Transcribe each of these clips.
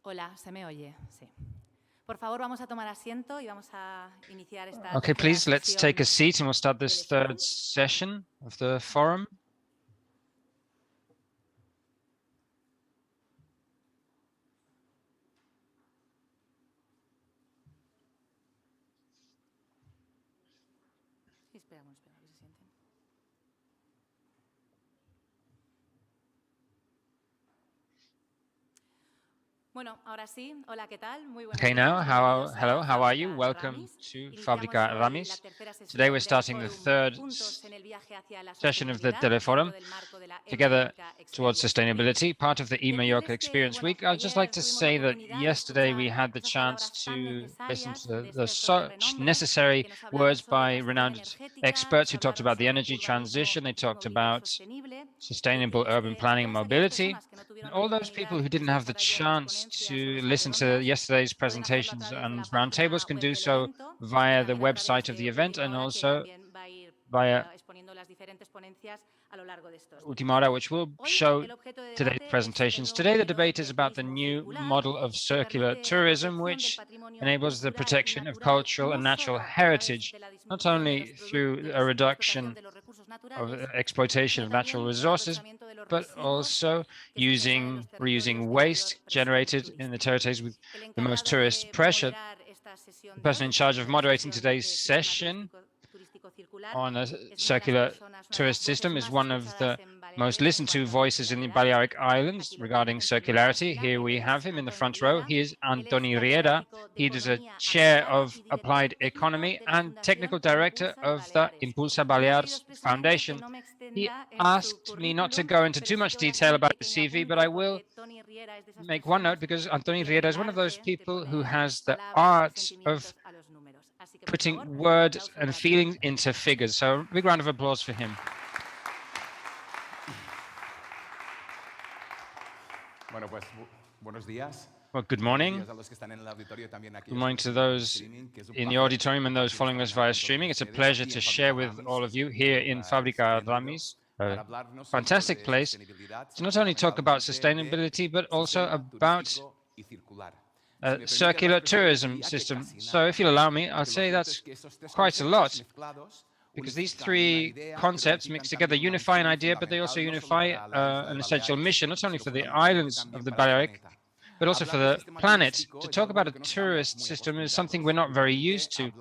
Hola, ¿se me oye? Sí. Por favor, vamos a tomar asiento y vamos a iniciar esta Okay, please, let's take a sesión seat and we'll start this third session of the forum. Espera, a ver si se sienten. Bueno, ahora sí. Hola, ¿qué tal? Muy buenos Okay, días. now, Bienvenidos a hello, how are you? Fábrica Welcome Ramis. to Iniciamos Fábrica hoy la Ramis. tercera Today sesión we're del starting the Fórum third Juntos en el viaje hacia la session of the sostenibilidad Teleforum, dentro del marco de la EMA together Mallorca towards Experience Week. sustainability, part of the Decirles Mallorca que, Experience bueno, Week. I'd just like ayer to tuvimos la say that oportunidad de yesterday we escuchar had the esas chance palabras tan to listen necesarias to de the expertos de such renombre necessary que nos hablaron words sobre by transición renowned energética, experts nos who talked hablaron about the sobre energy urbanismo transition. They y talked movilidad about sostenible. sustainable Decirles urban que planning and todas aquellas mobility. personas que no tuvieron And la all those oportunidad people who de didn't have the escuchar ayer las chance ponencias o to mesas listen to redondas yesterday's pueden hacerlo a presentations través de and la roundtables página can web do del so evento y via the también a través website of de the event Última and Hora, que also también va a ir via exponiendo las diferentes ponencias a lo largo de estos días. Ultima Hora, which will Hoy show el objeto de today's debate es el presentations. nuevo Today, the modelo debate is de about the turismo new circular model of que circular permite la tourism, protección del which patrimonio enables the cultural y protection of natural, cultural and no natural solo a través heritage, de la not disminución de only through de a la explotación reduction de los recursos of naturales, exploitation sino of natural también el resources, aprovechamiento de los but residuos also que se generan en los reusing territorios de mayor waste presión generated in the turística. territories with El the most encargado tourist de pressure. moderar esta The sesión de person hoy, in esta charge of tercera moderating sesión today's de sistema session turístico circular, on a es una de las circular personas, una de las tourist voces system is más one of escuchadas the en most Baleares en listened to cuanto a voices in the circularidad. Balearic Islands Aquí lo regarding tienen en primera circularity. fila. Here Él we es have him in the Antoni front row. Riera. He is Él es Antoni Riera. catedrático de He is a Economía chair Aplicada of y director applied técnico economy de la and technical Fundación director Impulsa of the Baleares. Impulsa Me ha pedido Balears expresamente que Foundation. no me He extienda en su asked me not to currículum, go into pero too sí much que voy a detail hacer un about the pequeño CV, but I apunte will porque Toni Riera es de esas make one note personas because que Antoni tienen Riera el is one of those arte de people who poner has the palabras y art of sentimientos a los números. Así que, por favor, putting un fuerte words aplauso and para Toni. feelings into figures. So a big round of applause for him. Bueno, pues buenos días. Well, good morning. Good morning to those in the auditorium and those following us via streaming. It's a pleasure to share with all of you here in Fábrica Ramis, a fantastic place to not only talk about sustainability, but also about a circular tourism system. So if you'll allow me, I'll say that's quite a lot, because these three concepts mix together, unify an idea, but they also unify an essential mission, not only for the islands of the Balearic, but also for the planet. To talk about a tourist system is something we're not very used to.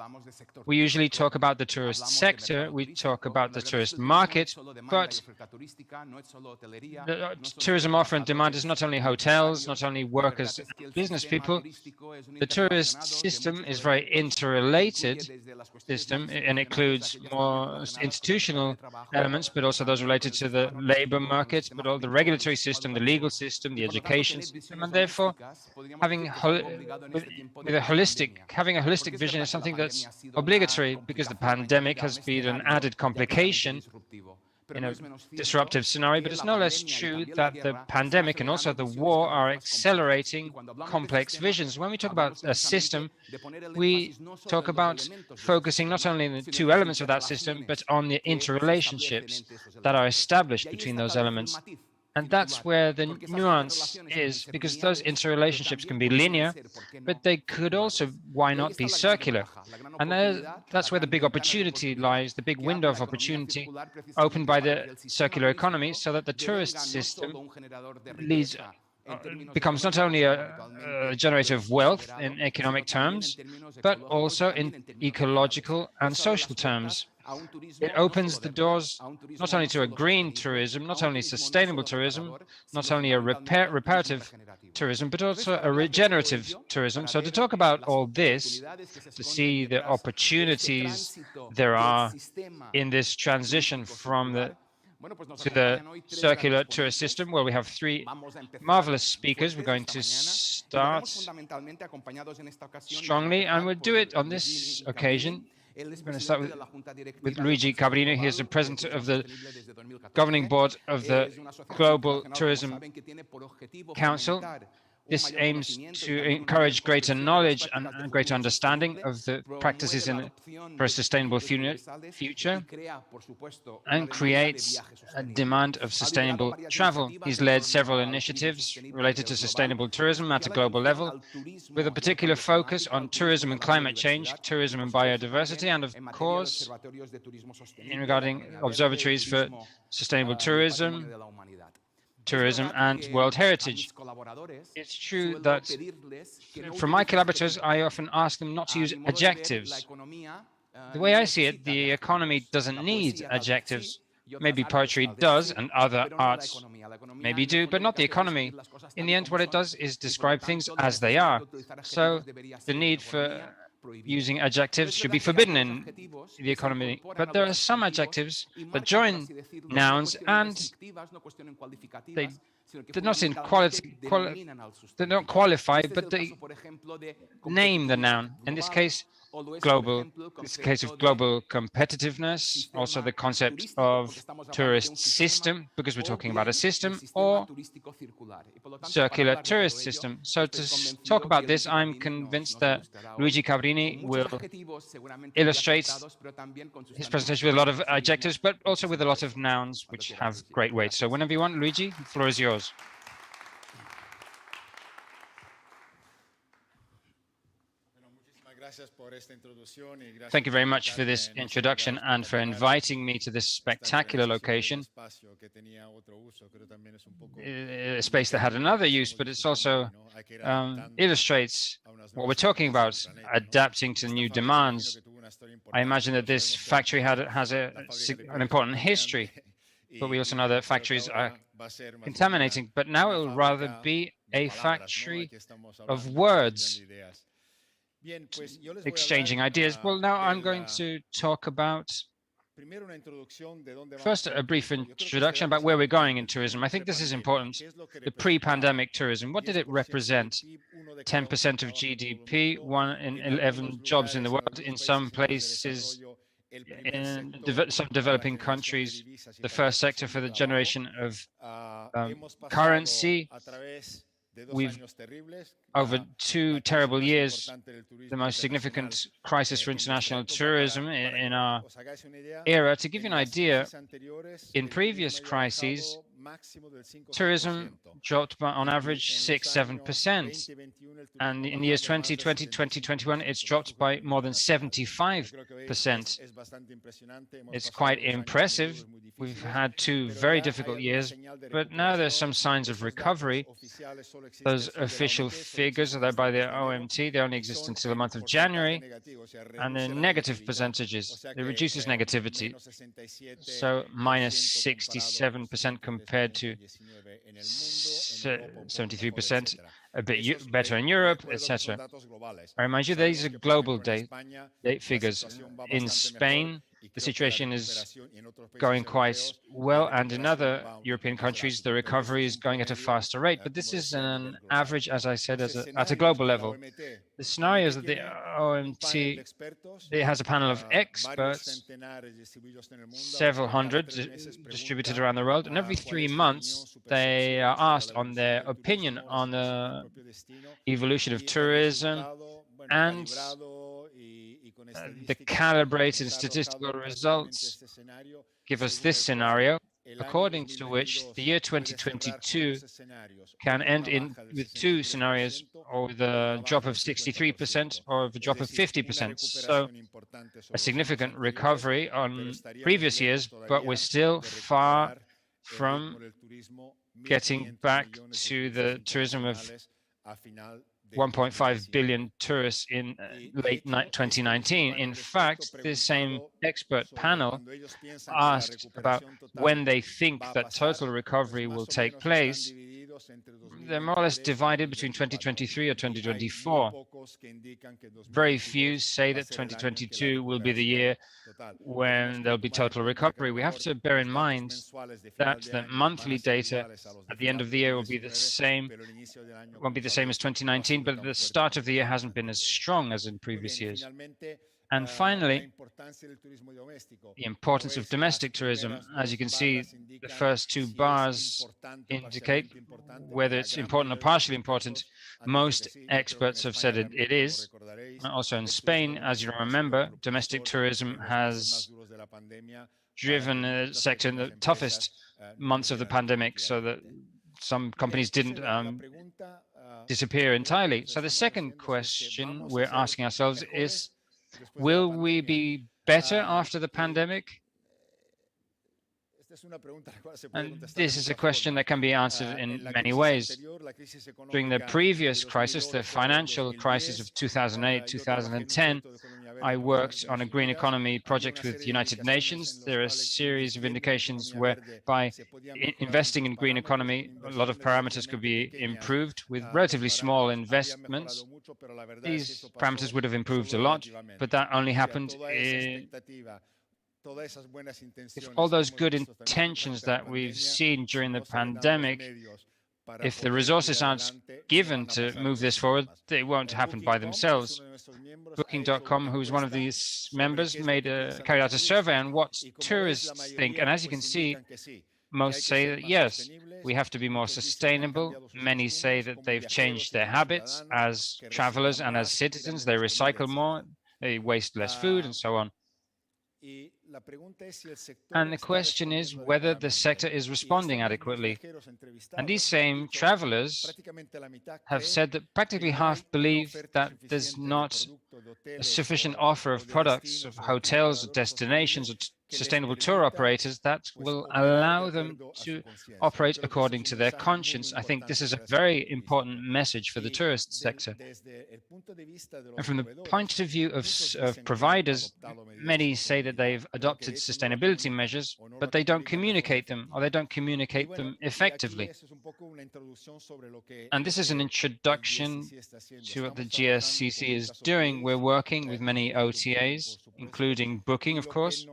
We usually talk about the tourist sector, we talk about the tourist market, but tourism offer and demand is not only hotels, not only workers, business people. The tourist system is very interrelated system and includes more institutional elements, but also those related to the labor market, but all the regulatory system, the legal system, the education system, and therefore having a holistic vision is something that's obligatory, because the pandemic has been an added complication in a disruptive scenario, but it's no less true that the pandemic and also the war are accelerating complex visions. When we talk about a system, we talk about focusing not only on the two elements of that system, but on the interrelationships that are established between those elements. And that's where the nuance is, because those interrelationships can be linear, but they could also, why not, be circular? And that's where the big opportunity lies, the big window of opportunity opened by the circular economy, so that the tourist system becomes not only a generator of wealth in economic terms, but also in ecological and social terms. It opens the doors not only to a green tourism, not only sustainable tourism, not only a reparative tourism, but also a regenerative tourism. So to talk about all this, to see the opportunities there are in this transition from to the circular tourist system, well, we have three marvelous speakers. We're going to start strongly, and we'll do it on this occasion. We're going to start with Luigi Cabrino. He is the president of the governing board of the Global Tourism Council. This aims to encourage greater knowledge and greater understanding of the practices for a sustainable future and creates a demand of sustainable travel. He's led several initiatives related to sustainable tourism at a global level, with a particular focus on tourism and climate change, tourism and biodiversity, and of course, regarding observatories for sustainable tourism and World Heritage. It's true that from my collaborators, I often ask them not to use adjectives. The way I see it, the economy doesn't need adjectives. Maybe poetry does, and other arts maybe do, but not the economy. In the end, what it does is describe things as they are. So the need for using adjectives should be forbidden in the economy. But there are some adjectives that join nouns and they're not in quality, they don't qualify, but they name the noun. In this case, global. It's a case of global competitiveness, also the concept of tourist system, because we're talking about a system, or circular tourist system. So to talk about this, I'm convinced that Luigi Cabrini will illustrate his presentation with a lot of adjectives, but also with a lot of nouns, which have great weight. So whenever you want, Luigi, the floor is yours. Thank you very much for this introduction and for inviting me to this spectacular location, a space that had another use, but it's also illustrates what we're talking about, adapting to new demands. I imagine that this factory has an important history, but we also know that factories are contaminating, but now it will rather be a factory of words, exchanging ideas. Well, now I'm going to talk about, first, a brief introduction about where we're going in tourism. I think this is important. The pre-pandemic tourism, what did it represent? 10% of GDP, 1 in 11 jobs in the world. In some places, in some developing countries, the first sector for the generation of currency. We've, over 2 terrible years, the most significant crisis for international tourism in our era. To give you an idea, in previous crises, tourism dropped by, on average, 6–7%. And in the years 2020, 2021, it's dropped by more than 75%. It's quite impressive. We've had 2 very difficult years, but now there's some signs of recovery. Those official figures are there by the OMT. They only exist until the month of January, and they're negative percentages. It reduces negativity. So minus 67% compared to 73%, a bit better in Europe, etc. I remind you, these are global date figures. In Spain, the situation is going quite well, and in other European countries, the recovery is going at a faster rate. But this is an average, as I said, at a global level. The scenario is that the OMT, it has a panel of experts, several hundred distributed around the world, and every 3 months they are asked on their opinion on the evolution of tourism, and the calibrated statistical results give us this scenario, according to which the year 2022 can end with 2 scenarios, or with a drop of 63% or with a drop of 50%. So a significant recovery on previous years, but we're still far from getting back to the tourism of 1.5 billion tourists in late 2019. In fact, this same expert panel asked about when they think that total recovery will take place. They're more or less divided between 2023 or 2024. Very few say that 2022 will be the year when there'll be total recovery. We have to bear in mind that the monthly data at the end of the year will be the same, won't be the same as 2019, but the start of the year hasn't been as strong as in previous years. And finally, the importance of domestic tourism. As you can see, the first two bars indicate whether it's important or partially important. Most experts have said it is. Also in Spain, as you remember, domestic tourism has driven the sector in the toughest months of the pandemic, so that some companies didn't disappear entirely. So the second question we're asking ourselves is, will we be better after the pandemic? And this is a question that can be answered in many ways. During the previous crisis, the financial crisis of 2008, 2010, I worked on a green economy project with the United Nations. There are a series of indications where by investing in green economy, a lot of parameters could be improved with relatively small investments. These parameters would have improved a lot, but that only happened if all those good intentions that we've seen during the pandemic, if the resources aren't given to move this forward, they won't happen by themselves. Booking.com, who's one of these members, carried out a survey on what tourists think. And as you can see, most say that, yes, we have to be more sustainable. Many say that they've changed their habits as travelers and as citizens. They recycle more, they waste less food, and so on. And the question is whether the sector is responding adequately. And these same travelers have said that practically half believe that there's not a sufficient offer of products, of hotels, or destinations, or sustainable tour operators that will allow them to operate according to their conscience. I think this is a very important message for the tourist sector. And from the point of view of providers, many say that they've adopted sustainability measures, but they don't communicate them, or they don't communicate them effectively. And this is an introduction to what the GSCC is doing. We're working with many OTAs, including Booking, of course.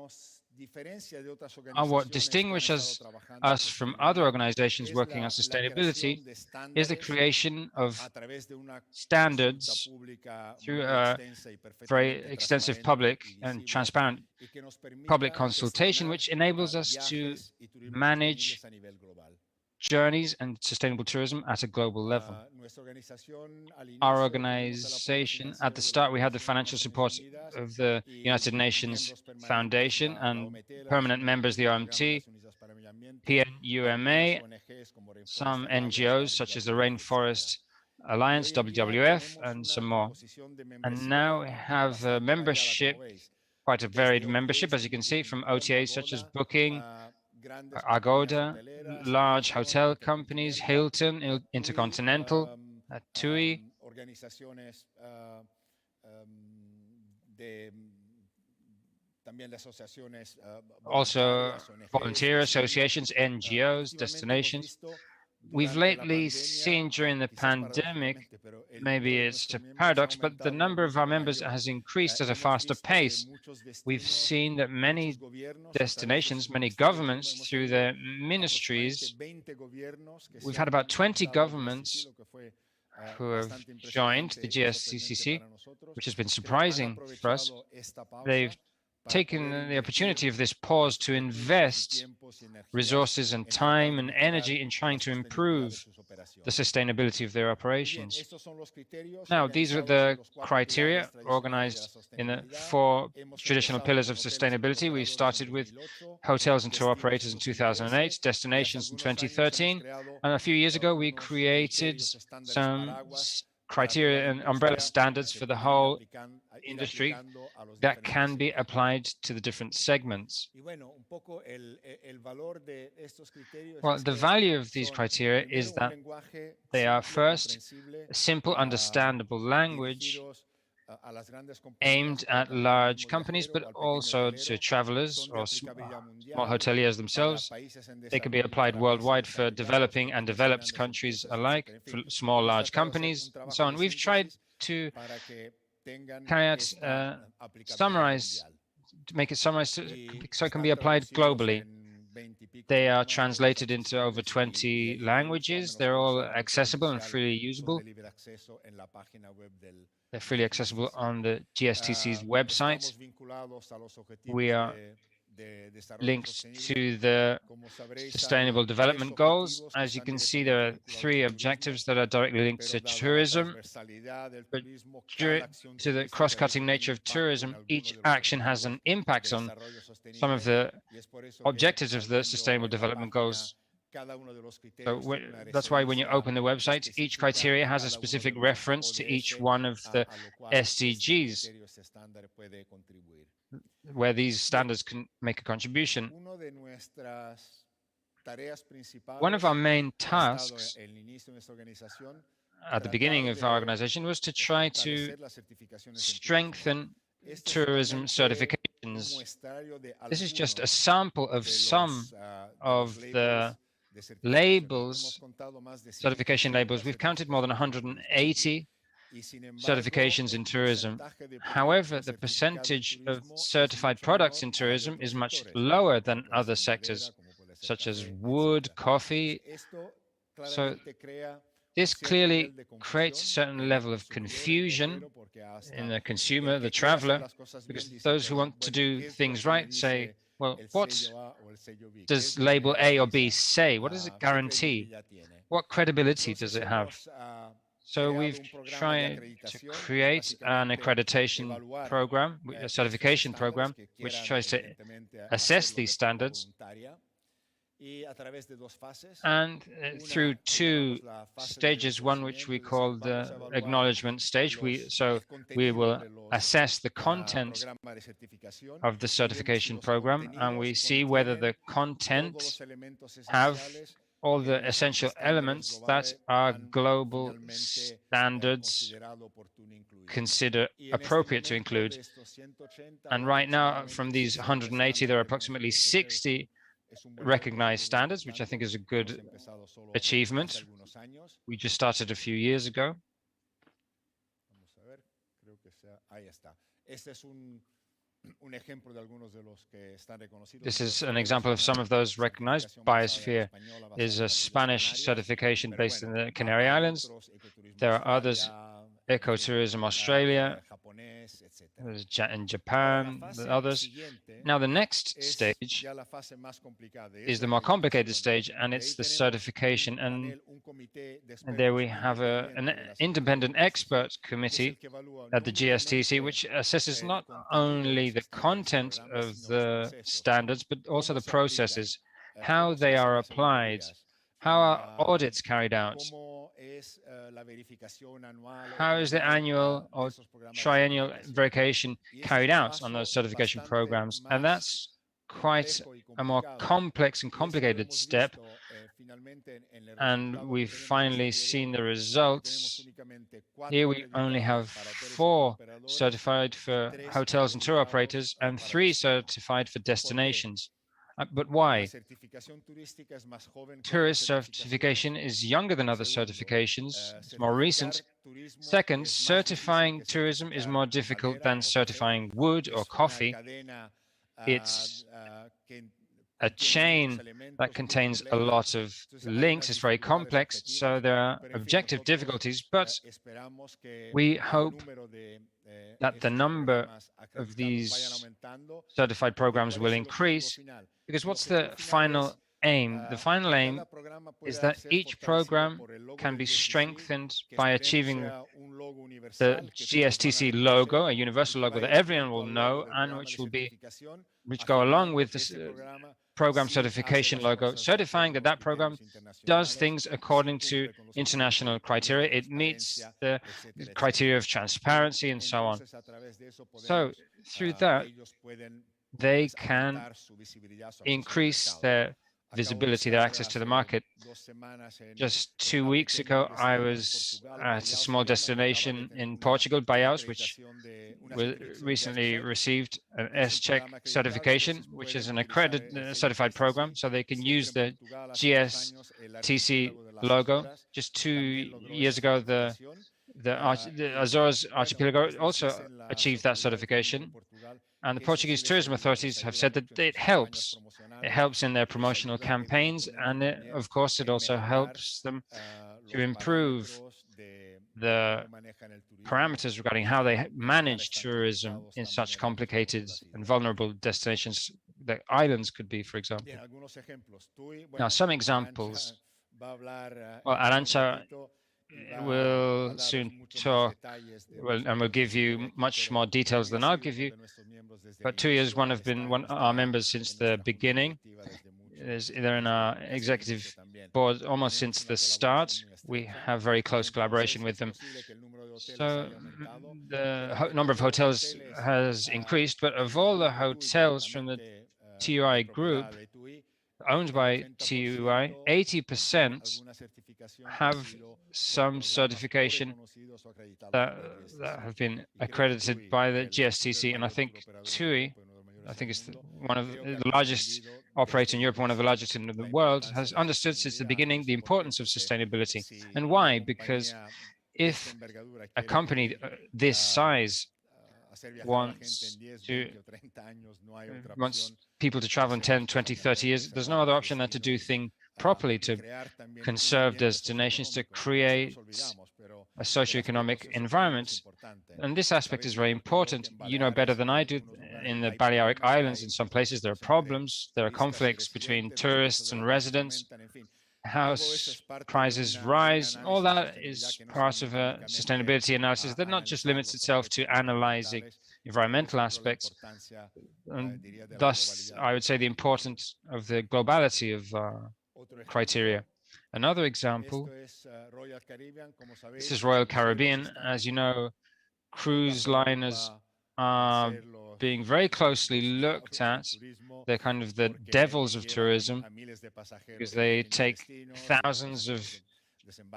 And what distinguishes us from other organizations working on sustainability is the creation of standards through a very extensive public and transparent public consultation, which enables us to manage journeys and sustainable tourism at a global level. Our organization, at the start, we had the financial support of the United Nations Foundation and permanent members of the OMT, PNUMA, some NGOs such as the Rainforest Alliance, WWF, and some more. And now we have a membership, quite a varied membership, as you can see, from OTAs such as Booking, Agoda, large hotel companies, Hilton, Intercontinental, TUI, also volunteer associations, NGOs, destinations. We've lately seen during the pandemic, maybe it's a paradox, but the number of our members has increased at a faster pace. We've seen that many destinations, many governments through their ministries, we've had about 20 governments who have joined the GSCC, which has been surprising for us. They've taken the opportunity of this pause to invest resources and time and energy in trying to improve the sustainability of their operations. Now, these are the criteria organized in the 4 traditional pillars of sustainability. We started with hotels and tour operators in 2008, destinations in 2013, and a few years ago we created some criteria and umbrella standards for the whole industry that can be applied to the different segments. Well, the value of these criteria is that they are first a simple, understandable language aimed at large companies, but also to travelers or small hoteliers themselves. They can be applied worldwide for developing and developed countries alike, for small, large companies, and so on. We've tried to carry out, summarize, to make it summarized so it can be applied globally. They are translated into over 20 languages. They're all accessible and freely usable. They're freely accessible on the GSTC's website. We are linked to the Sustainable Development Goals. As you can see, there are 3 objectives that are directly linked to tourism. But due to the cross-cutting nature of tourism, each action has an impact on some of the objectives of the Sustainable Development Goals. So that's why when you open the website, each criteria has a specific reference to each one of the SDGs, where these standards can make a contribution. One of our main tasks at the beginning of our organization was to try to strengthen tourism certifications. This is just a sample of some of the labels, certification labels. We've counted more than 180 certifications in tourism. However, the percentage of certified products in tourism is much lower than other sectors, such as wood, coffee. So this clearly creates a certain level of confusion in the consumer, the traveler, because those who want to do things right say, well, what does label A or B say? What does it guarantee? What credibility does it have? So we've tried to create an accreditation program, a certification program, which tries to assess these standards. And through 2 stages, one which we call the acknowledgement stage. We will assess the content of the certification program, and we see whether the content have all the essential elements that our global standards consider appropriate to include. And right now, from these 180, there are approximately 60 recognized standards, which I think is a good achievement. We just started a few years ago. This is an example of some of those recognized. Biosphere is a Spanish certification based in the Canary Islands. There are others, Ecotourism Australia, in Japan, the others. Now, the next stage is the more complicated stage, and it's the certification. And there we have an independent expert committee at the GSTC, which assesses not only the content of the standards, but also the processes, how they are applied, how are audits carried out, how is the annual or triennial verification carried out on those certification programs. And that's quite a more complex and complicated step. And we've finally seen the results. Here we only have 4 certified for hotels and tour operators and 3 certified for destinations. But why? Tourist certification is younger than other certifications, it's more recent. Second, certifying tourism is more difficult than certifying wood or coffee. It's a chain that contains a lot of links. It's very complex, so there are objective difficulties, but we hope that the number of these certified programs will increase, because what's the final aim? The final aim is that each program can be strengthened by achieving the GSTC logo, a universal logo that everyone will know, and which go along with this program certification logo, certifying that that program does things according to international criteria. It meets the criteria of transparency and so on. So through that, they can increase their visibility, their access to the market. Just 2 weeks ago, I was at a small destination in Portugal, Baiaus, which recently received an S-Check certification, which is an accredited certified program, so they can use the GSTC logo. Just 2 years ago, the Azores archipelago also achieved that certification. And the Portuguese tourism authorities have said that it helps. It helps in their promotional campaigns, and of course, it also helps them to improve the parameters regarding how they manage tourism in such complicated and vulnerable destinations that islands could be, for example. Now, some examples. Well, Arantxa will soon talk and will give you much more details than I'll give you. But TUI is one of our members since the beginning. They're in our executive board almost since the start. We have very close collaboration with them. So the number of hotels has increased, but of all the hotels from the TUI group owned by TUI, 80% have some certification that have been accredited by the GSTC. And I think TUI, I think it's one of the largest operator in Europe, one of the largest in the world, has understood since the beginning the importance of sustainability. And why? Because if a company this size wants people to travel in 10, 20, 30 years, there's no other option than to do things properly, to conserve destinations, to create a socioeconomic environment. And this aspect is very important. You know better than I do, in the Balearic Islands, in some places there are problems, there are conflicts between tourists and residents, house prices rise. All that is part of a sustainability analysis that not just limits itself to analyzing environmental aspects, and thus I would say the importance of the globality of criteria. Another example, this is Royal Caribbean. As you know, cruise liners are being very closely looked at. They're kind of the devils of tourism because they take thousands of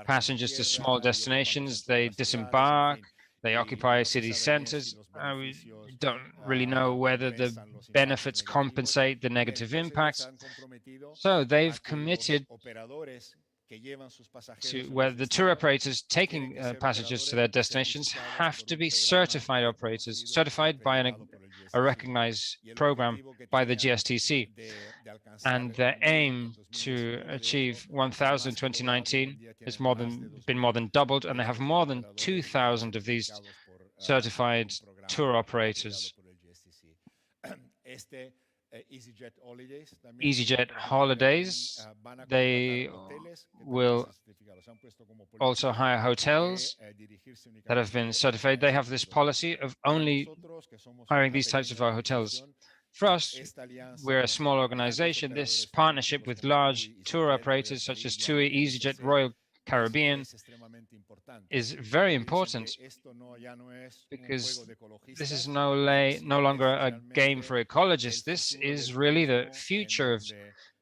passengers to small destinations, they disembark, they occupy city centers. We don't really know whether the benefits compensate the negative impacts. So they've committed to where the tour operators taking passengers to their destinations have to be certified operators, certified by a recognized program by the GSTC. And their aim to achieve 1,000 in 2019 has been more than doubled, and they have more than 2,000 of these certified tour operators. EasyJet Holidays, they will also hire hotels that have been certified. They have this policy of only hiring these types of hotels. For us, we're a small organization. This partnership with large tour operators such as TUI, EasyJet, Royal Caribbean is very important, because this is no longer a game for ecologists. This is really the future of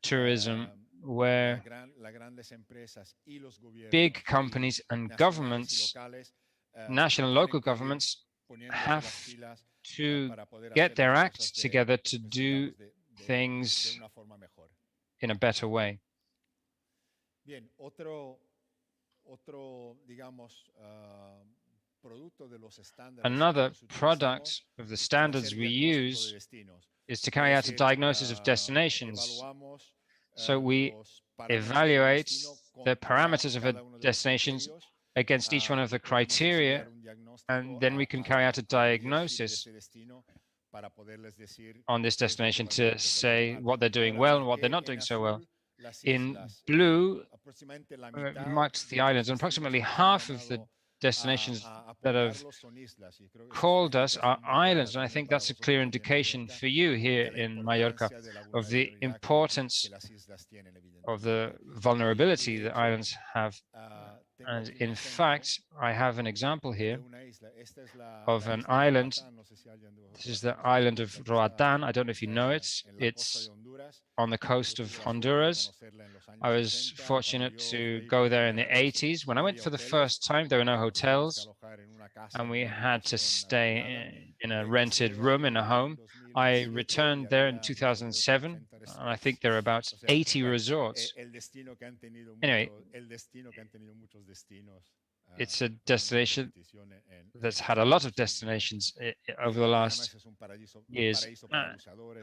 tourism, where big companies and governments, national and local governments, have to get their act together to do things in a better way. Another product of the standards we use is to carry out a diagnosis of destinations. So we evaluate the parameters of a destination against each one of the criteria, and then we can carry out a diagnosis on this destination to say what they're doing well and what they're not doing so well. In blue marks the islands, and approximately half of the destinations that have called us are islands, and I think that's a clear indication for you here in Mallorca of the importance of the vulnerability the islands have. And in fact, I have an example here of an island. This is the island of Roatán. I don't know if you know it. It's on the coast of Honduras. I was fortunate to go there in the 80s. When I went for the first time, there were no hotels, and we had to stay in a rented room in a home. I returned there in 2007, and I think there are about 80 resorts. Anyway, it's a destination that's had a lot of destinations over the last years.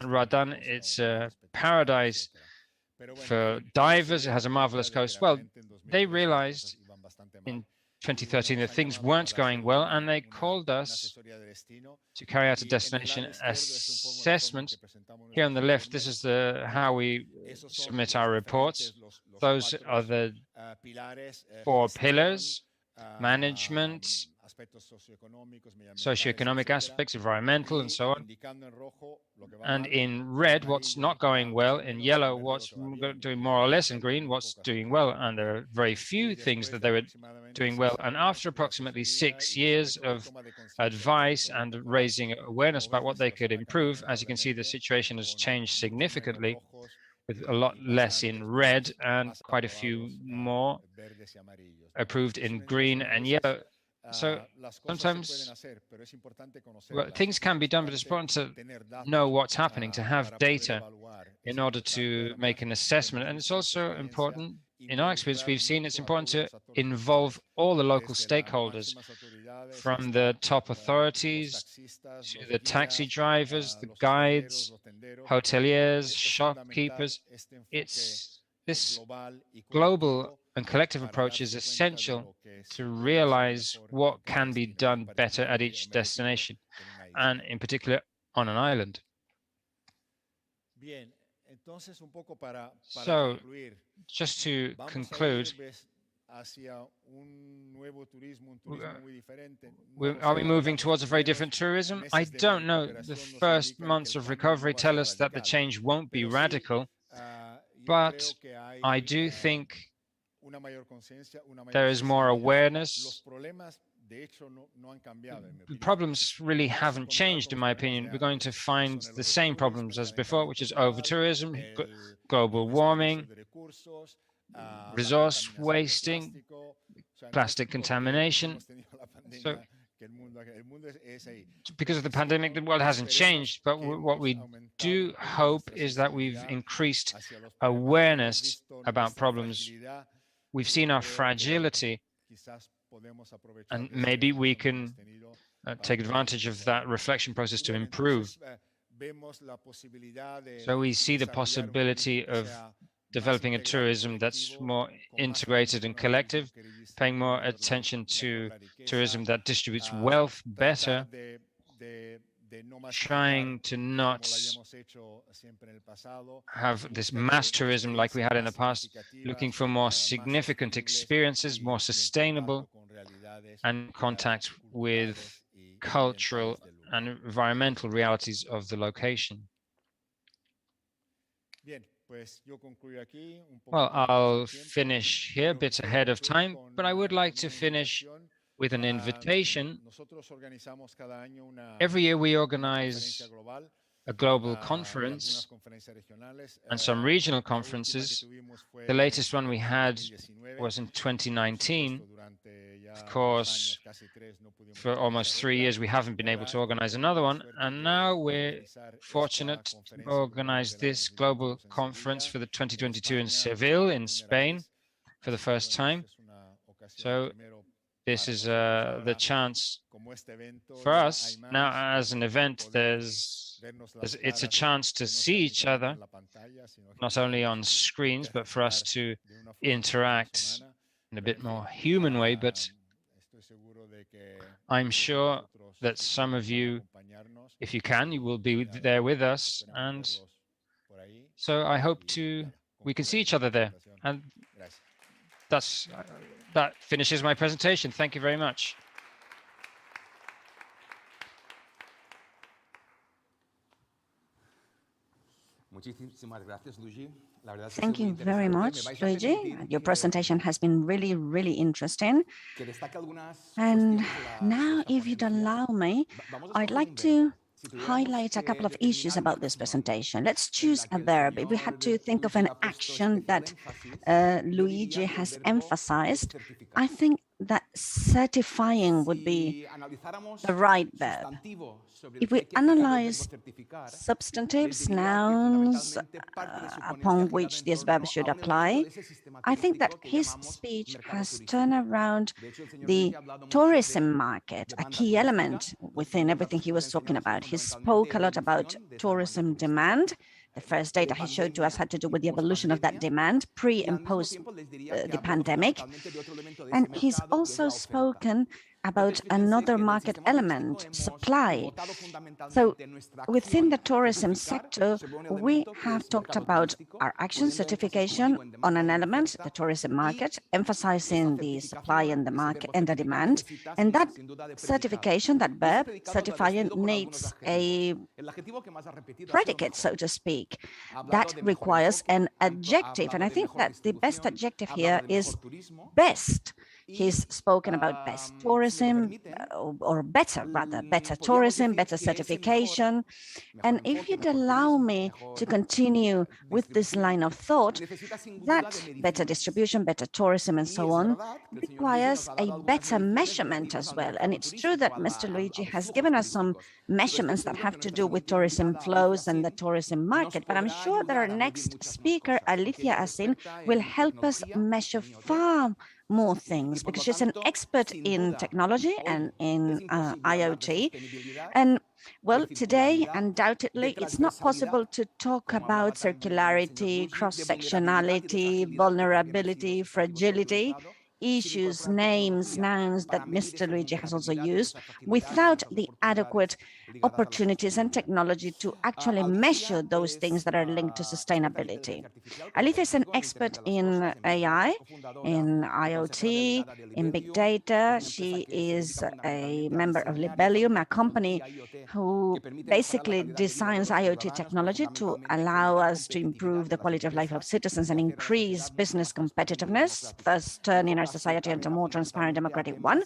Roatán, it's a paradise for divers. It has a marvelous coast. Well, they realized in 2013 that things weren't going well, and they called us to carry out a destination assessment. Here on the left, this is how we submit our reports. Those are the 4 pillars: management, socioeconomic aspects, environmental, and so on. And in red, what's not going well; in yellow, what's doing more or less; in green, what's doing well. And there are very few things that they were doing well. And after approximately 6 years of advice and raising awareness about what they could improve, as you can see, the situation has changed significantly, with a lot less in red and quite a few more approved in green and yellow. So sometimes things can be done, but it's important to know what's happening, to have data in order to make an assessment. And it's also important, in our experience, we've seen it's important to involve all the local stakeholders, from the top authorities to the taxi drivers, the guides, hoteliers, shopkeepers. This global and collective approach is essential to realize what can be done better at each destination, and in particular on an island. So, just to conclude, are we moving towards a very different tourism? I don't know. The first months of recovery tell us that the change won't be radical, but I do think there is more awareness. The problems really haven't changed, in my opinion. We're going to find the same problems as before, which is over-tourism, global warming, resource wasting, plastic contamination. So, because of the pandemic, the world hasn't changed, but what we do hope is that we've increased awareness about problems. We've seen our fragility, and maybe we can take advantage of that reflection process to improve. So we see the possibility of developing a tourism that's more integrated and collective, paying more attention to tourism that distributes wealth better, trying to not have this mass tourism like we had in the past, looking for more significant experiences, more sustainable, and contact with cultural and environmental realities of the location. Well, I'll finish here a bit ahead of time, but I would like to finish with an invitation. Every year we organize a global conference and some regional conferences. The latest one we had was in 2019. Of course, for almost 3 years, we haven't been able to organize another one. And now we're fortunate to organize this global conference for the 2022 in Seville, in Spain, for the first time. So this is the chance for us. Now, as an event, it's a chance to see each other, not only on screens, but for us to interact in a bit more human way. But I'm sure that some of you, if you can, you will be there with us. And so I hope we can see each other there. And that finishes my presentation. Thank you very much. Thank you very much, Luigi. Your presentation has been really, really interesting. And now, if you'd allow me, I'd like to highlight a couple of issues about this presentation. Let's choose a verb. If we had to think of an action that Luigi has emphasized, I think that certifying would be the right verb. If we analyze substantives, nouns, upon which this verb should apply, I think that his speech has turned around the tourism market, a key element within everything he was talking about. He spoke a lot about tourism demand The first data he showed to us had to do with the evolution of that demand pre and post the pandemic. And he's also spoken about another market element, supply. So within the tourism sector, we have talked about our action certification on an element, the tourism market, emphasizing the supply and the market and the demand. And that certification, that verb, certifying, needs a predicate, so to speak, that requires an adjective. And I think that the best adjective here is best. He's spoken about best tourism, or better rather, better tourism, better certification. And if you'd allow me to continue with this line of thought, that better distribution, better tourism, and so on, requires a better measurement as well. And it's true that Mr. Luigi has given us some measurements that have to do with tourism flows and the tourism market. But I'm sure that our next speaker, Alicia Assin, will help us measure far more things, because she's an expert in technology and in IoT. And well, today, undoubtedly, it's not possible to talk about circularity, cross-sectionality, vulnerability, fragility, issues, names, nouns that Mr. Luigi has also used, without the adequate opportunities and technology to actually measure those things that are linked to sustainability. Alicia is an expert in AI, in IoT, in big data. She is a member of Libellium, a company who basically designs IoT technology to allow us to improve the quality of life of citizens and increase business competitiveness, thus turning our society into a more transparent, democratic one.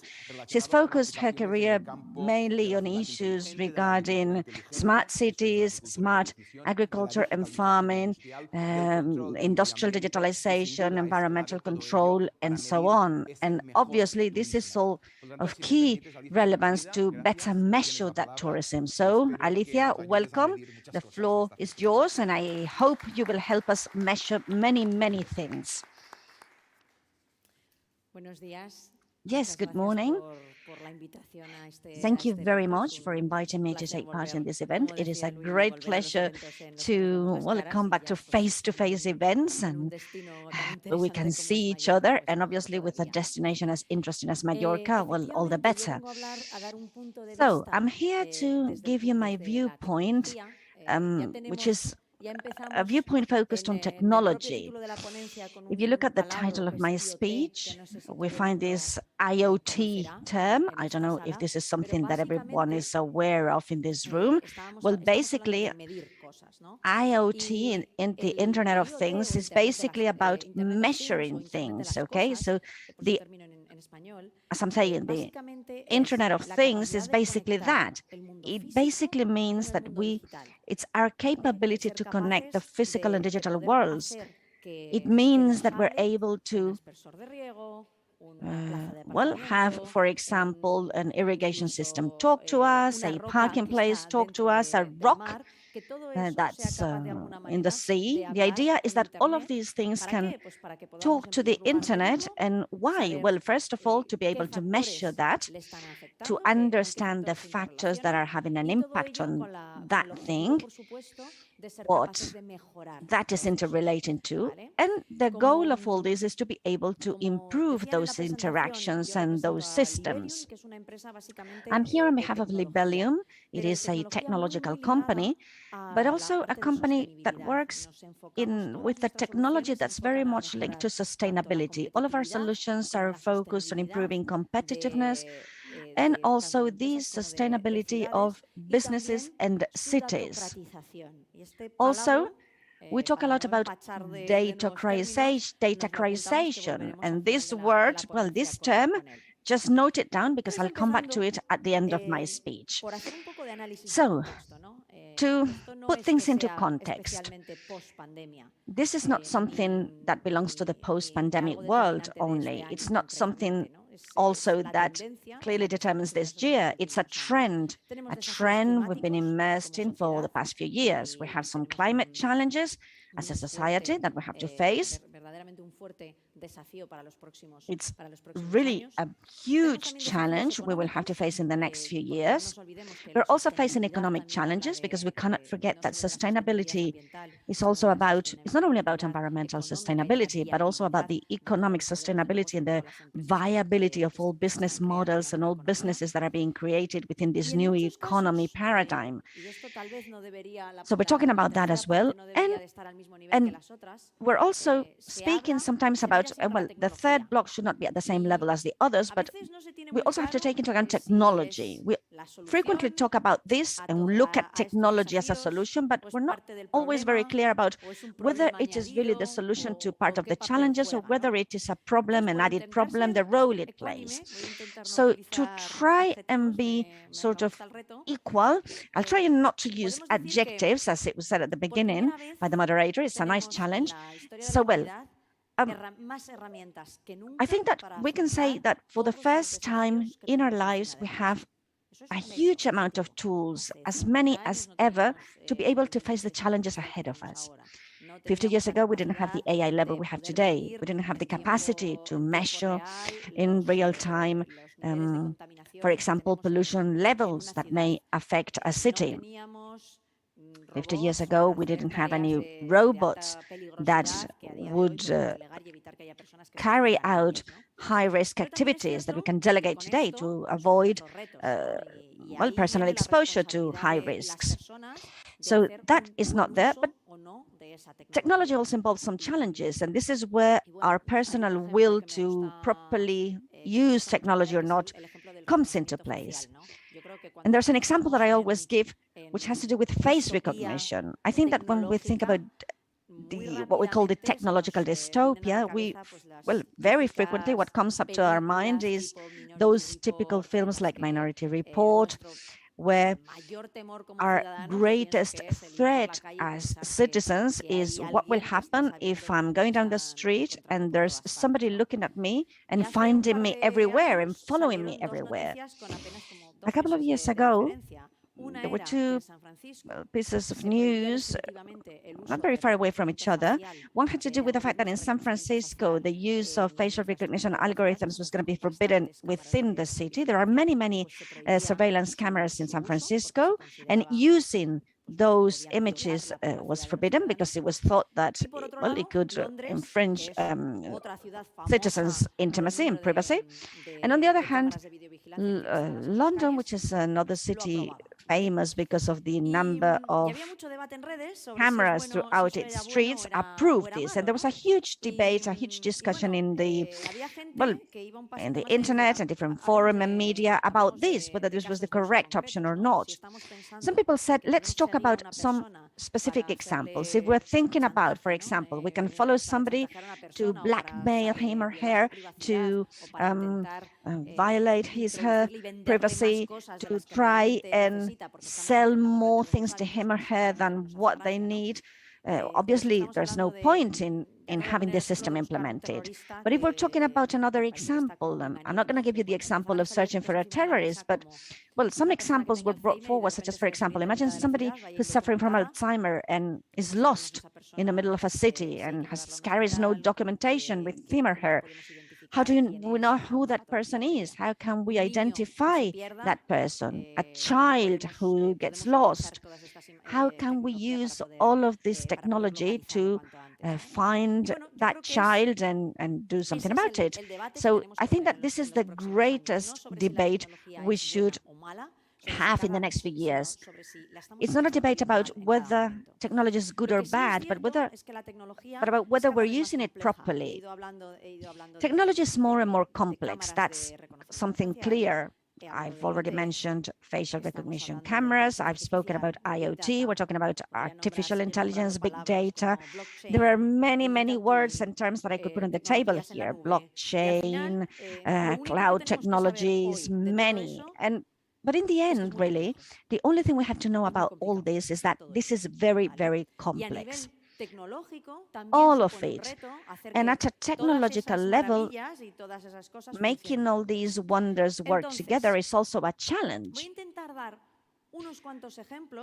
She's focused her career mainly on issues regarding smart cities, smart agriculture and farming, industrial digitalization, environmental control, and so on. And obviously, this is all of key relevance to better measure that tourism. So, Alicia, welcome. The floor is yours, and I hope you will help us measure many, many things. Yes, good morning. Thank you very much for inviting me to take part in this event. It is a great pleasure to, well, come back to face-to-face events, and we can see each other, and obviously with a destination as interesting as Mallorca, well, all the better. So I'm here to give you my viewpoint, which is a viewpoint focused on technology. If you look at the title of my speech, we find this IoT term. I don't know if this is something that everyone is aware of in this room. Well, basically, IoT in the Internet of Things is basically about measuring things, okay? So as I'm saying, the Internet of Things is basically that. It basically means that it's our capability to connect the physical and digital worlds. It means that we're able to well, have, for example, an irrigation system talk to us, a parking place talk to us, a rock that's in the sea. The idea is that all of these things can talk to the internet. And why? Well, first of all, to be able to measure that, to understand the factors that are having an impact on that thing, what that is interrelating to. And the goal of all this is to be able to improve those interactions and those systems. I'm here on behalf of Libellium. It is a technological company, but also a company that works with the technology that's very much linked to sustainability. All of our solutions are focused on improving competitiveness and also the sustainability of businesses and cities. Also, we talk a lot about datacrization, and this word, well, this term, just note it down because I'll come back to it at the end of my speech. So, to put things into context, this is not something that belongs to the post-pandemic world only. It's not something also that clearly determines this year. It's a trend we've been immersed in for the past few years. We have some climate challenges as a society that we have to face. It's really a huge challenge we will have to face in the next few years. We're also facing economic challenges because we cannot forget that sustainability is also about, it's not only about environmental sustainability, but also about the economic sustainability and the viability of all business models and all businesses that are being created within this new economy paradigm. So we're talking about that as well. And we're also speaking sometimes about, well, the third block should not be at the same level as the others, but we also have to take into account technology. We frequently talk about this and look at technology as a solution, but we're not always very clear about whether it is really the solution to part of the challenges or whether it is a problem, an added problem, the role it plays. So to try and be sort of equal, I'll try not to use adjectives, as it was said at the beginning by the moderator. It's a nice challenge. So, well, I think that we can say that for the first time in our lives, we have a huge amount of tools, as many as ever, to be able to face the challenges ahead of us. 50 years ago, we didn't have the AI level we have today. We didn't have the capacity to measure in real time, for example, pollution levels that may affect a city. 50 years ago, we didn't have any robots that would carry out high-risk activities that we can delegate today to avoid well, personal exposure to high risks. So that is not there, but technology also involves some challenges, and this is where our personal will to properly use technology or not comes into place. And there's an example that I always give, which has to do with face recognition. I think that when we think about what we call the technological dystopia, well, very frequently what comes up to our mind is those typical films like Minority Report, where our greatest threat as citizens is what will happen if I'm going down the street and there's somebody looking at me and finding me everywhere and following me everywhere. A couple of years ago, there were two pieces of news, not very far away from each other. One had to do with the fact that in San Francisco, the use of facial recognition algorithms was going to be forbidden within the city. There are many, many surveillance cameras in San Francisco, and using those images was forbidden because it was thought that, well, it could infringe citizens' intimacy and privacy. And on the other hand, London, which is another city famous because of the number of cameras throughout its streets, approved this. And there was a huge debate, a huge discussion in the, well, in the internet and different forum and media about this, whether this was the correct option or not. Some people said, let's talk about some specific examples. If we're thinking about, for example, we can follow somebody to blackmail him or her, to violate her privacy, to try and sell more things to him or her than what they need. Obviously, there's no point in having the system implemented. But if we're talking about another example, I'm not going to give you the example of searching for a terrorist, but, well, some examples were brought forward, such as, for example, imagine somebody who's suffering from Alzheimer's and is lost in the middle of a city and carries no documentation with him or her. How do we know who that person is? How can we identify that person? A child who gets lost. How can we use all of this technology to find that child and do something about it? So I think that this is the greatest debate we should have in the next few years. It's not a debate about whether technology is good or bad, but about whether we're using it properly. Technology is more and more complex. That's something clear. I've already mentioned facial recognition cameras. I've spoken about IoT. We're talking about artificial intelligence, big data. There are many, many words and terms that I could put on the table here. Blockchain, cloud technologies, many. But in the end, really, the only thing we have to know about all this is that this is very, very complex. All of it. And at a technological level, making all these wonders work together is also a challenge.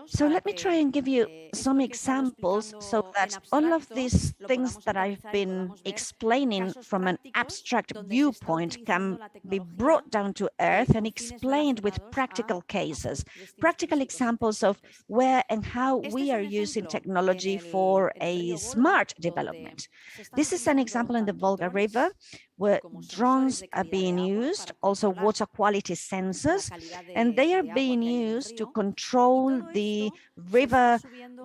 So let me try and give you some examples so that all of these things that I've been explaining from an abstract viewpoint can be brought down to earth and explained with practical cases, practical examples of where and how we are using technology for a smart development. This is an example in the Volga River where drones are being used, also water quality sensors, and they are being used to control the river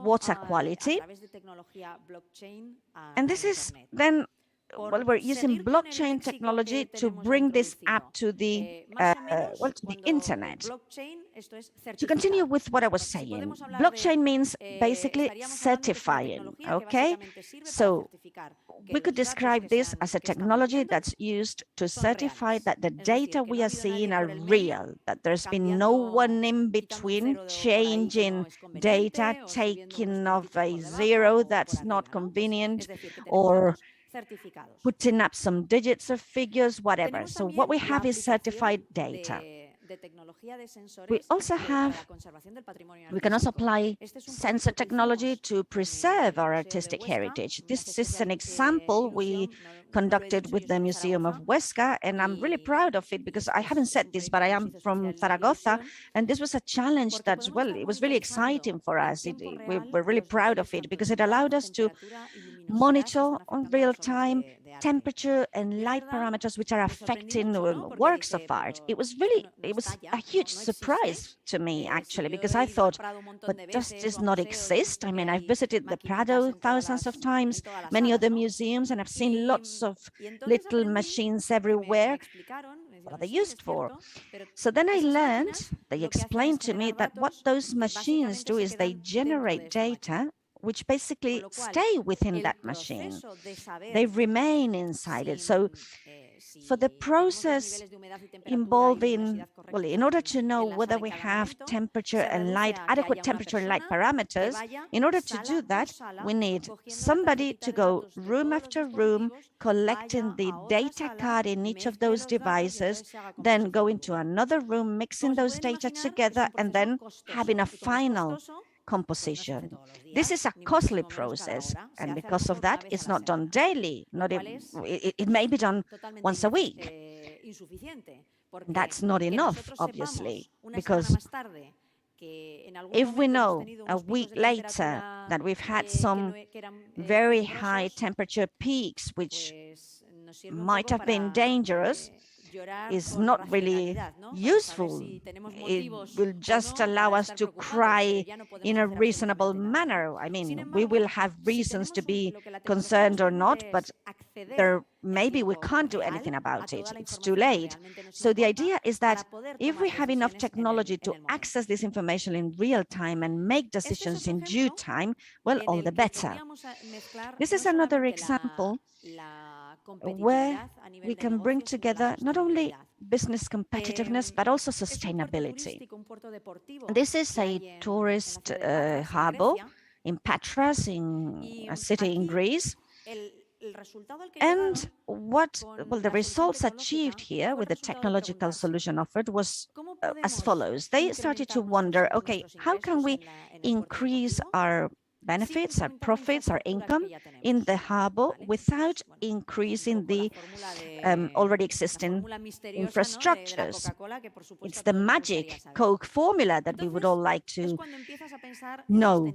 water quality. And this is then, well, we're using blockchain technology to bring this up to the internet. To continue with what I was saying, blockchain means basically certifying, okay? So we could describe this as a technology that's used to certify that the data we are seeing are real, that there's been no one in between changing data, taking off a zero that's not convenient, or putting up some digits or figures, whatever. So what we have is certified data. We can also apply sensor technology to preserve our artistic heritage. This is an example we conducted with the Museum of Huesca, and I'm really proud of it because I haven't said this, but I am from Zaragoza, and this was a challenge that, well, it was really exciting for us. We were really proud of it because it allowed us to monitor on real time temperature and light parameters which are affecting works of art. It was a huge surprise to me, actually, because I thought, but does this not exist? I mean, I've visited the Prado thousands of times, many other museums, and I've seen lots of little machines everywhere. What are they used for? So then I learned, they explained to me that what those machines do is they generate data which basically stay within that machine. They remain inside it. So for the process involving, well, in order to know whether we have temperature and light, adequate temperature and light parameters, in order to do that, we need somebody to go room after room, collecting the data card in each of those devices, then go into another room, mixing those data together, and then having a final composition. This is a costly process, and because of that, it's not done daily. It may be done once a week. That's not enough, obviously, because if we know a week later that we've had some very high temperature peaks, which might have been dangerous, is not really useful. It will just allow us to cry in a reasonable manner. I mean, we will have reasons to be concerned or not, but maybe we can't do anything about it. It's too late. So the idea is that if we have enough technology to access this information in real time and make decisions in due time, well, all the better. This is another example where we can bring together not only business competitiveness, but also sustainability. This is a tourist harbor in Patras, in a city in Greece. And the results achieved here with the technological solution offered was as follows. They started to wonder, okay, how can we increase our benefits, our profits, our income in the harbor without increasing the already existing infrastructures. It's the magic Coke formula that we would all like to know.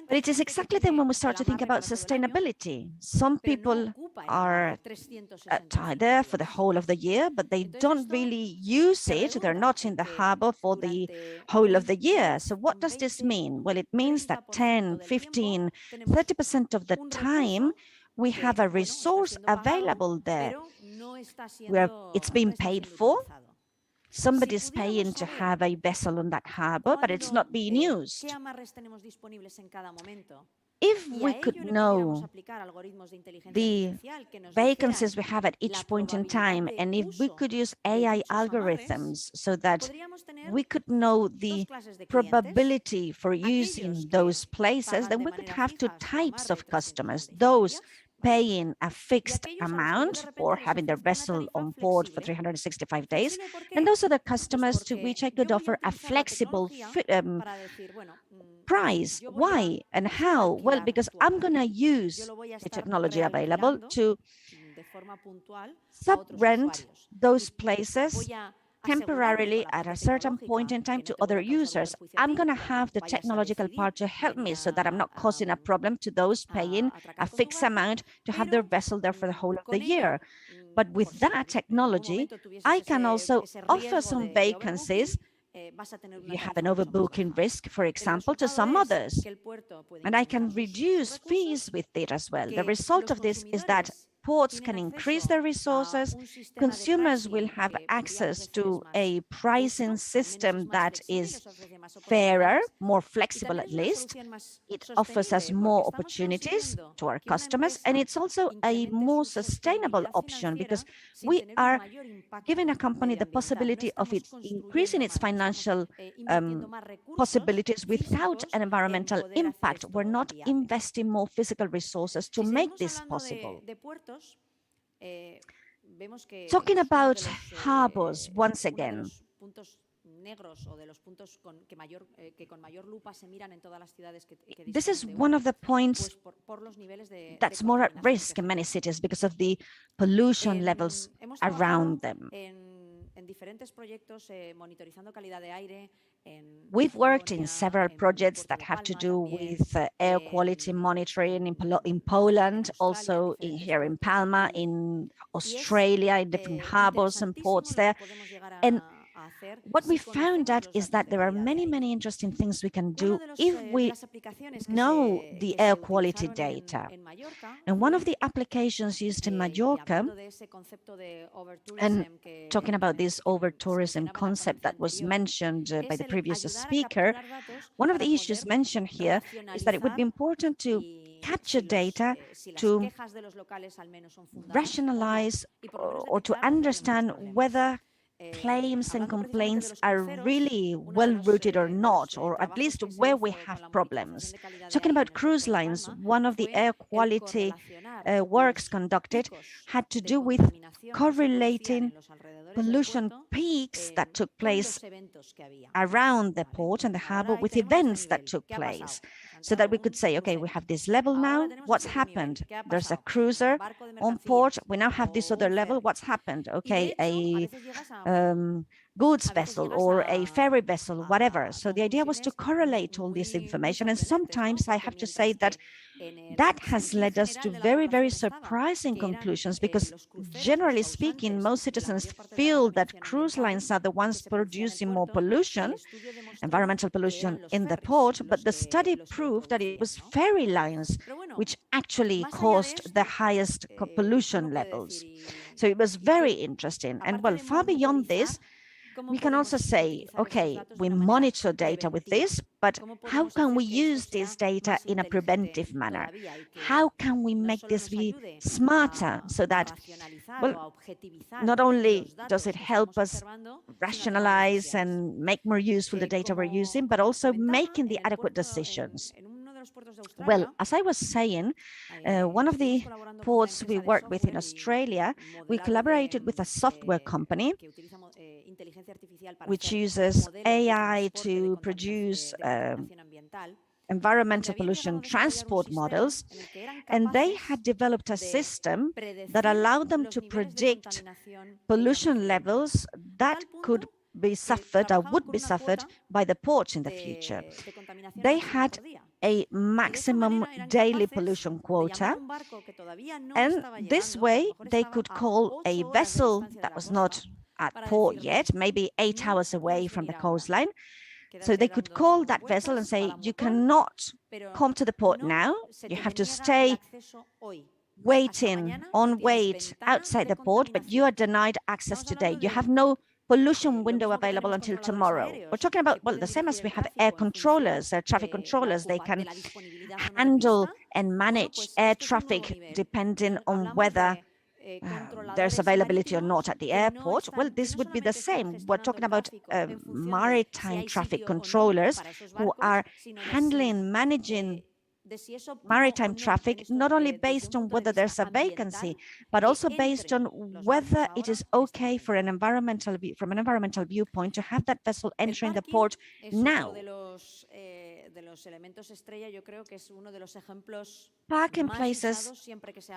But it is exactly then when we start to think about sustainability. Some people are tied there for the whole of the year, but they don't really use it. They're not in the harbor for the whole of the year. So what does this mean? Well, it means that 10, 15, 30% of the time, we have a resource available there where it's being paid for. Somebody's paying to have a vessel on that harbor, but it's not being used. If we could know the vacancies we have at each point in time, and if we could use AI algorithms so that we could know the probability for using those places, then we could have two types of customers, those paying a fixed amount or having their vessel on board for 365 days. And those are the customers to which I could offer a flexible price. Why and how? Well, because I'm going to use the technology available to sub-rent those places temporarily at a certain point in time to other users. I'm going to have the technological part to help me so that I'm not causing a problem to those paying a fixed amount to have their vessel there for the whole of the year. But with that technology, I can also offer some vacancies. You have an overbooking risk, for example, to some others, and I can reduce fees with it as well. The result of this is that ports can increase their resources, consumers will have access to a pricing system that is fairer, more flexible at least. It offers us more opportunities to our customers, and it's also a more sustainable option because we are giving a company the possibility of it increasing its financial possibilities without an environmental impact. We're not investing more physical resources to make this possible. Talking about harbors once again, this is one of the points that's more at risk in many cities because of the pollution levels around them. We've worked in several projects that have to do with air quality monitoring in Poland, also here in Palma, in Australia, in different harbors and ports there. And what we found out is that there are many, many interesting things we can do if we know the air quality data. And one of the applications used in Mallorca, and talking about this over-tourism concept that was mentioned by the previous speaker, one of the issues mentioned here is that it would be important to capture data to rationalize or to understand whether claims and complaints are really well-rooted or not, or at least where we have problems. Talking about cruise lines, one of the air quality works conducted had to do with correlating pollution peaks that took place around the port and the harbor with events that took place, so that we could say, okay, we have this level now, what's happened? There's a cruiser on port, we now have this other level, what's happened? Okay, a goods vessel or a ferry vessel, whatever. So the idea was to correlate all this information, and sometimes I have to say that that has led us to very, very surprising conclusions, because generally speaking, most citizens feel that cruise lines are the ones producing more pollution, environmental pollution in the port, but the study proved that it was ferry lines which actually caused the highest pollution levels. So it was very interesting. And well, far beyond this, we can also say, okay, we monitor data with this, but how can we use this data in a preventive manner? How can we make this be smarter so that, well, not only does it help us rationalize and make more useful the data we're using, but also making the adequate decisions? Well, as I was saying, one of the ports we worked with in Australia, we collaborated with a software company which uses AI to produce environmental pollution transport models, and they had developed a system that allowed them to predict pollution levels that could be suffered or would be suffered by the ports in the future. They had a maximum daily pollution quota, and this way they could call a vessel that was not at port yet, maybe 8 hours away from the coastline. So they could call that vessel and say, you cannot come to the port now, you have to stay waiting on wait outside the port, but you are denied access today. You have no pollution window available until tomorrow. We're talking about, well, the same as we have air controllers, air traffic controllers. They can handle and manage air traffic depending on whether there's availability or not at the airport. Well, this would be the same. We're talking about maritime traffic controllers who are handling, managing maritime traffic, not only based on whether there's a vacancy, but also based on whether it is okay for an from an environmental viewpoint to have that vessel entering the port now. Parking places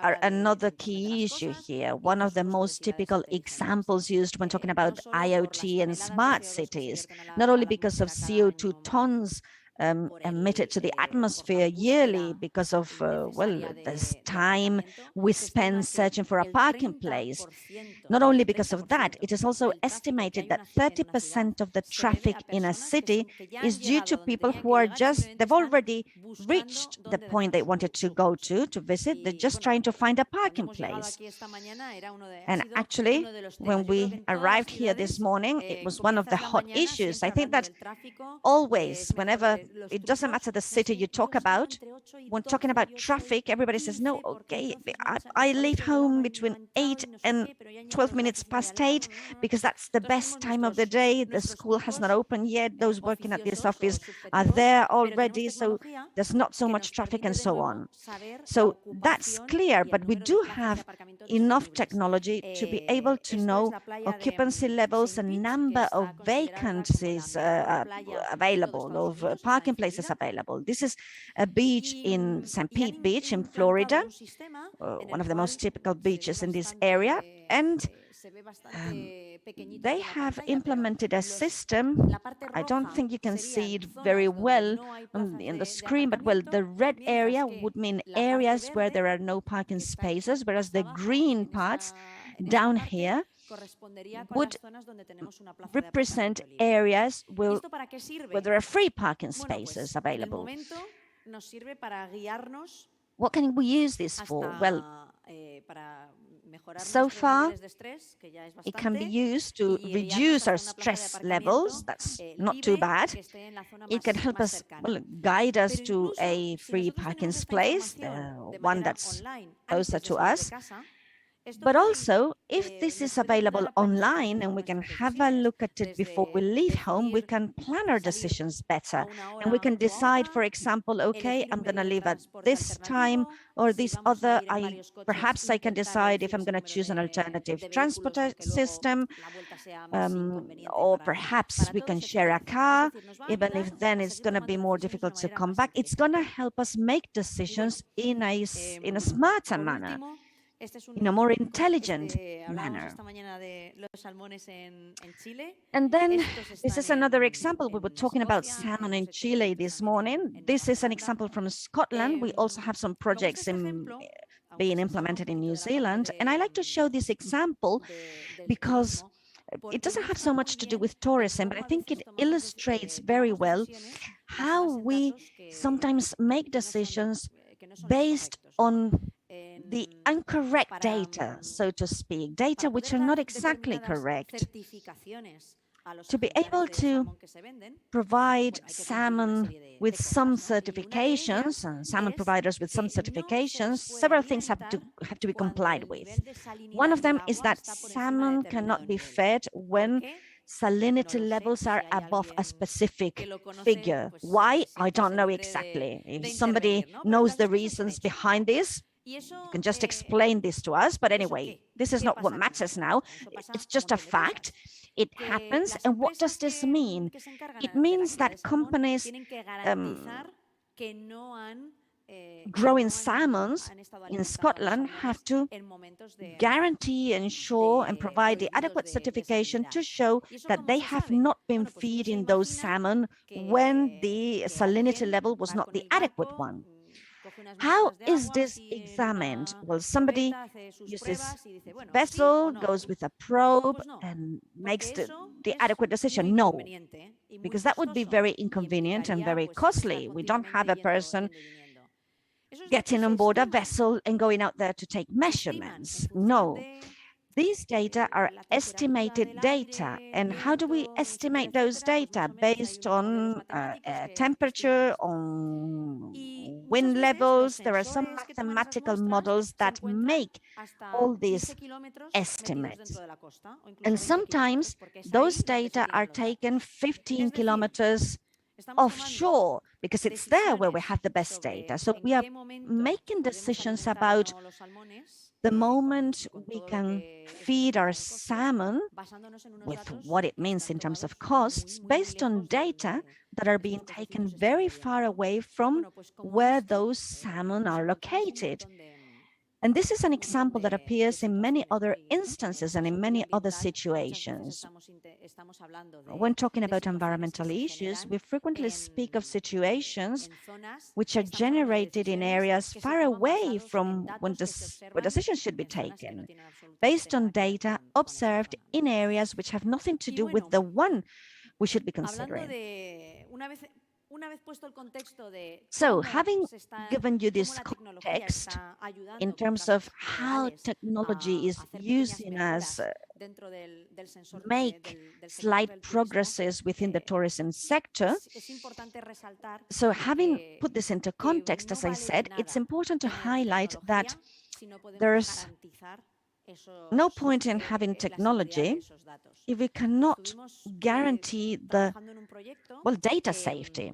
are another key issue here. One of the most typical examples used when talking about IoT and smart cities, not only because of CO2 tons emitted to the atmosphere yearly because of, well, this time we spend searching for a parking place. Not only because of that, it is also estimated that 30% of the traffic in a city is due to people who are they've already reached the point they wanted to go to visit. They're just trying to find a parking place. And actually, when we arrived here this morning, it was one of the hot issues. I think that always, whenever, it doesn't matter the city you talk about, when talking about traffic, everybody says, no, okay, I leave home between 8 and 12 minutes past 8 because that's the best time of the day. The school has not opened yet. Those working at this office are there already, so there's not so much traffic and so on. So that's clear, but we do have enough technology to be able to know occupancy levels and number of vacancies available, of parking places available. This is a beach in St. Pete Beach in Florida, one of the most typical beaches in this area, and they have implemented a system. I don't think you can see it very well in the screen, but well, the red area would mean areas where there are no parking spaces, whereas the green parts down here would represent areas where there are free parking spaces available. What can we use this for? Well, so far, it can be used to reduce our stress levels. That's not too bad. It can help us, well, guide us to a free parking space, one that's closer to us. But also, if this is available online and we can have a look at it before we leave home, we can plan our decisions better. And we can decide, for example, okay, I'm going to leave at this time or this other. Perhaps I can decide if I'm going to choose an alternative transport system, or perhaps we can share a car, even if then it's going to be more difficult to come back. It's going to help us make decisions in a smarter manner, in a more intelligent manner. And then this is another example. We were talking about salmon in Chile this morning. This is an example from Scotland. We also have some projects being implemented in New Zealand. And I like to show this example because it doesn't have so much to do with tourism, but I think it illustrates very well how we sometimes make decisions based on the incorrect data, so to speak, data which are not exactly correct. To be able to provide salmon with some certifications, and salmon providers with some certifications, several things have to be complied with. One of them is that salmon cannot be fed when salinity levels are above a specific figure. Why? I don't know exactly. If somebody knows the reasons behind this, you can just explain this to us. But anyway, this is not what matters now. It's just a fact. It happens. And what does this mean? It means that companies growing salmons in Scotland have to guarantee, ensure, and provide the adequate certification to show that they have not been feeding those salmon when the salinity level was not the adequate one. How is this examined? Well, somebody uses a vessel, goes with a probe, and makes the adequate decision. No, because that would be very inconvenient and very costly. We don't have a person getting on board a vessel and going out there to take measurements. No. These data are estimated data. And how do we estimate those data? Based on temperature, on wind levels. There are some mathematical models that make all these estimates. And sometimes those data are taken 15 kilometers offshore, because it's there where we have the best data. So we are making decisions about the moment we can feed our salmon, with what it means in terms of costs, based on data that are being taken very far away from where those salmon are located. And this is an example that appears in many other instances and in many other situations. When talking about environmental issues, we frequently speak of situations which are generated in areas far away from where decisions should be taken, based on data observed in areas which have nothing to do with the one we should be considering. So, having given you this context in terms of how technology is using us make slight progresses within the tourism sector, so having put this into context, as I said, it's important to highlight that there's no point in having technology if we cannot guarantee the, data safety.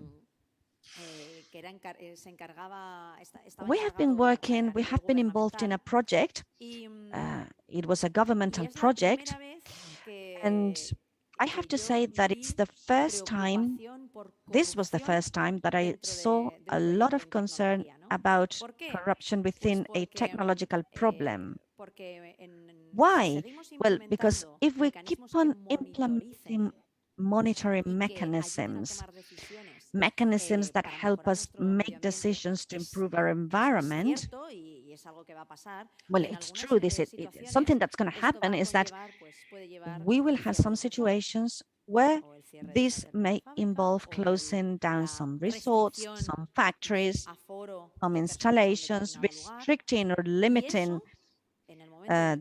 We have been involved in a project. It was a governmental project, and I have to say that it's the first time, this was the first time that I saw a lot of concern about corruption within a technological problem. Why? Well, because if we keep on implementing monitoring mechanisms that help us make decisions to improve our environment, well, it's true, something that's going to happen is that we will have some situations where this may involve closing down some resorts, some factories, some installations, restricting or limiting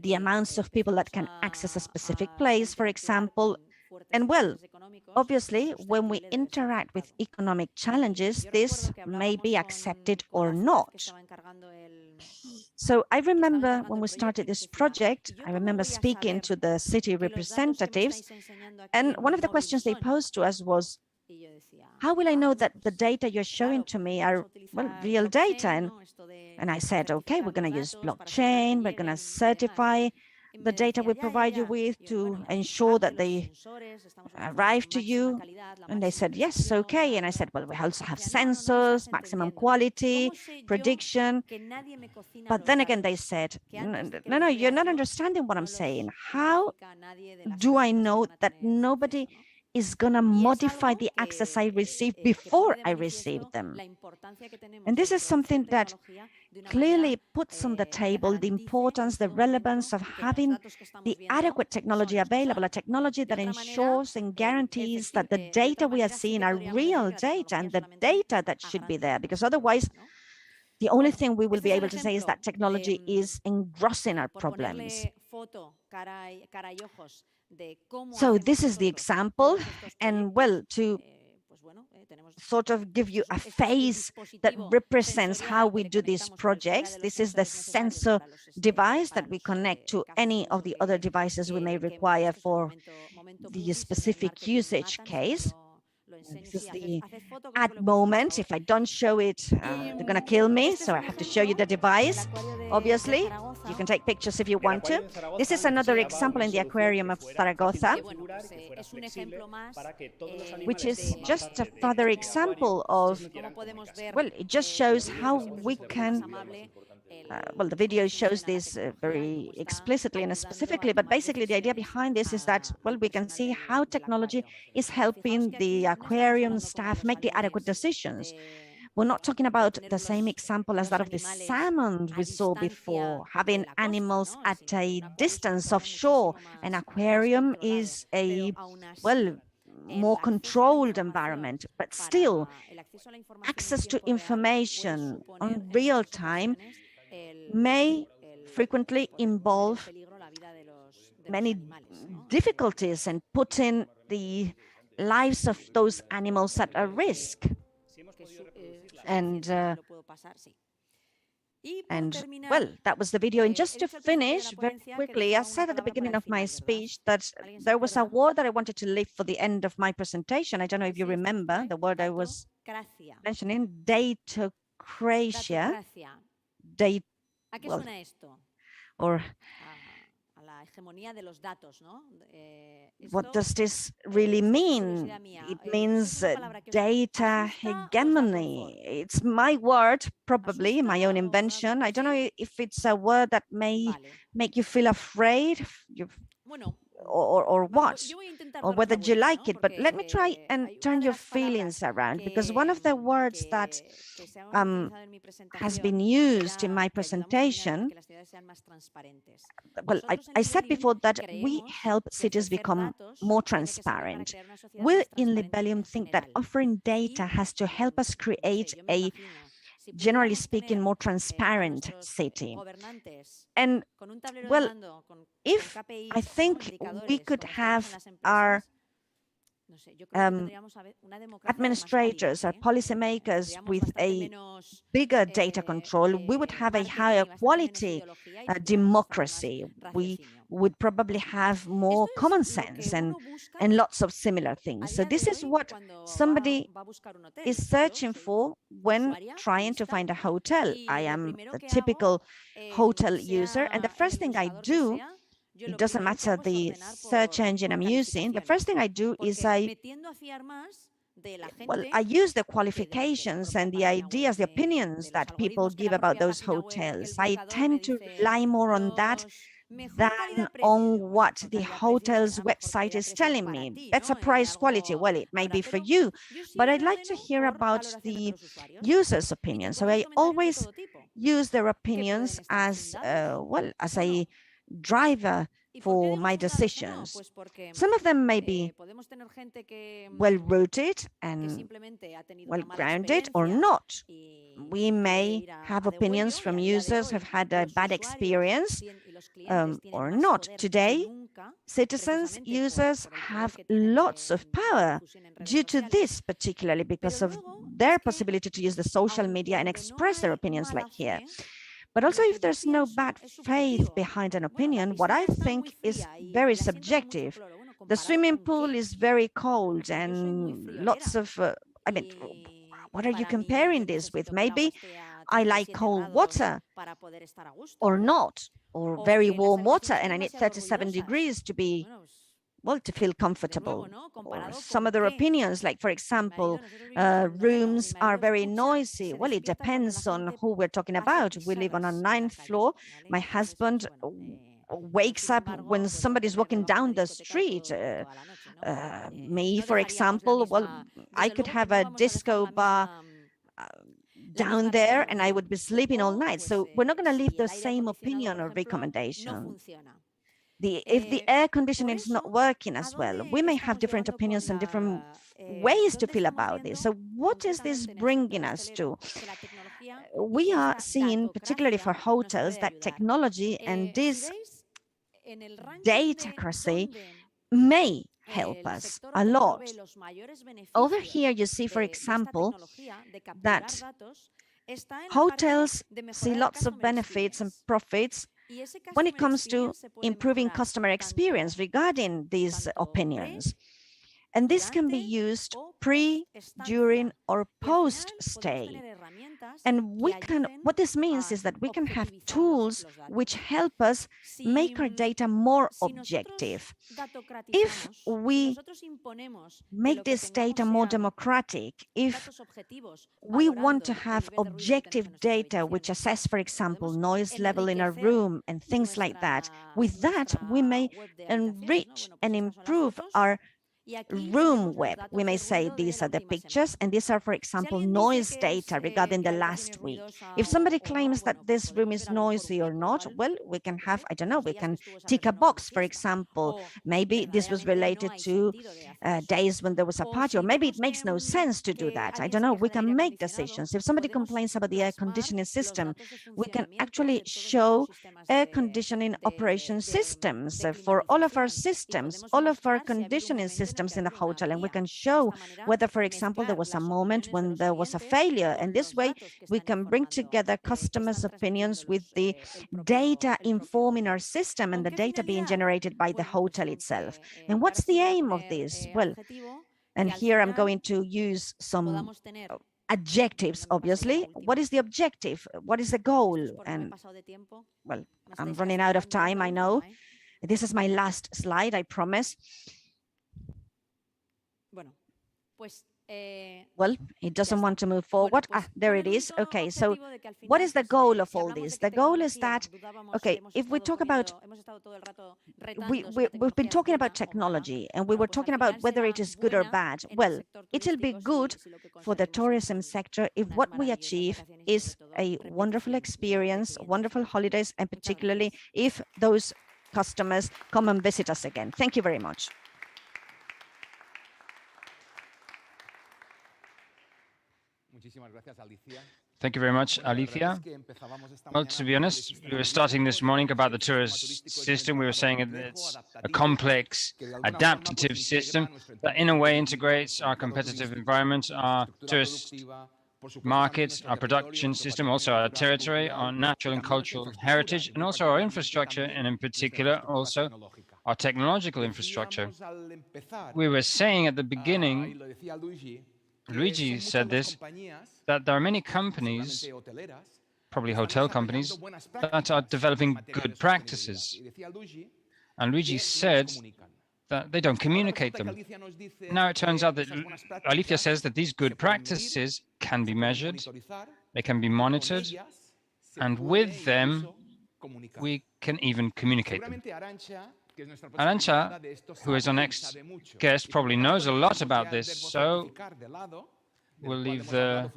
the amounts of people that can access a specific place, for example. And well, obviously, when we interact with economic challenges, this may be accepted or not. So I remember when we started this project, I remember speaking to the city representatives, and one of the questions they posed to us was, how will I know that the data you're showing to me are, real data? And I said, okay, we're going to use blockchain, we're going to certify the data we provide you with to ensure that they arrive to you. And they said, yes, okay. And I said, well, we also have sensors, maximum quality, prediction. But then again, they said, no, you're not understanding what I'm saying. How do I know that nobody is going to modify the access I receive before I receive them? And this is something that clearly puts on the table the importance, the relevance of having the adequate technology available, a technology that ensures and guarantees that the data we are seeing are real data and the data that should be there, because otherwise the only thing we will be able to say is that technology is engrossing our problems. So this is the example, and well, to sort of give you a face that represents how we do these projects, this is the sensor device that we connect to any of the other devices we may require for the specific usage case. This is the ad moment. If I don't show it, they're going to kill me. So I have to show you the device. Obviously, you can take pictures if you want to. This is another example in the aquarium of Zaragoza, which is just a further example of, well, it just shows how we can, well, the video shows this very explicitly and specifically, but basically the idea behind this is that, well, we can see how technology is helping the aquarium staff make the adequate decisions. We're not talking about the same example as that of the salmon we saw before, having animals at a distance offshore. An aquarium is a, well, more controlled environment, but still access to information on real time may frequently involve many difficulties and putting the lives of those animals at a risk. And And well, that was the video. And just to finish very quickly, I said at the beginning of my speech that there was a word that I wanted to leave for the end of my presentation. I don't know if you remember the word I was mentioning, datocracia. What does this really mean? It means data hegemony. It's my word, probably my own invention. I don't know if it's a word that may make you feel afraid or what, or whether you like it, but let me try and turn your feelings around, because one of the words that has been used in my presentation, well, I said before that we help cities become more transparent. We in Libellium think that offering data has to help us create a, generally speaking, more transparent city. And well, if I think we could have our administrators, our policymakers with a bigger data control, we would have a higher quality democracy. We would probably have more common sense and lots of similar things. So this is what somebody is searching for when trying to find a hotel. I am a typical hotel user, and the first thing I do, it doesn't matter the search engine I'm using, the first thing I do is I use the qualifications and the ideas, the opinions that people give about those hotels. I tend to rely more on that than on what the hotel's website is telling me. Better price quality, well, it may be for you, but I'd like to hear about the user's opinion. So I always use their opinions as, well, as a driver for my decisions. Some of them may be well-rooted and well-grounded or not. We may have opinions from users who have had a bad experience or not. Today, citizens, users have lots of power due to this, particularly because of their possibility to use the social media and express their opinions like here. But also, if there's no bad faith behind an opinion, what I think is very subjective. The swimming pool is very cold and lots of, I mean, what are you comparing this with? Maybe I like cold water or not, or very warm water, and I need 37 degrees to be, well, to feel comfortable. Or some other opinions, like, for example, rooms are very noisy. Well, it depends on who we're talking about. We live on a 9th floor. My husband wakes up when somebody's walking down the street. Me, for example, well, I could have a disco bar down there and I would be sleeping all night. So we're not going to leave the same opinion or recommendation. If the air conditioning is not working as well, we may have different opinions and different ways to feel about this. So what is this bringing us to? We are seeing, particularly for hotels, that technology and this datacracy may help us a lot. Over here, you see, for example, that hotels see lots of benefits and profits when it comes to improving customer experience regarding these opinions. And this can be used pre, during, or post-stay. And we can, what this means is that we can have tools which help us make our data more objective. If we make this data more democratic, if we want to have objective data which assess, for example, noise level in a room and things like that, with that we may enrich and improve our room web. We may say these are the pictures and these are, for example, noise data regarding the last week. If somebody claims that this room is noisy or not, well, we can have, I don't know, we can tick a box, for example. Maybe this was related to days when there was a party, or maybe it makes no sense to do that. I don't know, we can make decisions. If somebody complains about the air conditioning system, we can actually show air conditioning operation systems for all of our systems, all of our conditioning systems systems in the hotel, and we can show whether, for example, there was a moment when there was a failure. And this way, we can bring together customers' opinions with the data informing our system and the data being generated by the hotel itself. And what's the aim of this? Well, and here I'm going to use some adjectives, obviously. What is the objective? What is the goal? And, well, I'm running out of time, I know. This is my last slide, I promise. Well, it doesn't want to move forward. There it is. Okay, so what is the goal of all this? The goal is that, okay, if we talk about, we've been talking about technology, and we were talking about whether it is good or bad. Well, it'll be good for the tourism sector if what we achieve is a wonderful experience, wonderful holidays, and particularly if those customers come and visit us again. Thank you very much. Thank you very much, Alicia. Well, to be honest, we were starting this morning about the tourist system. We were saying it's a complex, adaptive system that in a way integrates our competitive environment, our tourist markets, our production system, also our territory, our natural and cultural heritage, and also our infrastructure, and in particular also our technological infrastructure. We were saying at the beginning, Luigi said this, that there are many companies, probably hotel companies, that are developing good practices. And Luigi said that they don't communicate them. Now it turns out that Alicia says that these good practices can be measured, they can be monitored, and with them, we can even communicate them. Arantxa, who is our next guest, probably knows a lot about this, so we'll leave the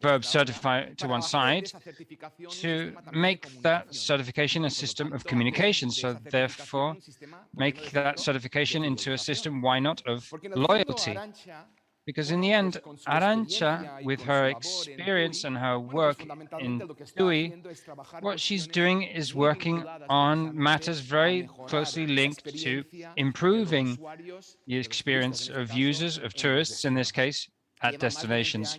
verb certify to one side to make that certification a system of communication. So therefore, make that certification into a system, why not, of loyalty? Because in the end, Arantxa, with her experience and her work in TUI, what she's doing is working on matters very closely linked to improving the experience of users, of tourists in this case, at destinations.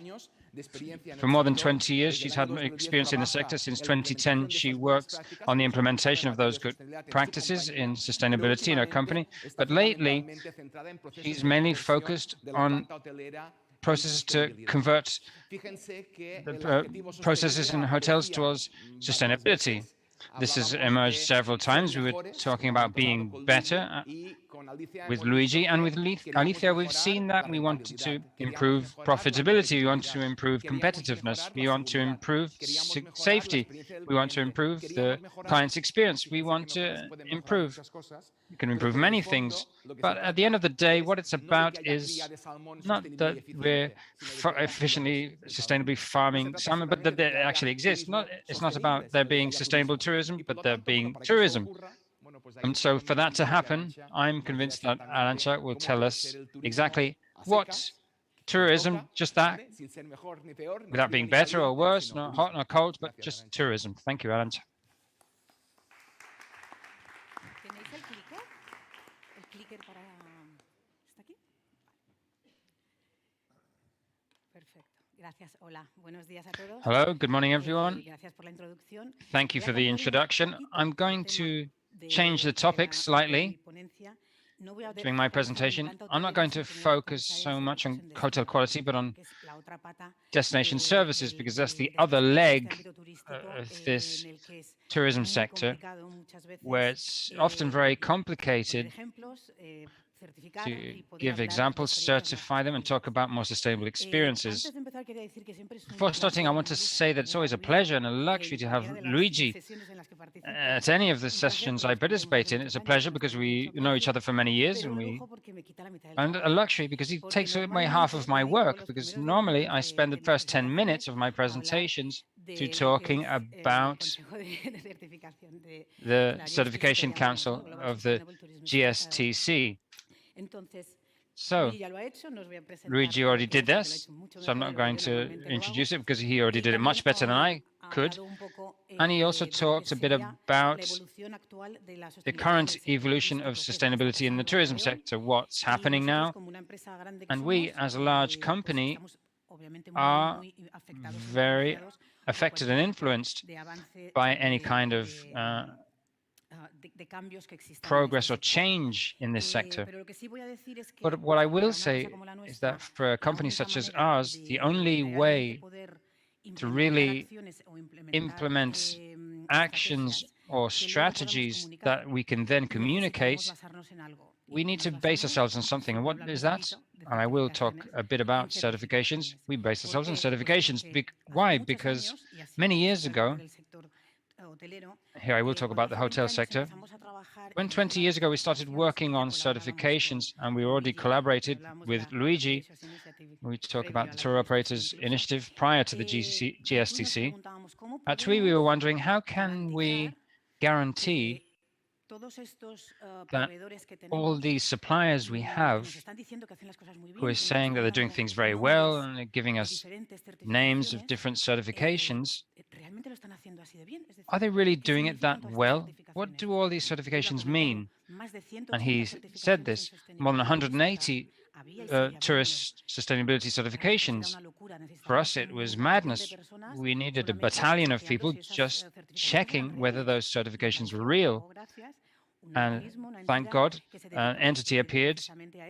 For more than 20 years, she's had experience in the sector. Since 2010, she works on the implementation of those good practices in sustainability in her company. But lately, she's mainly focused on processes to convert the processes in hotels towards sustainability. This has emerged several times. We were talking about being better with Luigi, and with Alicia, we've seen that we wanted to improve profitability, we want to improve competitiveness, we want to improve safety, we want to improve the client's experience, we want to improve. We can improve many things, but at the end of the day, what it's about is not that we're efficiently, sustainably farming salmon, but that they actually exist. It's not about there being sustainable tourism, but there being tourism. And so for that to happen, I'm convinced that Arantxa will tell us exactly what tourism, just that, without being better or worse, not hot nor cold, but just tourism. Thank you, Arantxa. Hello, good morning, everyone. Thank you for the introduction. I'm going to change the topic slightly during my presentation. I'm not going to focus so much on hotel quality, but on destination services, because that's the other leg of this tourism sector, where it's often very complicated to give examples, certify them, and talk about more sustainable experiences. Before starting, I want to say that it's always a pleasure and a luxury to have Luigi at any of the sessions I participate in. It's a pleasure because we know each other for many years, and a luxury because he takes away half of my work, because normally I spend the first 10 minutes of my presentations to talking about the Certification Council of the GSTC. So Luigi already did this, so I'm not going to introduce it because he already did it much better than I could. And he also talked a bit about the current evolution of sustainability in the tourism sector, what's happening now. And we, as a large company, are very affected and influenced by any kind of progress or change in this sector. But what I will say is that for a company such as ours, the only way to really implement actions or strategies that we can then communicate, we need to base ourselves on something. And what is that? And I will talk a bit about certifications. We base ourselves on certifications. Why? Because many years ago, here I will talk about the hotel sector. When 20 years ago we started working on certifications, and we already collaborated with Luigi, we talk about the Tour Operators Initiative prior to the GSTC. At TUI, we were wondering, how can we guarantee that all these suppliers we have who are saying that they're doing things very well and they're giving us names of different certifications, are they really doing it that well? What do all these certifications mean? And he said this, more than 180 tourist sustainability certifications. For us, it was madness. We needed a battalion of people just checking whether those certifications were real. And thank God, an entity appeared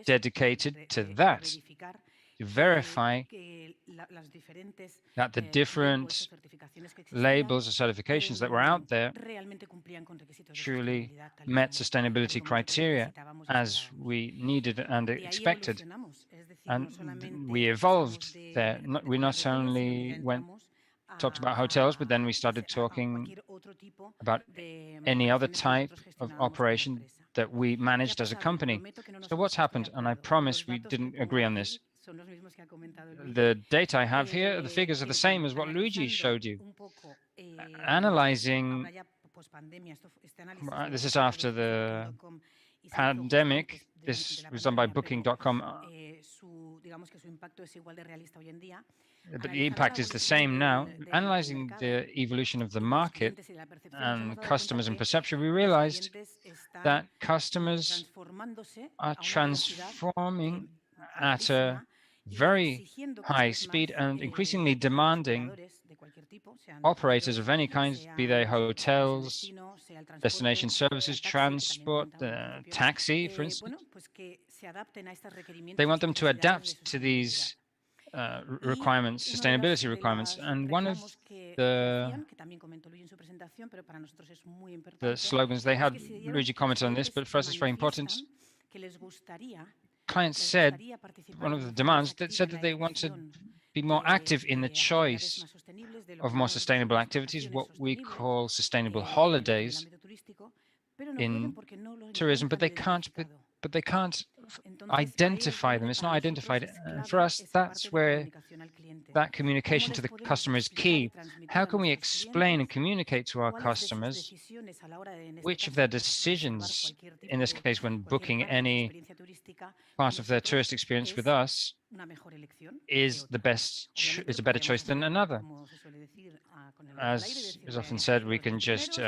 dedicated to that, to verify that the different labels or certifications that were out there truly met sustainability criteria as we needed and expected. And we evolved there. We not only talked about hotels, but then we started talking about any other type of operation that we managed as a company. So what's happened? And I promise we didn't agree on this. The data I have here, the figures are the same as what Luigi showed you. Analyzing, this is after the pandemic, this was done by Booking.com, but the impact is the same now. Analyzing the evolution of the market and customers and perception, we realized that customers are transforming at a very high speed and increasingly demanding operators of any kind, be they hotels, destination services, transport, taxi, for instance. They want them to adapt to these requirements, sustainability requirements. And one of the slogans they had, Luigi commented on this, but for us it's very important. Clients said, one of the demands, that said that they want to be more active in the choice of more sustainable activities, what we call sustainable holidays in tourism, but they can't identify them. It's not identified. For us, that's where that communication to the customer is key. How can we explain and communicate to our customers which of their decisions, in this case when booking any part of their tourist experience with us, is the best, is a better choice than another? As is often said, we can just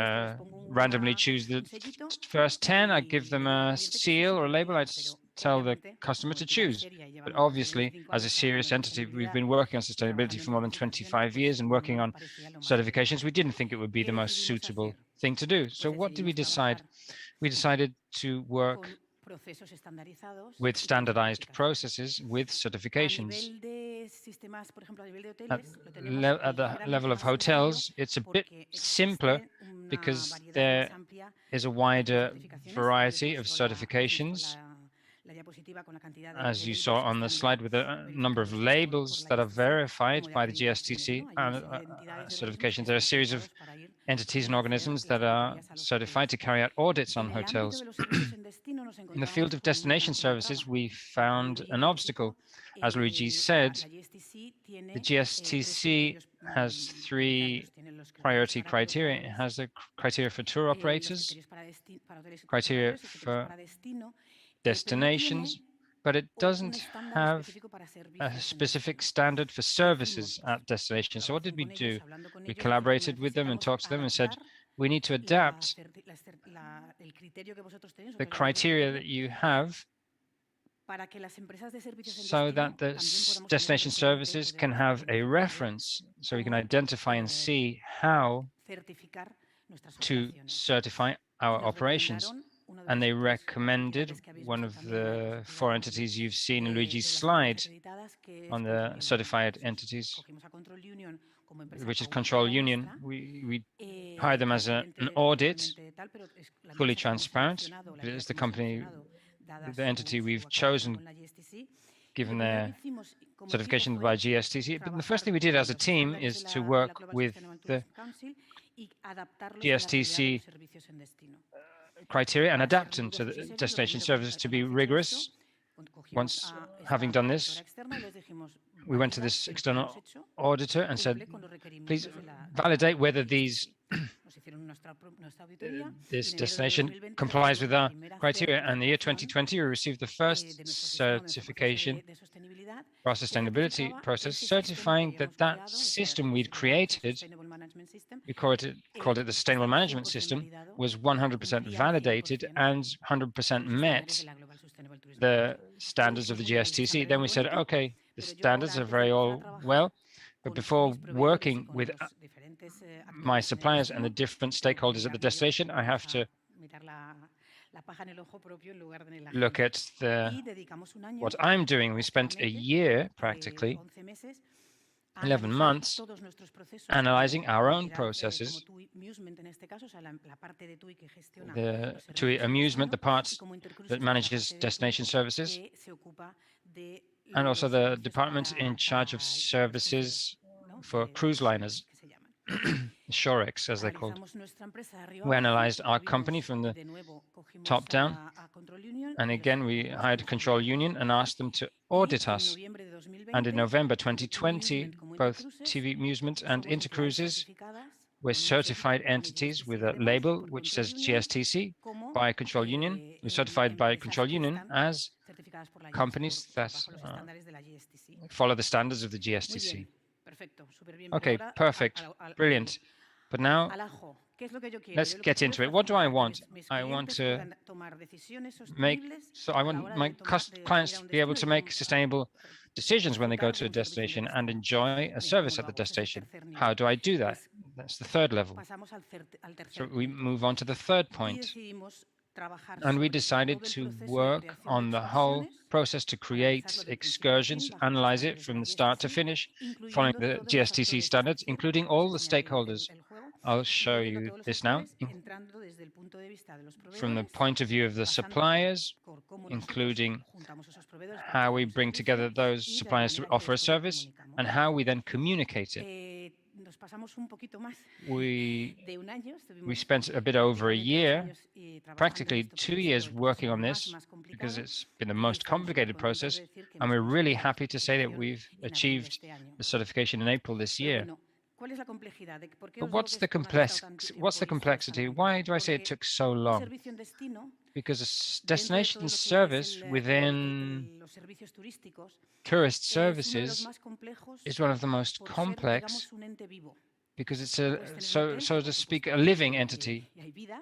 randomly choose the first 10. I give them a seal or a label. I tell the customer to choose. But obviously, as a serious entity, we've been working on sustainability for more than 25 years and working on certifications. We didn't think it would be the most suitable thing to do. So what did we decide? We decided to work with standardized processes with certifications. At the level of hotels, it's a bit simpler because there is a wider variety of certifications, as you saw on the slide, with a number of labels that are verified by the GSTC certifications. There are a series of entities and organisms that are certified to carry out audits on hotels. In the field of destination services, we found an obstacle. As Luigi said, the GSTC has 3 priority criteria. It has a criteria for tour operators, criteria for destinations, but it doesn't have a specific standard for services at destination. So what did we do? We collaborated with them and talked to them and said, we need to adapt the criteria that you have so that the destination services can have a reference, so we can identify and see how to certify our operations. And they recommended one of the 4 entities you've seen in Luigi's slide on the certified entities, which is Control Union. We hired them as an audit, fully transparent. It is the company, the entity we've chosen, given their certification by GSTC. But the first thing we did as a team is to work with the GSTC criteria and adapt them to the destination services to be rigorous. Once having done this, we went to this external auditor and said, please validate whether this destination complies with our criteria. And the year 2020, we received the first certification for our sustainability process, certifying that that system we'd created, we called it the Sustainable Management System, was 100% validated and 100% met the standards of the GSTC. Then we said, okay, the standards are very well, but before working with my suppliers and the different stakeholders at the destination, I have to look at what I'm doing. We spent a year, practically, 11 months, analyzing our own processes, the TUI Amusement, the part that manages destination services, and also the department in charge of services for cruise liners, Shorex, as they're called. We analyzed our company from the top down, and again, we hired Control Union and asked them to audit us. And in November 2020, both TV Amusement and Intercruises were certified entities with a label which says GSTC by Control Union. We're certified by Control Union as companies that follow the standards of the GSTC. Okay, perfect, brilliant. But now, let's get into it. What do I want? I want to make, so I want my clients to be able to make sustainable decisions when they go to a destination and enjoy a service at the destination. How do I do that? That's the third level. So we move on to the third point. And we decided to work on the whole process to create excursions, analyze it from the start to finish, following the GSTC standards, including all the stakeholders. I'll show you this now. From the point of view of the suppliers, including how we bring together those suppliers to offer a service and how we then communicate it. We spent a bit over a year, practically 2 years working on this, because it's been the most complicated process, and we're really happy to say that we've achieved the certification in April this year. But what's the complexity? Why do I say it took so long? Because a destination service within tourist services is one of the most complex, because it's so to speak, a living entity.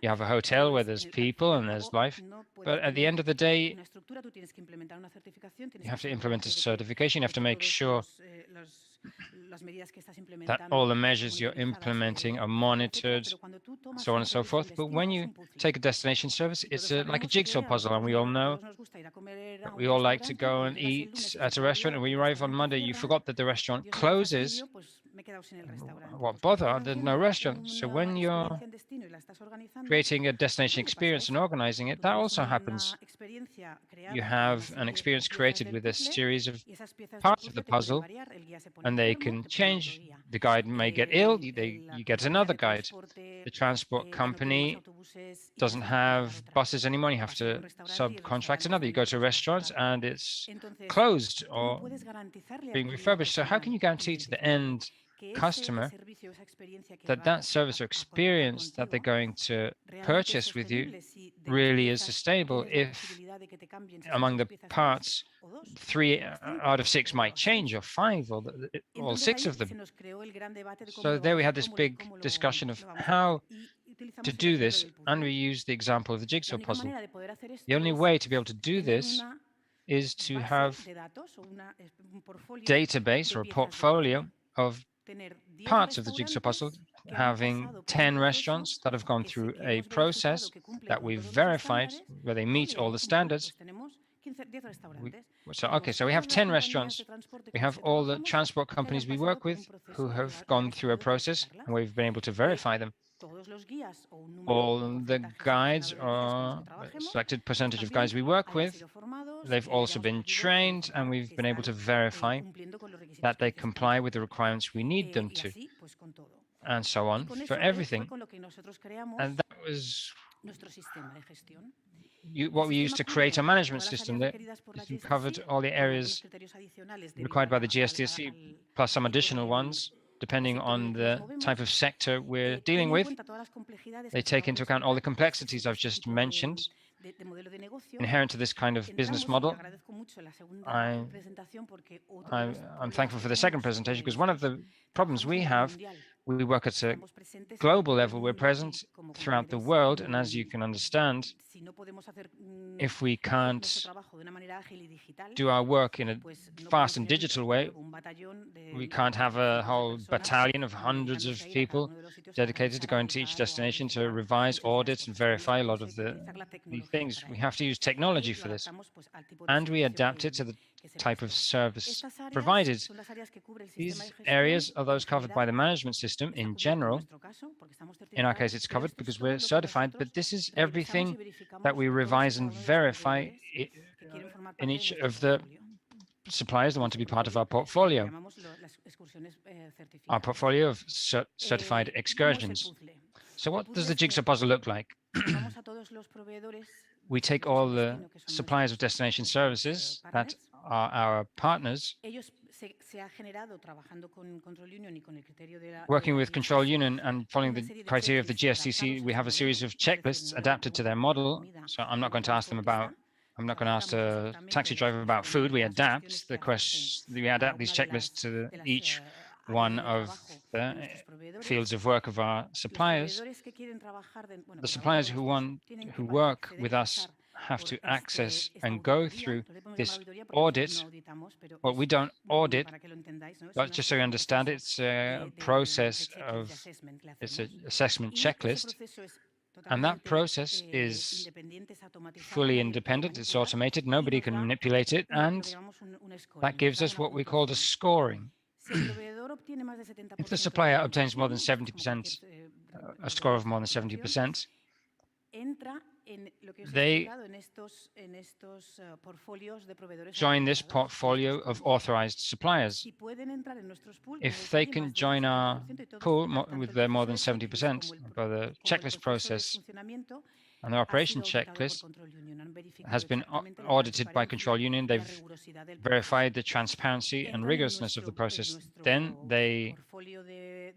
You have a hotel where there's people and there's life, but at the end of the day, you have to implement a certification. You have to make sure that all the measures you're implementing are monitored, so on and so forth. But when you take a destination service, it's like a jigsaw puzzle, and we all know that we all like to go and eat at a restaurant, and when you arrive on Monday, you forgot that the restaurant closes. What bother? There's no restaurant. So when you're creating a destination experience and organizing it, that also happens. You have an experience created with a series of parts of the puzzle, and they can change. The guide may get ill, you get another guide. The transport company doesn't have buses anymore, you have to subcontract another. You go to a restaurant and it's closed or being refurbished. So how can you guarantee to the end customer that that service or experience that they're going to purchase with you really is sustainable if among the parts 3 out of 6 might change, or 5, or all 6 of them. So there we had this big discussion of how to do this, and we used the example of the jigsaw puzzle. The only way to be able to do this is to have database or a portfolio of parts of the jigsaw puzzle, having 10 restaurants that have gone through a process that we've verified where they meet all the standards. So we have 10 restaurants. We have all the transport companies we work with who have gone through a process, and we've been able to verify them. All the guides, or a selected percentage of guides we work with, they've also been trained, and we've been able to verify that they comply with the requirements we need them to, and so on for everything. And that was what we used to create a management system that covered all the areas required by the GSTSC, plus some additional ones, depending on the type of sector we're dealing with. They take into account all the complexities I've just mentioned, inherent to this kind of business model. I'm thankful for the second presentation, because one of the problems we have, we work at a global level, we're present throughout the world, and as you can understand, if we can't do our work in a fast and digital way, we can't have a whole battalion of hundreds of people dedicated to going to each destination to revise, audit, and verify a lot of the things. We have to use technology for this, and we adapt it to the type of service provided. These areas are those covered by the management system in general. In our case, it's covered because we're certified, but this is everything that we revise and verify in each of the suppliers that want to be part of our portfolio of certified excursions. So what does the jigsaw puzzle look like? We take all the suppliers of destination services that are our partners. Working with Control Union and following the criteria of the GSTC, we have a series of checklists adapted to their model. So I'm not going to ask a taxi driver about food. We adapt these checklists to each one of the fields of work of our suppliers. The suppliers who work with us have to access and go through this audit. Well, we don't audit, but just so you understand, it's a process it's an assessment checklist. And that process is fully independent, it's automated, nobody can manipulate it, and that gives us what we call the scoring. If the supplier obtains more than 70%, a score of more than 70%, they join this portfolio of authorized suppliers. If they can join our pool with their more than 70% by the checklist process, and the operation checklist has been audited by Control Union, they've verified the transparency and rigorousness of the process, then they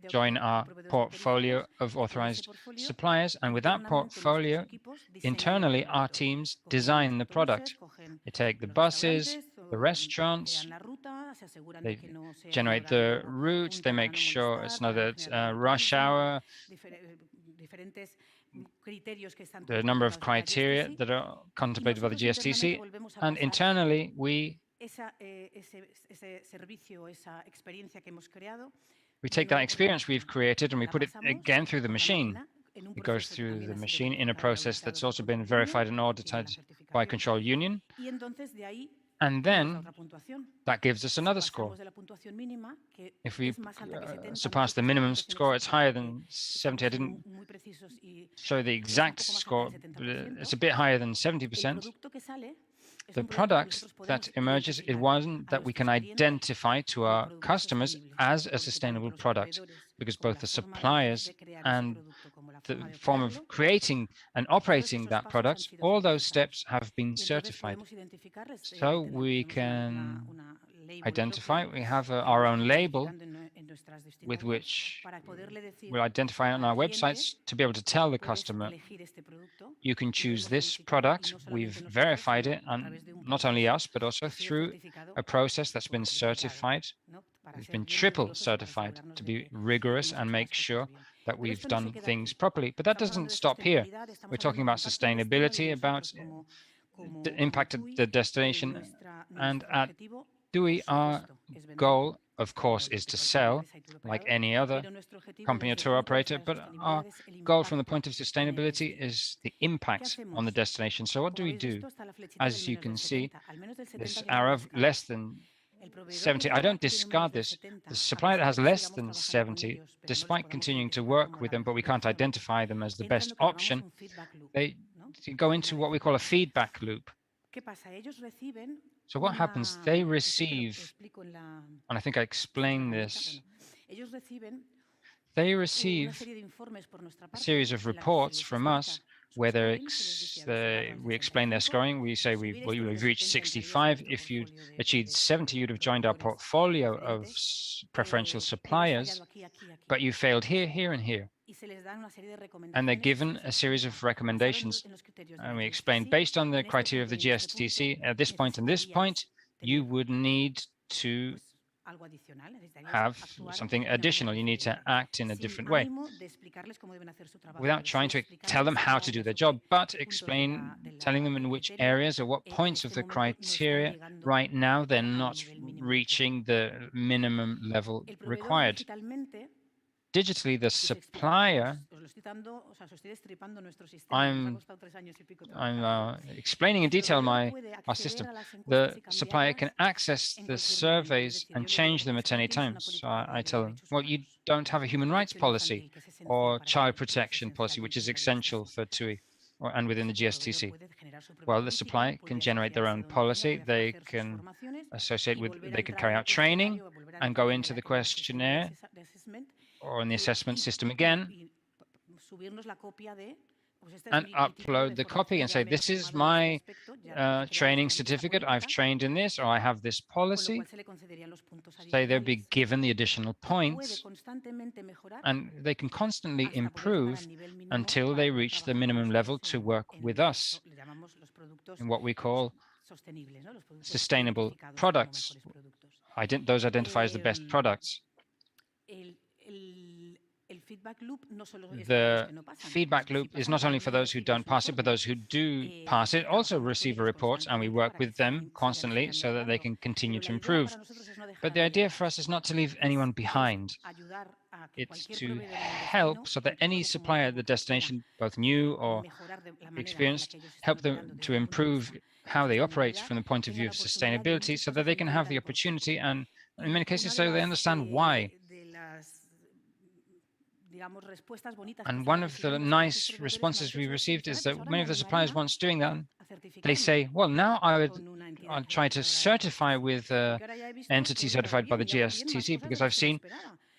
join our portfolio of authorized suppliers. And with that portfolio, internally, our teams design the product. They take the buses, the restaurants, they generate the routes, they make sure it's not at rush hour, the number of criteria that are contemplated by the GSTC, and internally we take that experience we've created and we put it again through the machine. It goes through the machine in a process that's also been verified and audited by Control Union. And then that gives us another score. If we surpass the minimum score, it's higher than 70. I didn't show the exact score, but it's a bit higher than 70%. The product that emerges is one that we can identify to our customers as a sustainable product, because both the suppliers and the form of creating and operating that product, all those steps have been certified. So we can identify, we have our own label with which we'll identify on our websites to be able to tell the customer, you can choose this product. We've verified it, and not only us, but also through a process that's been certified. It's been triple certified to be rigorous and make sure that we've done things properly. But that doesn't stop here. We're talking about sustainability, about the impact of the destination, and at TUI, our goal, of course, is to sell like any other company or tour operator, but our goal from the point of sustainability is the impact on the destination. So what do we do? As you can see, this arrow of less than 70, I don't discard this. The supplier that has less than 70, despite continuing to work with them, but we can't identify them as the best option, they go into what we call a feedback loop. So what happens? They receive, and I think I explained this, they receive a series of reports from us where we explain their scoring. We say we've reached 65. If you'd achieved 70, you'd have joined our portfolio of preferential suppliers, but you failed here, here, and here. And they're given a series of recommendations. And we explain, based on the criteria of the GSTC, at this point and this point, you would need to have something additional. You need to act in a different way, without trying to tell them how to do their job, but telling them in which areas or what points of the criteria right now they're not reaching the minimum level required. Digitally, the supplier, I'm explaining in detail our system. The supplier can access the surveys and change them at any time. So I tell them, well, you don't have a human rights policy or child protection policy, which is essential for TUI and within the GSTC. Well, the supplier can generate their own policy. They can they can carry out training and go into the questionnaire or in the assessment system again, and upload the copy and say, this is my training certificate, I've trained in this, or I have this policy. So they'll be given the additional points, and they can constantly improve until they reach the minimum level to work with us in what we call sustainable products. Those identify as the best products. The feedback loop is not only for those who don't pass it, but those who do pass it also receive a report, and we work with them constantly so that they can continue to improve. But the idea for us is not to leave anyone behind. It's to help so that any supplier at the destination, both new or experienced, help them to improve how they operate from the point of view of sustainability, so that they can have the opportunity, and in many cases, so they understand why. And one of the nice responses we received is that many of the suppliers, once doing that, they say, well, now I'll try to certify with an entity certified by the GSTC, because I've seen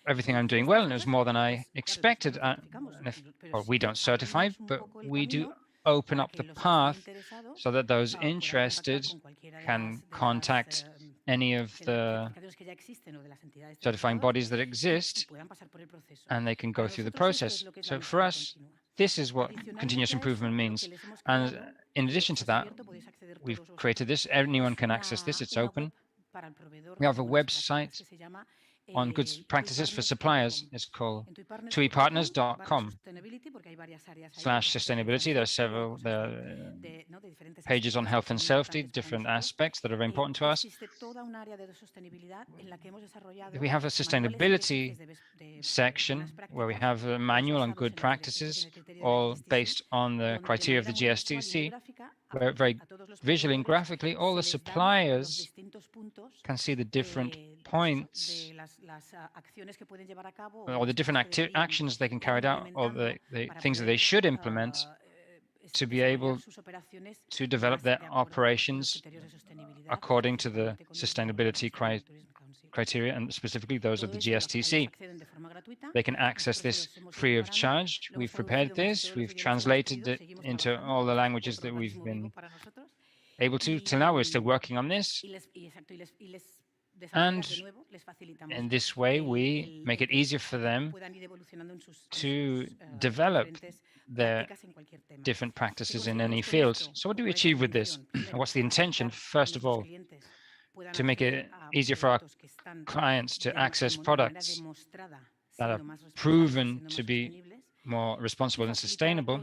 everything I'm doing well, and it was more than I expected. Well, we don't certify, but we do open up the path so that those interested can contact any of the certifying bodies that exist, and they can go through the process. So for us, this is what continuous improvement means. And in addition to that, we've created this. Anyone can access this. It's open. We have a website on good practices for suppliers. It's called tuipartners.com/sustainability. There are several pages on health and safety, different aspects that are very important to us. We have a sustainability section where we have a manual on good practices, all based on the criteria of the GSTC, where very visually and graphically, all the suppliers can see the different points or the different actions they can carry out, or the things that they should implement to be able to develop their operations according to the sustainability criteria, and specifically those of the GSTC. They can access this free of charge. We've prepared this, we've translated it into all the languages that we've been able to. Till now, we're still working on this. And in this way, we make it easier for them to develop their different practices in any field. So what do we achieve with this? What's the intention? First of all, to make it easier for our clients to access products that are proven to be more responsible and sustainable,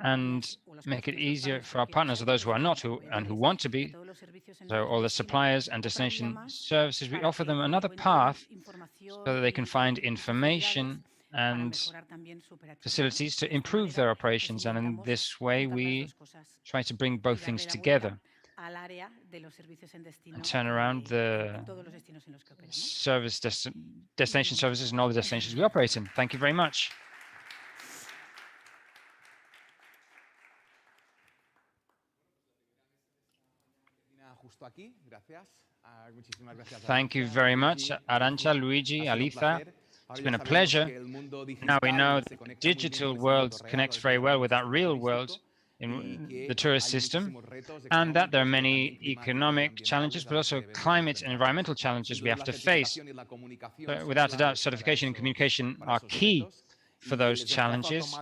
and make it easier for our partners, or those who are not and who want to be, so all the suppliers and destination services, we offer them another path so that they can find information and facilities to improve their operations. And in this way, we try to bring both things together and turn around the destination services and all the destinations we operate in. Thank you very much. Thank you very much, Arantxa, Luigi, Aliza. It's been a pleasure. Now we know that the digital world connects very well with that real world in the tourist system, and that there are many economic challenges, but also climate and environmental challenges we have to face. But without a doubt, certification and communication are key for those challenges.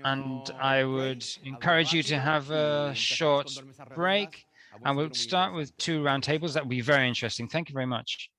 And I would encourage you to have a short break. And we'll start with 2 roundtables. That will be very interesting. Thank you very much.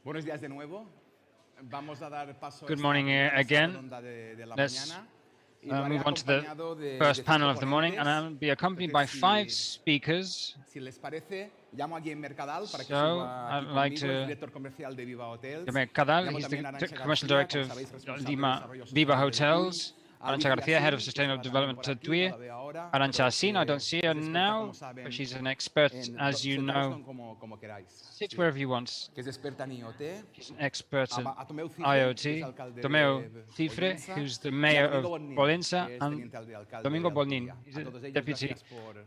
Buenos días de nuevo. Vamos a dar paso Good morning again. Let's move on to the first panel of the morning, and I'll be accompanied by 5 speakers. Si les parece, llamo a Guillem Mercadal para que So, suba I'd aquí like conmigo, el to director comercial de Viva Hotels. Mercadal, he's the commercial director of Viva Hotels. Arantxa García, head of sustainable development at TUI. Arantxa Asin, I don't see her now, but she's an expert, as you know. Sit wherever you want. Que es experta en IoT. She's an expert in IoT. Tomeu Cifre, who's the mayor of Pollença, and Domingo Bolnin, he's a deputy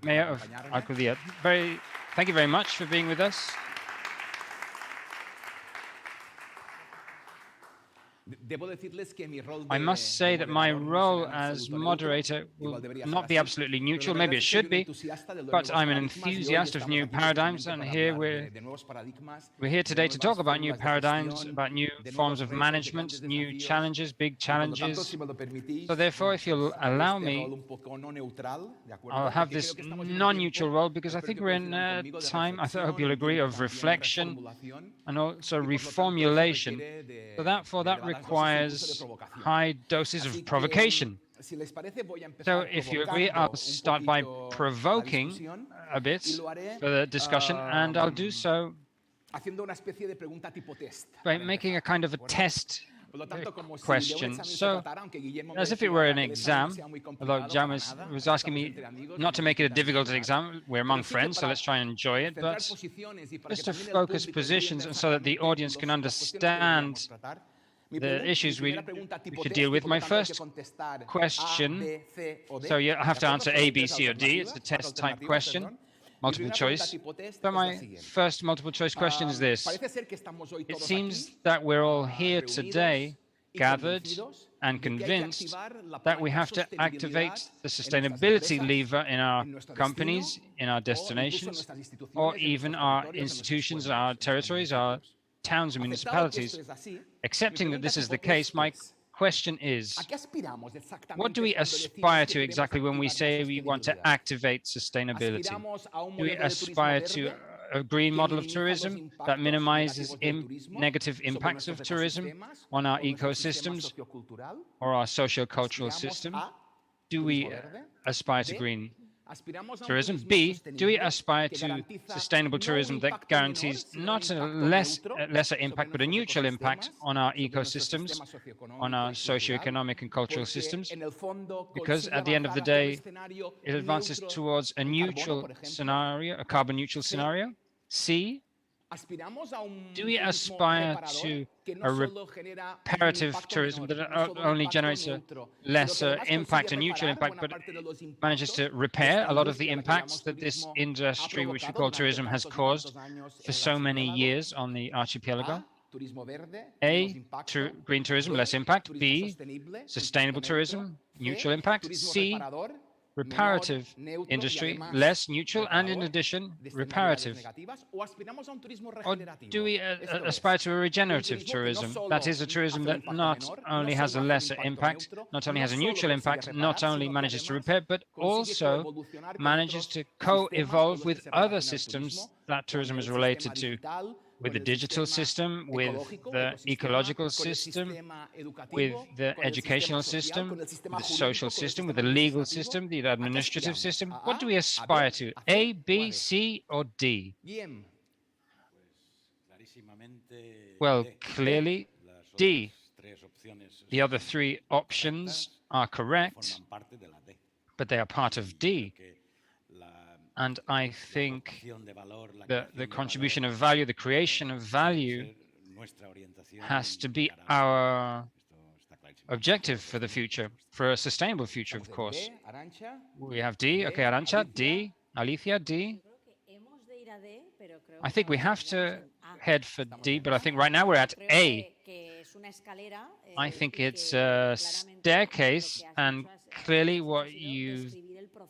mayor of Alcudia. Thank you very much for being with us. I must say that my role as moderator will not be absolutely neutral. Maybe it should be, but I'm an enthusiast of new paradigms, and here we're here today to talk about new paradigms, about new forms of management, new challenges, big challenges. So therefore, if you'll allow me, I'll have this non-neutral role, because I think we're in a time, I hope you'll agree, of reflection and also reformulation. So that requires high doses of provocation. So if you agree, I'll start by provoking a bit for the discussion, and I'll do so by making a kind of a test question. So, as if it were an exam, although James was asking me not to make it a difficult exam, we're among friends, so let's try and enjoy it, but just to focus positions and so that the audience can understand the issues we should deal with. My first question, so you have to answer A, B, C, or D. It's a test type question, multiple choice. So my first multiple choice question is this. It seems that we're all here today, gathered and convinced that we have to activate the sustainability lever in our companies, in our destinations, or even our institutions, our territories, our towns and municipalities. Accepting that this is the case, my question is, what do we aspire to exactly when we say we want to activate sustainability? Do we aspire to a green model of tourism that minimizes negative impacts of tourism on our ecosystems or our socio-cultural system? Do we aspire to green tourism? B, do we aspire to sustainable tourism that guarantees not a lesser impact, but a neutral impact on our ecosystems, on our socioeconomic and cultural systems? Because at the end of the day, it advances towards a neutral scenario, a carbon neutral scenario. C, do we aspire to a reparative tourism that only generates a lesser impact, a neutral impact, but manages to repair a lot of the impacts that this industry, which we call tourism, has caused for so many years on the archipelago? A, green tourism, less impact. B, sustainable tourism, neutral impact. C, reparative industry, less neutral, and in addition, reparative? Or do we aspire to a regenerative tourism? That is a tourism that not only has a lesser impact, not only has a neutral impact, not only manages to repair, but also manages to co-evolve with other systems that tourism is related to, with the digital system, with the ecological system, with the educational system, with the social system, with the legal system, the administrative system. What do we aspire to? A, B, C, or D? Well, clearly, D. The other 3 options are correct, but they are part of D. And I think that the contribution of value, the creation of value, has to be our objective for the future, for a sustainable future, of course. We have D. Okay, Arantxa, D. Alicia, D. I think we have to head for D, but I think right now we're at A. I think it's a staircase, and clearly what you've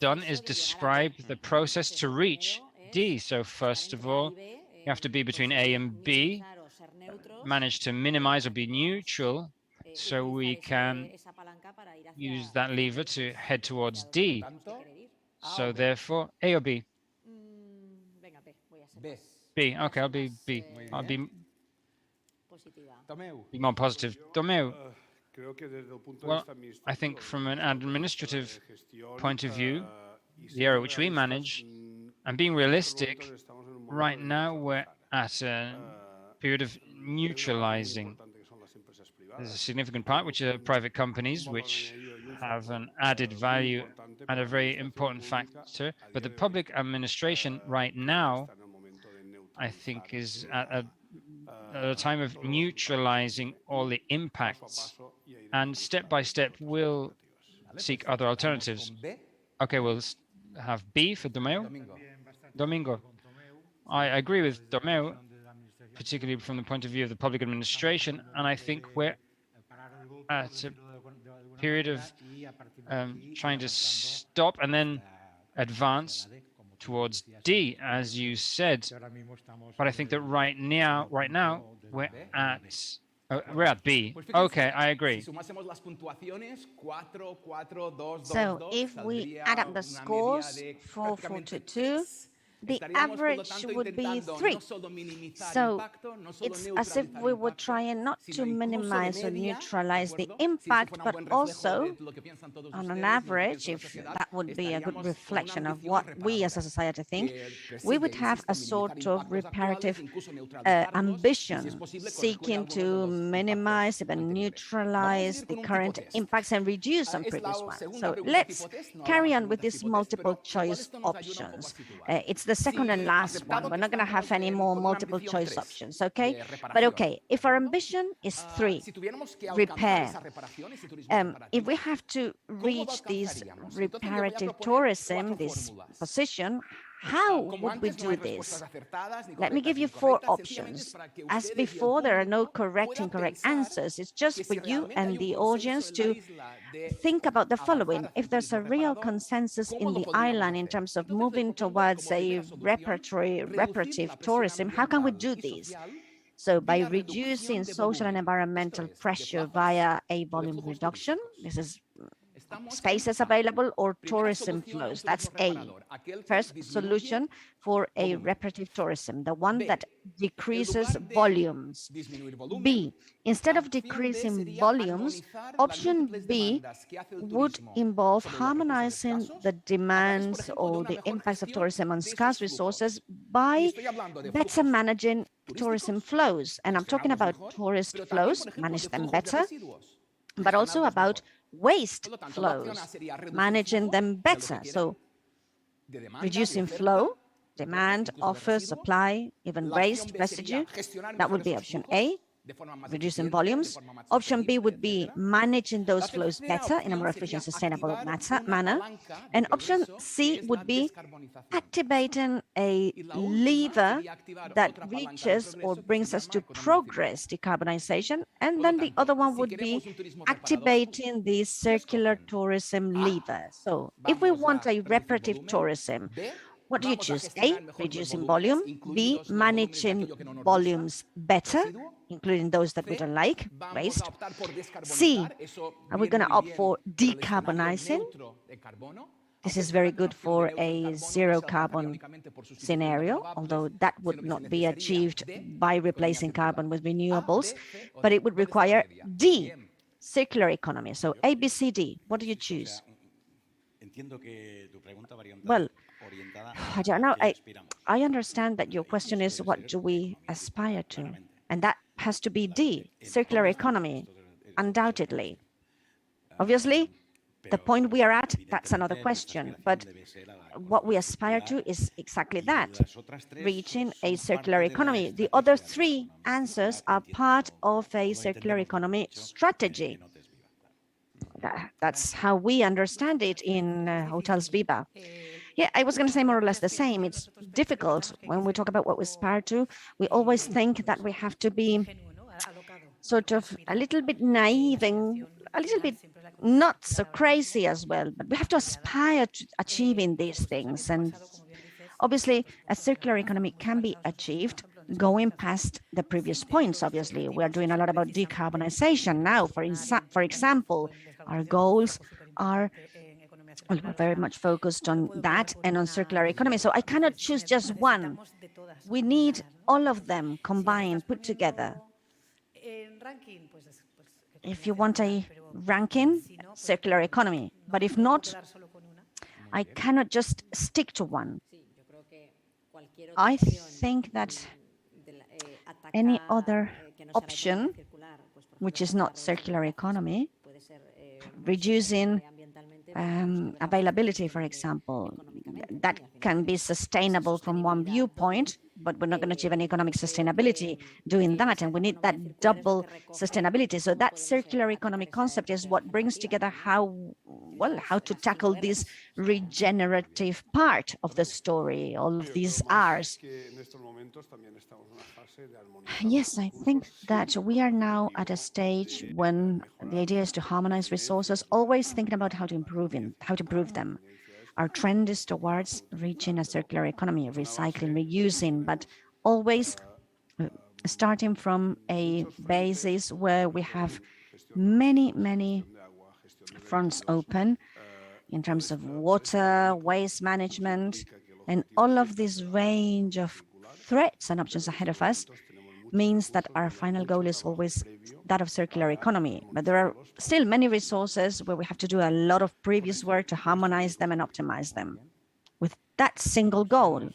done is describe the process to reach D. So first of all, you have to be between A and B, manage to minimize or be neutral, so we can use that lever to head towards D. So therefore, A or B? B. Okay, I'll be B. be more positive. Tomeu, well, I think from an administrative point of view, the area which we manage, and being realistic, right now we're at a period of neutralizing. There's a significant part which are private companies which have an added value and a very important factor, but the public administration right now, I think, is at a time of neutralizing all the impacts, and step by step we'll seek other alternatives. Okay, we'll have B for Domeu. Domingo. I agree with Domeu, particularly from the point of view of the public administration, and I think we're at a period of trying to stop and then advance towards D, as you said. But I think that right now we're at B. Okay, I agree. So if we add up the scores, 4, 4 to 2, the average would be 3. So it's as if we were trying not to minimize or neutralize the impact, but also on an average, if that would be a good reflection of what we as a society think, we would have a sort of reparative ambition, seeking to minimize, even neutralize the current impacts and reduce on previous ones. So let's carry on with these multiple choice options. It's the second and last one. We're not going to have any more multiple choice options, okay? But okay, if our ambition is 3, repair, if we have to reach this reparative tourism, this position, how would we do this? Let me give you 4 options. As before, there are no correct and incorrect answers. It's just for you and the audience to think about the following. If there's a real consensus in the island in terms of moving towards a reparative tourism, how can we do this? So by reducing social and environmental pressure via a volume reduction, this is spaces available or tourism flows. That's A. First solution for a reparative tourism, the one that decreases volumes. B, instead of decreasing volumes, option B would involve harmonizing the demands or the impacts of tourism on scarce resources by better managing tourism flows. And I'm talking about tourist flows, manage them better, but also about waste flows, managing them better. So reducing flow, demand, offer, supply, even waste, residue, that would be option A. Reducing volumes. Option B would be managing those flows better in a more efficient, sustainable manner. And option C would be activating a lever that reaches or brings us to progress decarbonization. And then the other one would be activating the circular tourism lever. So if we want a reparative tourism, what do you choose? A, reducing volume. B, managing volumes better, including those that we don't like, waste. C, are we going to opt for decarbonizing? This is very good for a zero carbon scenario, although that would not be achieved by replacing carbon with renewables, but it would require D, circular economy. So A, B, C, D, what do you choose? Well, I don't know. I understand that your question is, what do we aspire to? And that has to be D, circular economy, undoubtedly. Obviously, the point we are at, that's another question. But what we aspire to is exactly that, reaching a circular economy. The other 3 answers are part of a circular economy strategy. That's how we understand it in Hotels Viva. Yeah, I was going to say more or less the same. It's difficult when we talk about what we aspire to. We always think that we have to be sort of a little bit naive and a little bit not so crazy as well. But we have to aspire to achieving these things. And obviously, a circular economy can be achieved going past the previous points. Obviously, we are doing a lot about decarbonization now. For example, our goals are very much focused on that and on circular economy. So I cannot choose just one. We need all of them combined, put together. if you want a ranking, circular economy. But if not, I cannot just stick to one. I think that any other option, which is not circular economy, reducing availability, for example, that can be sustainable from one viewpoint, but we're not going to achieve any economic sustainability doing that, and we need that double sustainability. So that circular economy concept is what brings together how to tackle this regenerative part of the story, all of these R's. Yes, I think that we are now at a stage when the idea is to harmonize resources, always thinking about how to improve them. Our trend is towards reaching a circular economy, recycling, reusing, but always starting from a basis where we have many fronts open in terms of water, waste management, and all of this range of threats and options ahead of us means that our final goal is always that of circular economy. But there are still many resources where we have to do a lot of previous work to harmonize them and optimize them with that single goal.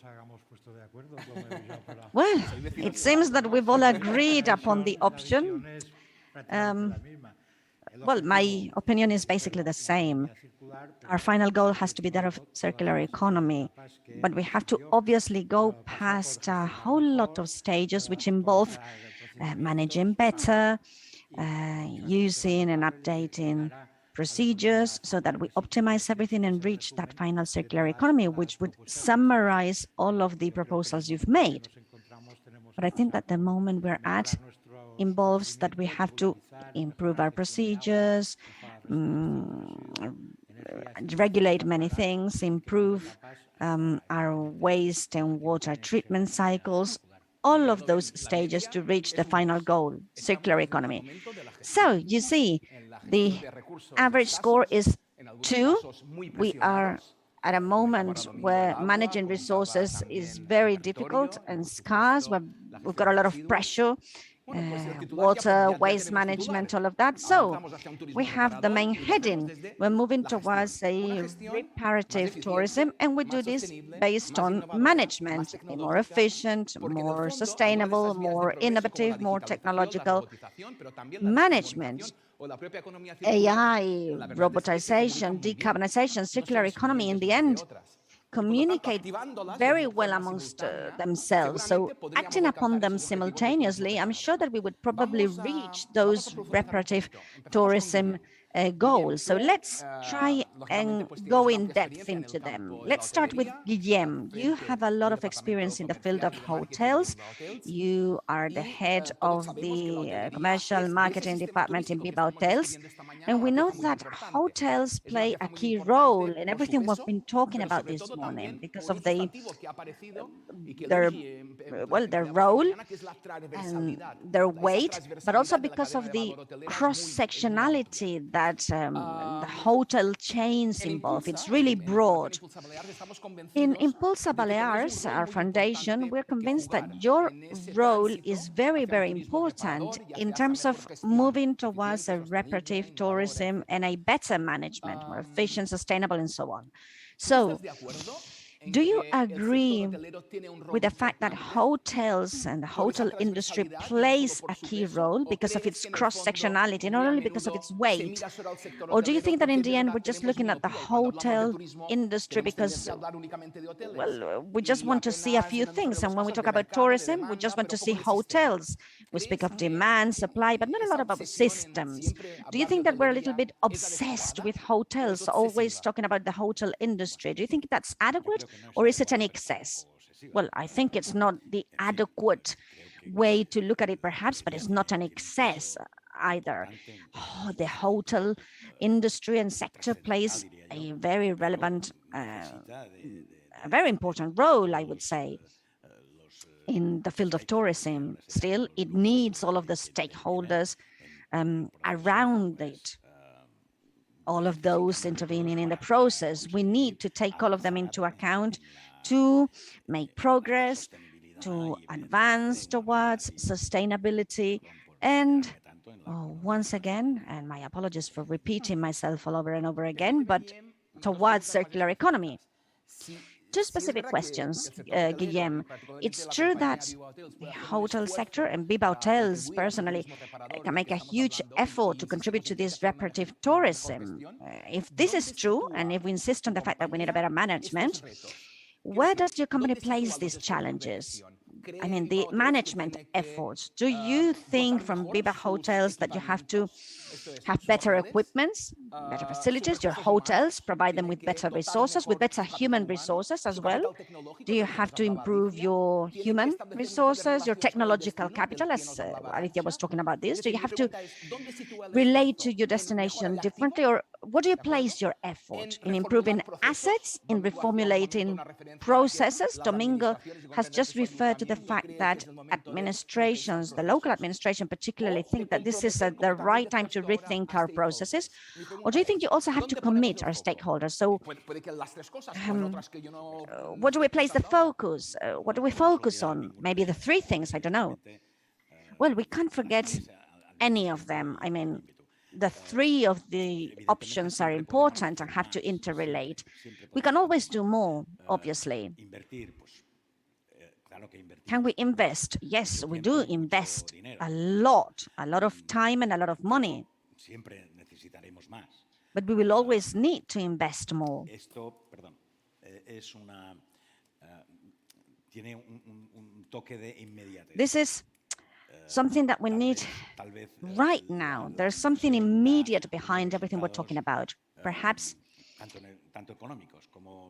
Well, it seems that we've all agreed upon the option. Well, my opinion is basically the same. Our final goal has to be that of circular economy, but we have to obviously go past a whole lot of stages which involve managing better, using and updating procedures so that we optimize everything and reach that final circular economy, which would summarize all of the proposals you've made. But I think that the moment we're at involves that we have to improve our procedures, regulate many things, improve our waste and water treatment cycles, all of those stages to reach the final goal, circular economy. So you see, the average score is 2. We are at a moment where managing resources is very difficult and scarce, where we've got a lot of pressure, water, waste management, all of that. So we have the main heading. We're moving towards a reparative tourism, and we do this based on management, more efficient, more sustainable, more innovative, more technological management. AI, robotization, decarbonization, circular economy, in the end, communicate very well amongst themselves. So acting upon them simultaneously, I'm sure that we would probably reach those reparative tourism goals. So let's try and go in depth into them. Let's start with Guillem. You have a lot of experience in the field of hotels. You are the head of the commercial marketing department in Viva Hotels. And we know that hotels play a key role in everything we've been talking about this morning because of their role and their weight, but also because of the cross-sectionality that the hotel chains involve. It's really broad. In Impulsa Balears, our foundation, we're convinced that your role is very, very important in terms of moving towards a reparative tourism and a better management, more efficient, sustainable, and so on. So, do you agree with the fact that hotels and the hotel industry plays a key role because of its cross-sectionality, not only because of its weight? Or do you think that in the end we're just looking at the hotel industry because, well, we just want to see a few things, and when we talk about tourism, we just want to see hotels. We speak of demand, supply, but not a lot about systems. Do you think that we're a little bit obsessed with hotels, always talking about the hotel industry? Do you think that's adequate? Or is it an excess? Well, I think it's not the adequate way to look at it, perhaps, but it's not an excess either. Oh, the hotel industry and sector plays a very relevant, a very important role, I would say, in the field of tourism. Still, it needs all of the stakeholders around it. All of those intervening in the process. We need to take all of them into account to make progress, to advance towards sustainability, and once again, and my apologies for repeating myself all over and over again, but towards circular economy. Two specific questions, Guillem. It's true that the hotel sector and Viva Hotels personally can make a huge effort to contribute to this reparative tourism. If this is true, and if we insist on the fact that we need a better management, where does your company place these challenges? I mean, the management efforts. Do you think from Viva Hotels that you have to have better equipments, better facilities, your hotels, provide them with better resources, with better human resources as well? Do you have to improve your human resources, your technological capital, as Alicia was talking about this? Do you have to relate to your destination differently, or what do you place your effort in improving assets, in reformulating processes? Domingo has just referred to the fact that administrations, the local administration particularly, think that this is the right time to rethink our processes? Or do you think you also have to commit our stakeholders? So what do we place the focus? What do we focus on? Maybe the three things, I don't know. Well, we can't forget any of them. I mean, the three of the options are important and have to interrelate. We can always do more, obviously. Can we invest? Yes, we do invest a lot of time and a lot of money. But we will always need to invest more. This is something that we need right now. There's something immediate behind everything we're talking about. Perhaps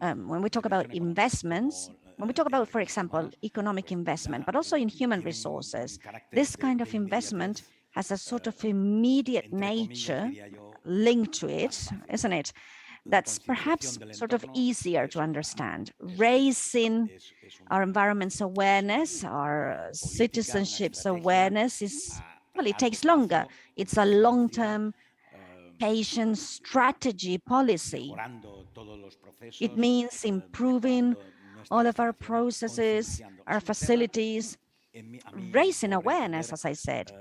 when we talk about investments, when we talk about, for example, economic investment, but also in human resources, this kind of investment has a sort of immediate nature linked to it, isn't it? That's perhaps sort of easier to understand. Raising our environment's awareness, our citizenship's awareness is, well, it takes longer. It's a long-term patient strategy policy. It means improving all of our processes, our facilities, raising awareness, as I said.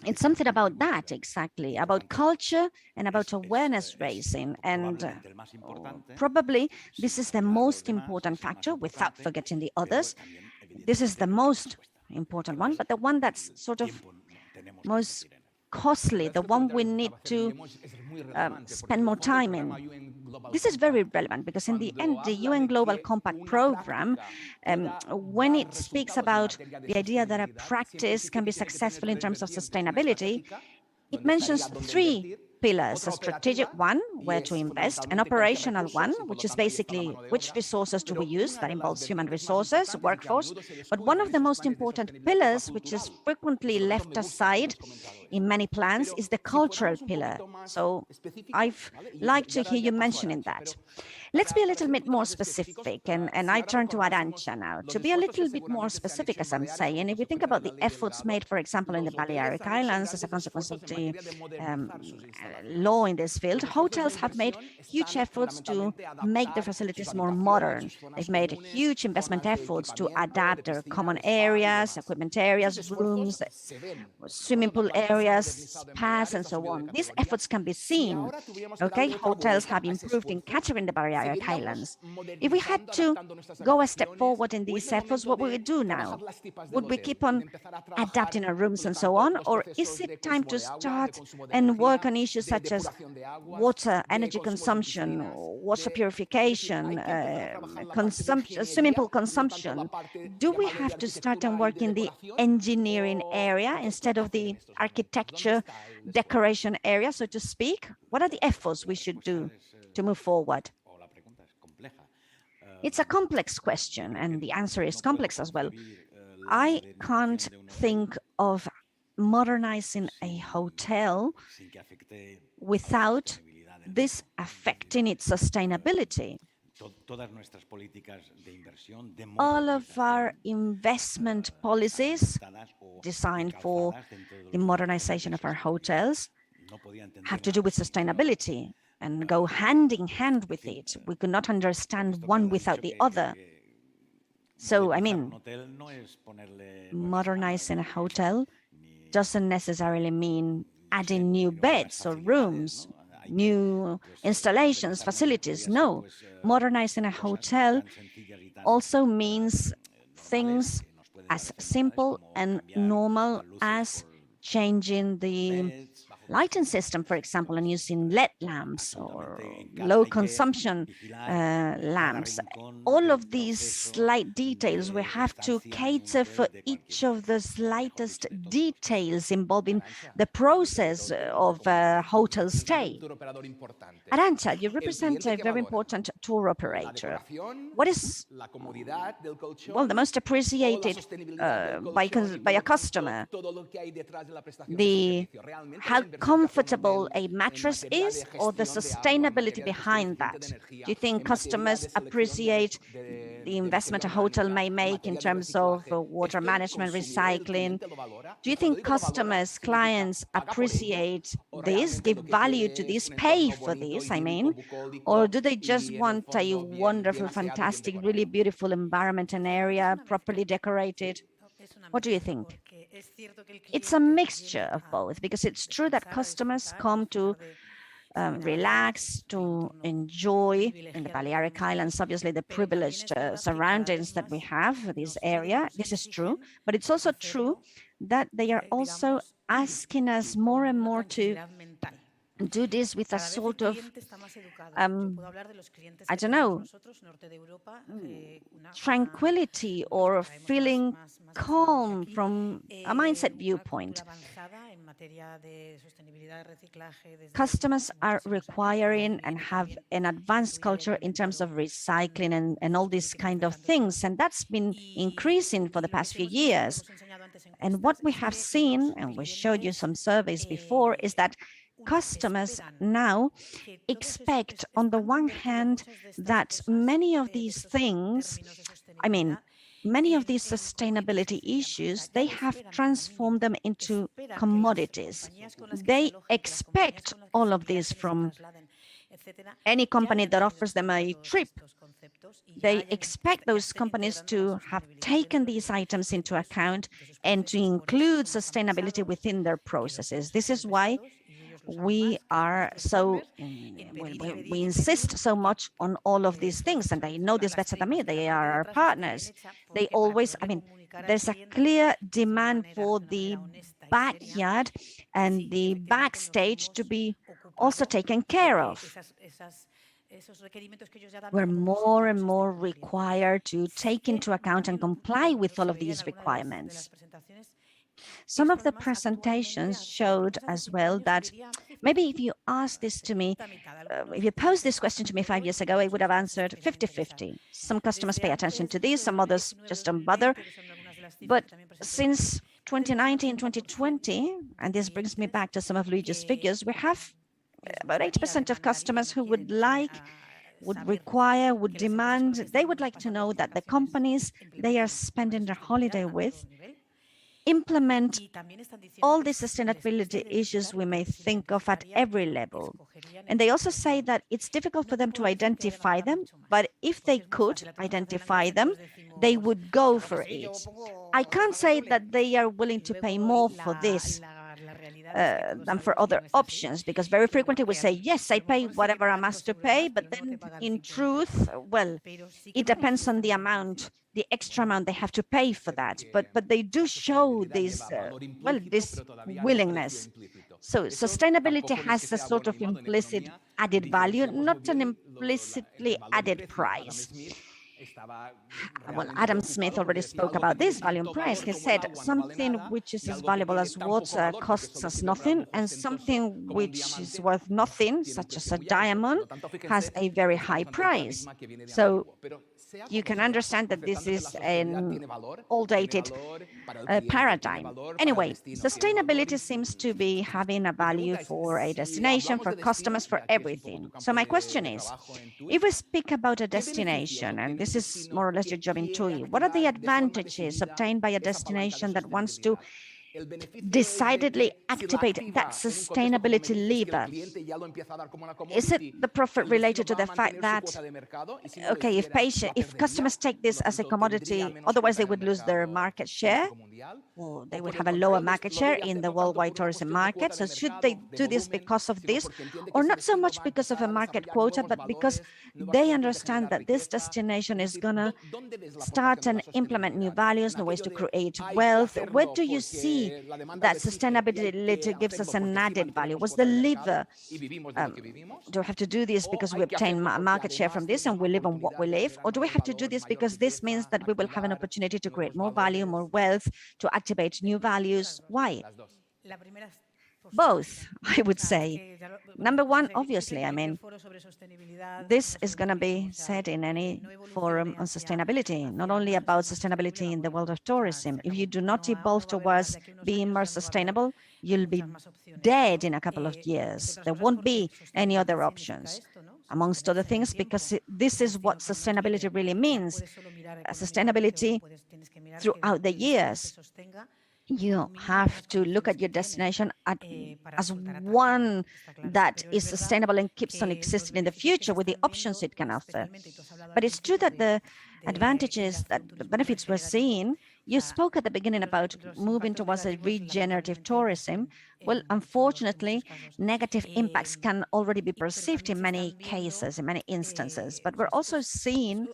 It's something about that, exactly, about culture and about awareness raising. And probably this is the most important factor, without forgetting the others. This is the most important one, but the one that's sort of most costly, the one we need to spend more time in. This is very relevant because in the end, the UN Global Compact program, when it speaks about the idea that a practice can be successful in terms of sustainability, it mentions three pillars: a strategic one, where to invest; an operational one, which is basically which resources do we use, that involves human resources, workforce. But one of the most important pillars, which is frequently left aside in many plans, is the cultural pillar. So I'd like to hear you mentioning that. Let's be a little bit more specific, and I turn to Arantxa now. To be a little bit more specific, as I'm saying, if we think about the efforts made, for example, in the Balearic Islands as a consequence of the law in this field, hotels have made huge efforts to make their facilities more modern. They've made huge investment efforts to adapt their common areas, equipment areas, rooms, swimming pool areas, spas, and so on. These efforts can be seen. Okay, hotels have improved in catering the Balearic Islands. If we had to go a step forward in these efforts, what would we do now? Would we keep on adapting our rooms and so on? Or is it time to start and work on issues such as water, energy consumption, water purification, swimming pool consumption? Do we have to start and work in the engineering area instead of the architecture, decoration area, so to speak? What are the efforts we should do to move forward? It's a complex question, and the answer is complex as well. I can't think of modernizing a hotel without this affecting its sustainability. All of our investment policies designed for the modernization of our hotels have to do with sustainability and go hand in hand with it. We could not understand one without the other. So, I mean, modernizing a hotel doesn't necessarily mean adding new beds or rooms, new installations, facilities. No, modernizing a hotel also means things as simple and normal as changing the lighting system, for example, and using LED lamps or low consumption lamps. All of these slight details, we have to cater for each of the slightest details involving the process of a hotel stay. Arantxa, you represent a very important tour operator. What is, well, the most appreciated by a customer? How comfortable a mattress is, or the sustainability behind that? Do you think customers appreciate the investment a hotel may make in terms of water management, recycling? Do you think customers, clients appreciate this, give value to this, pay for this, I mean? Or do they just want a wonderful, fantastic, really beautiful environment and area, properly decorated? What do you think? It's a mixture of both, because it's true that customers come to relax, to enjoy in the Balearic Islands, obviously the privileged surroundings that we have for this area. This is true, but it's also true that they are also asking us more and more to do this with a sort of, I don't know, tranquility or feeling calm from a mindset viewpoint. Customers are requiring and have an advanced culture in terms of recycling and all these kind of things. And that's been increasing for the past few years. And what we have seen, and we showed you some surveys before, is that customers now expect, on the one hand, that many of these things, I mean, many of these sustainability issues, they have transformed them into commodities. They expect all of this from any company that offers them a trip. They expect those companies to have taken these items into account and to include sustainability within their processes. This is why we are so, we insist so much on all of these things, and they know this better than me. They are our partners. They always, I mean, there's a clear demand for the backyard and the backstage to be also taken care of. We're more and more required to take into account and comply with all of these requirements. Some of the presentations showed as well that maybe if you asked this to me, if you posed this question to me 5 years ago, I would have answered 50-50. Some customers pay attention to this, some others just don't bother. But since 2019, 2020, and this brings me back to some of Luigi's figures, we have about 80% of customers who would like, would require, would demand, they would like to know that the companies they are spending their holiday with implement all the sustainability issues we may think of at every level. And they also say that it's difficult for them to identify them, but if they could identify them, they would go for it. I can't say that they are willing to pay more for this than for other options, because very frequently we say, yes, I pay whatever I'm asked to pay, but then in truth, well, it depends on the amount, the extra amount they have to pay for that. But they do show this, well, this willingness. So sustainability has a sort of implicit added value, not an implicitly added price. Well, Adam Smith already spoke about this value and price. He said something which is as valuable as water costs us nothing, and something which is worth nothing, such as a diamond, has a very high price. So you can understand that this is an old-dated paradigm. Anyway, sustainability seems to be having a value for a destination, for customers, for everything. So my question is, if we speak about a destination, and this is more or less your job in TUI, what are the advantages obtained by a destination that wants to decidedly activate that sustainability lever? Is it the profit related to the fact that, okay, if customers take this as a commodity, otherwise they would lose their market share, or they would have a lower market share in the worldwide tourism market? So should they do this because of this, or not so much because of a market quota, but because they understand that this destination is going to start and implement new values, new ways to create wealth? Where do you see that sustainability gives us an added value? What's the lever? Do we have to do this because we obtain market share from this and we live on what we live? Or do we have to do this because this means that we will have an opportunity to create more value, more wealth, to activate new values? Why? Both, I would say. Number one, obviously, I mean, this is going to be said in any forum on sustainability, not only about sustainability in the world of tourism. If you do not evolve towards being more sustainable, you'll be dead in a couple of years. There won't be any other options, amongst other things, because this is what sustainability really means. Sustainability throughout the years. You have to look at your destination as one that is sustainable and keeps on existing in the future with the options it can offer. But it's true that the advantages, that the benefits we're seeing, you spoke at the beginning about moving towards a regenerative tourism. Well, unfortunately, negative impacts can already be perceived in many cases, in many instances. But we're also seeing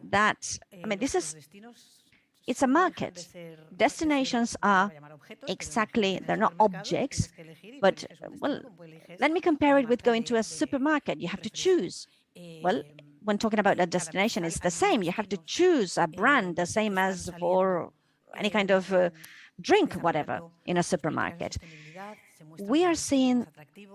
that, I mean, it's a market. Destinations are exactly, they're not objects, but, well, let me compare it with going to a supermarket. You have to choose. Well, when talking about a destination, it's the same. You have to choose a brand, the same as for any kind of drink, whatever, in a supermarket. We are seeing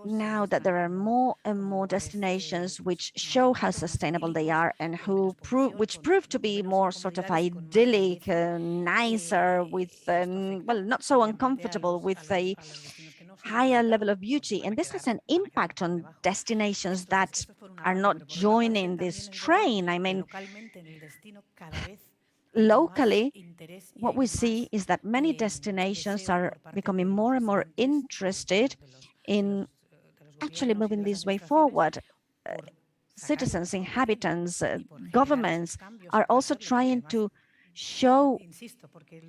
now that there are more and more destinations which show how sustainable they are and which prove to be more sort of idyllic, nicer, with, well, not so uncomfortable, with a higher level of beauty. And this has an impact on destinations that are not joining this train. I mean, locally, what we see is that many destinations are becoming more and more interested in actually moving this way forward. Citizens, inhabitants, governments are also trying to show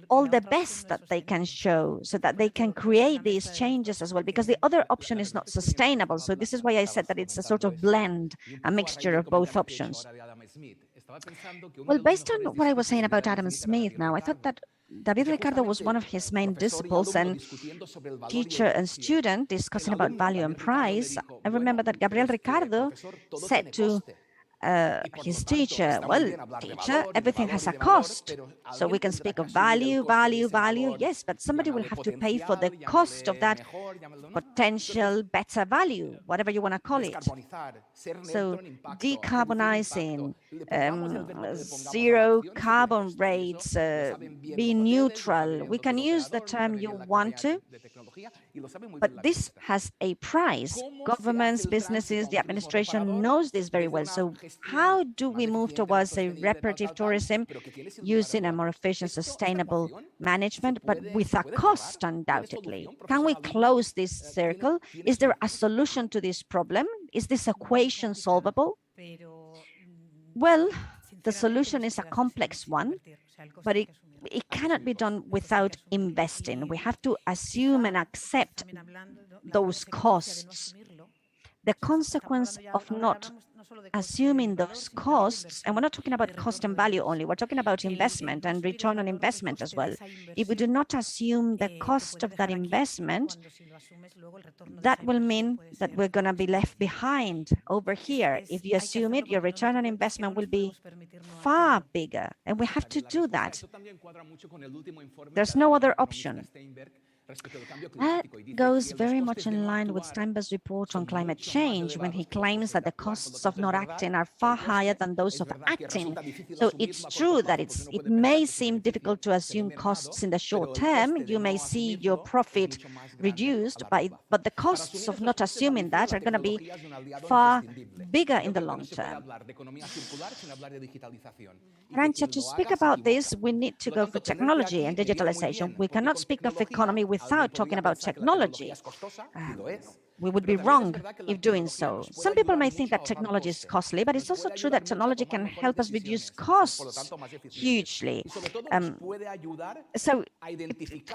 all the best that they can show so that they can create these changes as well, because the other option is not sustainable. So this is why I said that it's a sort of blend, a mixture of both options. Well, based on what I was saying about Adam Smith now, I thought that David Ricardo was one of his main disciples, and teacher and student discussing about value and price. I remember that Gabriel Ricardo said to his teacher, well, teacher, everything has a cost. So we can speak of value, yes, but somebody will have to pay for the cost of that potential better value, whatever you want to call it. So decarbonizing, zero carbon rates, being neutral, we can use the term you want to, but this has a price. Governments, businesses, the administration knows this very well. So how do we move towards a reparative tourism using a more efficient, sustainable management, but with a cost, undoubtedly? Can we close this circle? Is there a solution to this problem? Is this equation solvable? Well, the solution is a complex one, but it cannot be done without investing. We have to assume and accept those costs. The consequence of not assuming those costs, and we're not talking about cost and value only, we're talking about investment and return on investment as well. If we do not assume the cost of that investment, that will mean that we're going to be left behind over here. If you assume it, your return on investment will be far bigger, and we have to do that. There's no other option. That goes very much in line with Steinberg's report on climate change, when he claims that the costs of not acting are far higher than those of acting. So it's true that it may seem difficult to assume costs in the short term. You may see your profit reduced, but the costs of not assuming that are going to be far bigger in the long term. Arantxa, to speak about this, we need to go for technology and digitalization. We cannot speak of economy without without talking about technology. We would be wrong if doing so. Some people may think that technology is costly, but it's also true that technology can help us reduce costs hugely. So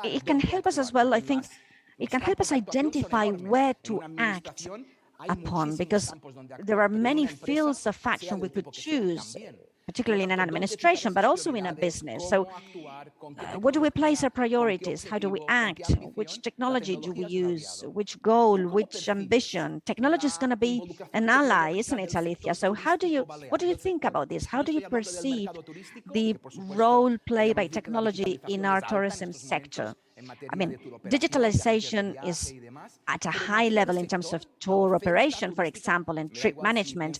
it can help us as well, I think. It can help us identify where to act upon, because there are many fields of action we could choose, particularly in an administration, but also in a business. So what do we place our priorities? How do we act? Which technology do we use? Which goal? Which ambition? Technology is going to be an ally, isn't it, Alicia? So what do you think about this? How do you perceive the role played by technology in our tourism sector? I mean, digitalization is at a high level in terms of tour operation, for example, and trip management.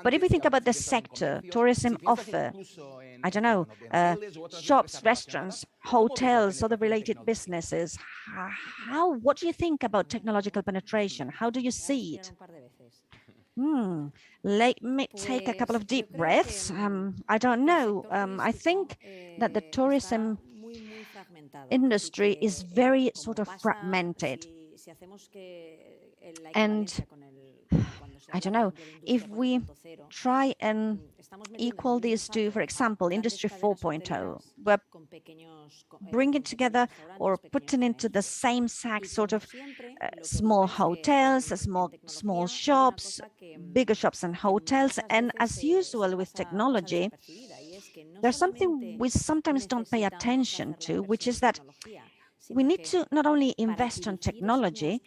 But if we think about the sector, tourism offer, I don't know, shops, restaurants, hotels, other related businesses, what do you think about technological penetration? How do you see it? Let me take a couple of deep breaths. I don't know. I think that the tourism industry is very sort of fragmented. And I don't know, if we try and equal these to, for example, Industry 4.0, we're bringing together or putting into the same sack sort of small hotels, small shops, bigger shops and hotels. And as usual with technology, there's something we sometimes don't pay attention to, which is that we need to not only invest on technology,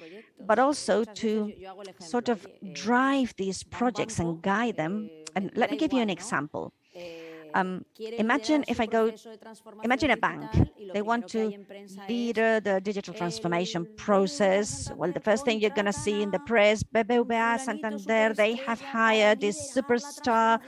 but also to sort of drive these projects and guide them. And let me give you an example. Imagine a bank. They want to leader the digital transformation process. Well, the first thing you're going to see in the press, BBVA, Santander, they have hired this superstar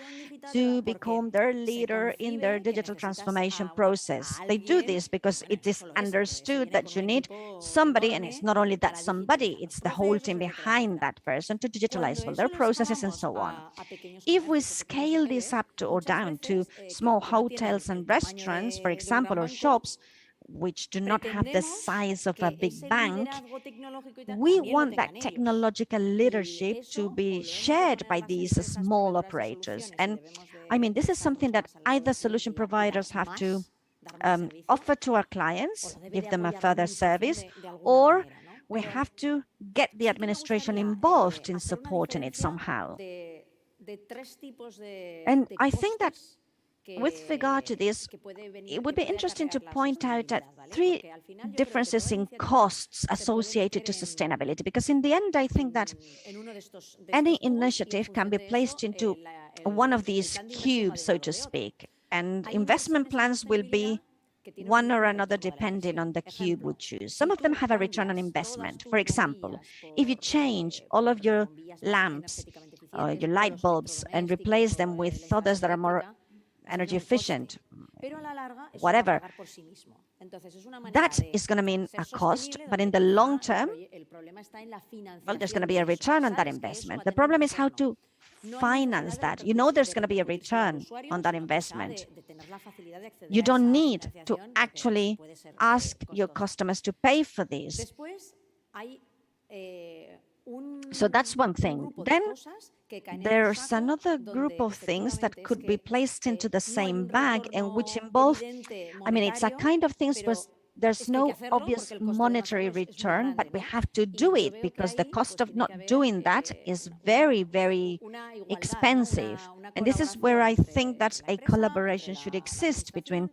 to become their leader in their digital transformation process. They do this because it is understood that you need somebody, and it's not only that somebody, it's the whole team behind that person to digitalize all their processes and so on. If we scale this up or down to small hotels and restaurants, for example, or shops, which do not have the size of a big bank, we want that technological leadership to be shared by these small operators. And I mean, this is something that either solution providers have to offer to our clients, give them a further service, or we have to get the administration involved in supporting it somehow. And I think that with regard to this, it would be interesting to point out that three differences in costs associated to sustainability, because in the end, I think that any initiative can be placed into one of these cubes, so to speak, and investment plans will be one or another depending on the cube we choose. Some of them have a return on investment. For example, if you change all of your lamps or your light bulbs and replace them with others that are more energy efficient, whatever, that is going to mean a cost, but in the long term, well, there's going to be a return on that investment. The problem is how to finance that. You know there's going to be a return on that investment. You don't need to actually ask your customers to pay for this. So that's one thing. Then there's another group of things that could be placed into the same bag and which involve, I mean, it's a kind of things where there's no obvious monetary return, but we have to do it because the cost of not doing that is very, very expensive. And this is where I think that a collaboration should exist between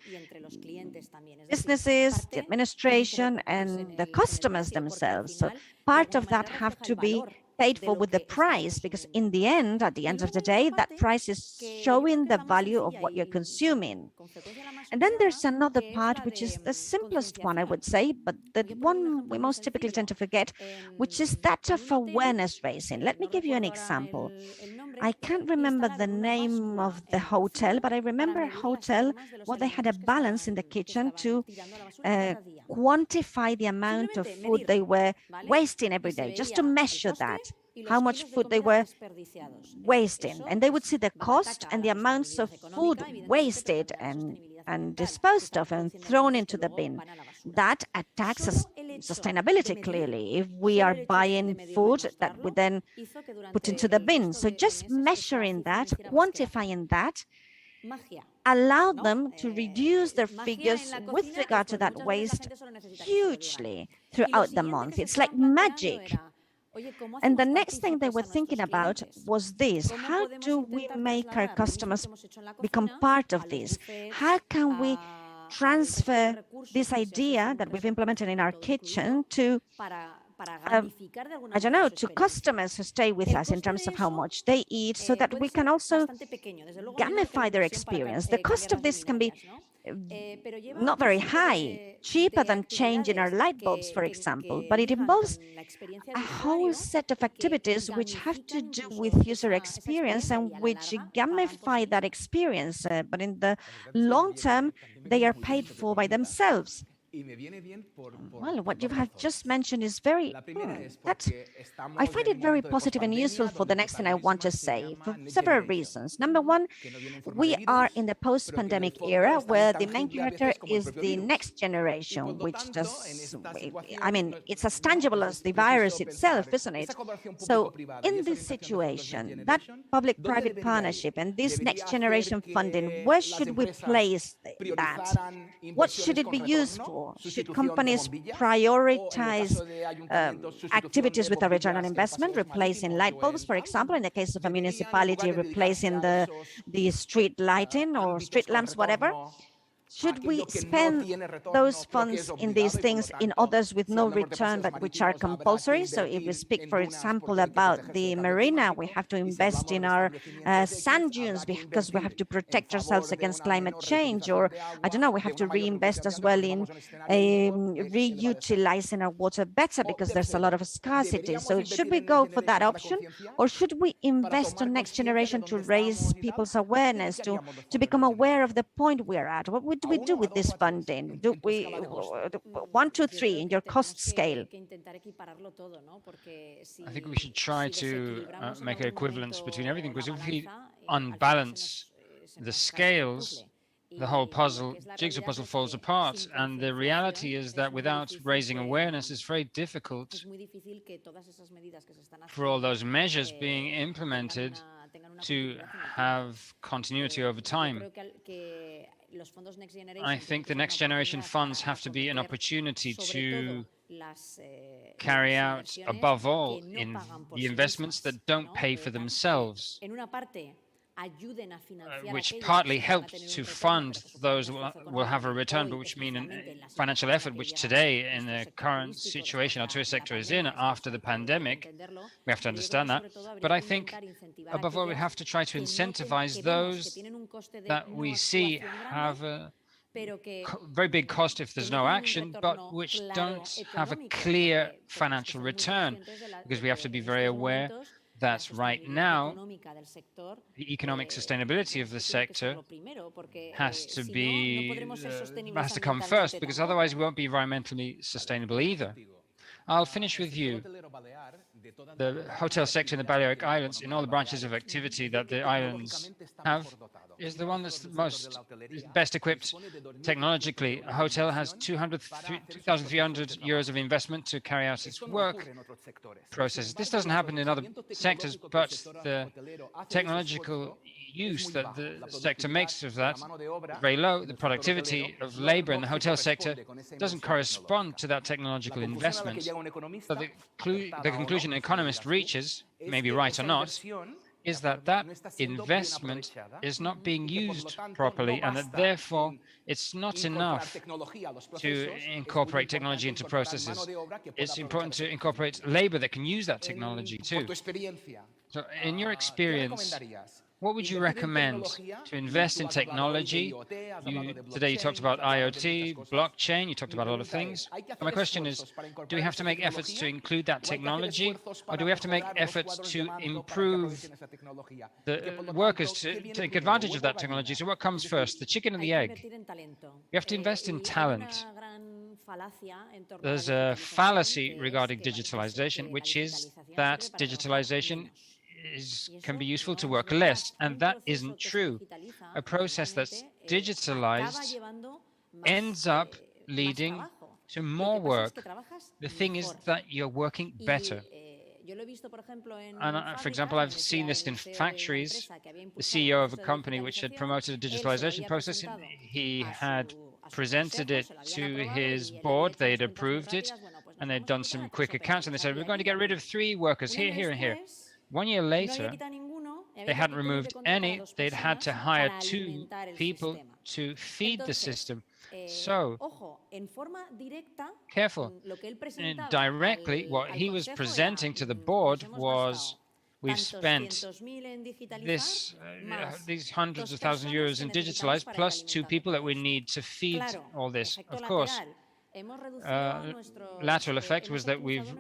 businesses, the administration, and the customers themselves. So part of that have to be paid for with the price, because in the end, at the end of the day, that price is showing the value of what you're consuming. And then there's another part, which is the simplest one, I would say, but the one we most typically tend to forget, which is that of awareness raising. Let me give you an example. I can't remember the name of the hotel, but I remember a hotel where they had a balance in the kitchen to quantify the amount of food they were wasting every day, just to measure that, how much food they were wasting. And they would see the cost and the amounts of food wasted and disposed of and thrown into the bin. That attacks sustainability, clearly, if we are buying food that we then put into the bin. So just measuring that, quantifying that, allow them to reduce their figures with regard to that waste hugely throughout the month. It's like magic. And the next thing they were thinking about was this: how do we make our customers become part of this? How can we transfer this idea that we've implemented in our kitchen to I don't know, to customers who stay with us in terms of how much they eat, so that we can also gamify their experience. The cost of this can be not very high, cheaper than changing our light bulbs, for example, but it involves a whole set of activities which have to do with user experience and which gamify that experience. But in the long term, they are paid for by themselves. Well, what you have just mentioned is very, I find it very positive and useful for the next thing I want to say, for several reasons. Number one, we are in the post-pandemic era where the main character is the next generation, which does, I mean, it's as tangible as the virus itself, isn't it? So in this situation, that public-private partnership and this next generation funding, where should we place that? What should it be used for? Should companies prioritize activities with a return on investment, replacing light bulbs, for example, in the case of a municipality, replacing the street lighting or street lamps, whatever? Should we spend those funds in these things in others with no return, but which are compulsory? So if we speak, for example, about the marina, we have to invest in our sand dunes because we have to protect ourselves against climate change. Or, I don't know, we have to reinvest as well in reutilizing our water better because there's a lot of scarcity. So should we go for that option? Or should we invest on next generation to raise people's awareness, to become aware of the point we're at? What do we do with this funding? Do we 1, 2, 3 in your cost scale? I think we should try to make an equivalence between everything, because if we unbalance the scales, the whole jigsaw puzzle falls apart. And the reality is that without raising awareness, it's very difficult for all those measures being implemented to have continuity over time. I think the next generation funds have to be an opportunity to carry out, above all, in the investments that don't pay for themselves, which partly help to fund those who will have a return, but which mean a financial effort, which today, in the current situation our tourist sector is in after the pandemic, we have to understand that. But I think, above all, we have to try to incentivize those that we see have a very big cost if there's no action, but which don't have a clear financial return, because we have to be very aware that right now, the economic sustainability of the sector has to come first, because otherwise we won't be environmentally sustainable either. I'll finish with you. The hotel sector in the Balearic Islands, in all the branches of activity that the islands have, is the one that's best equipped technologically. A hotel has 2,300 euros of investment to carry out its work processes. This doesn't happen in other sectors, but the technological use that the sector makes of that is very low. The productivity of labor in the hotel sector doesn't correspond to that technological investment. So the conclusion an economist reaches, maybe right or not, is that that investment is not being used properly, and that therefore it's not enough to incorporate technology into processes. It's important to incorporate labor that can use that technology too. So in your experience, what would you recommend to invest in technology? Today you talked about IoT, blockchain, you talked about a lot of things. And my question is, do we have to make efforts to include that technology, or do we have to make efforts to improve the workers to take advantage of that technology? So what comes first, the chicken and the egg? We have to invest in talent. There's a fallacy regarding digitalization, which is that digitalization can be useful to work less, and that isn't true. A process that's digitalized ends up leading to more work. The thing is that you're working better. And for example, I've seen this in factories. The CEO of a company which had promoted a digitalization process, he had presented it to his board, they had approved it, and they'd done some quick accounts, and they said, we're going to get rid of 3 workers here, here, and here. 1 year later, they hadn't removed any. They'd had to hire 2 people to feed the system. So, careful. Directly, what he was presenting to the board was, we've spent these hundreds of thousands of euros in digitalize, plus 2 people that we need to feed all this. Of course, lateral effect was that we've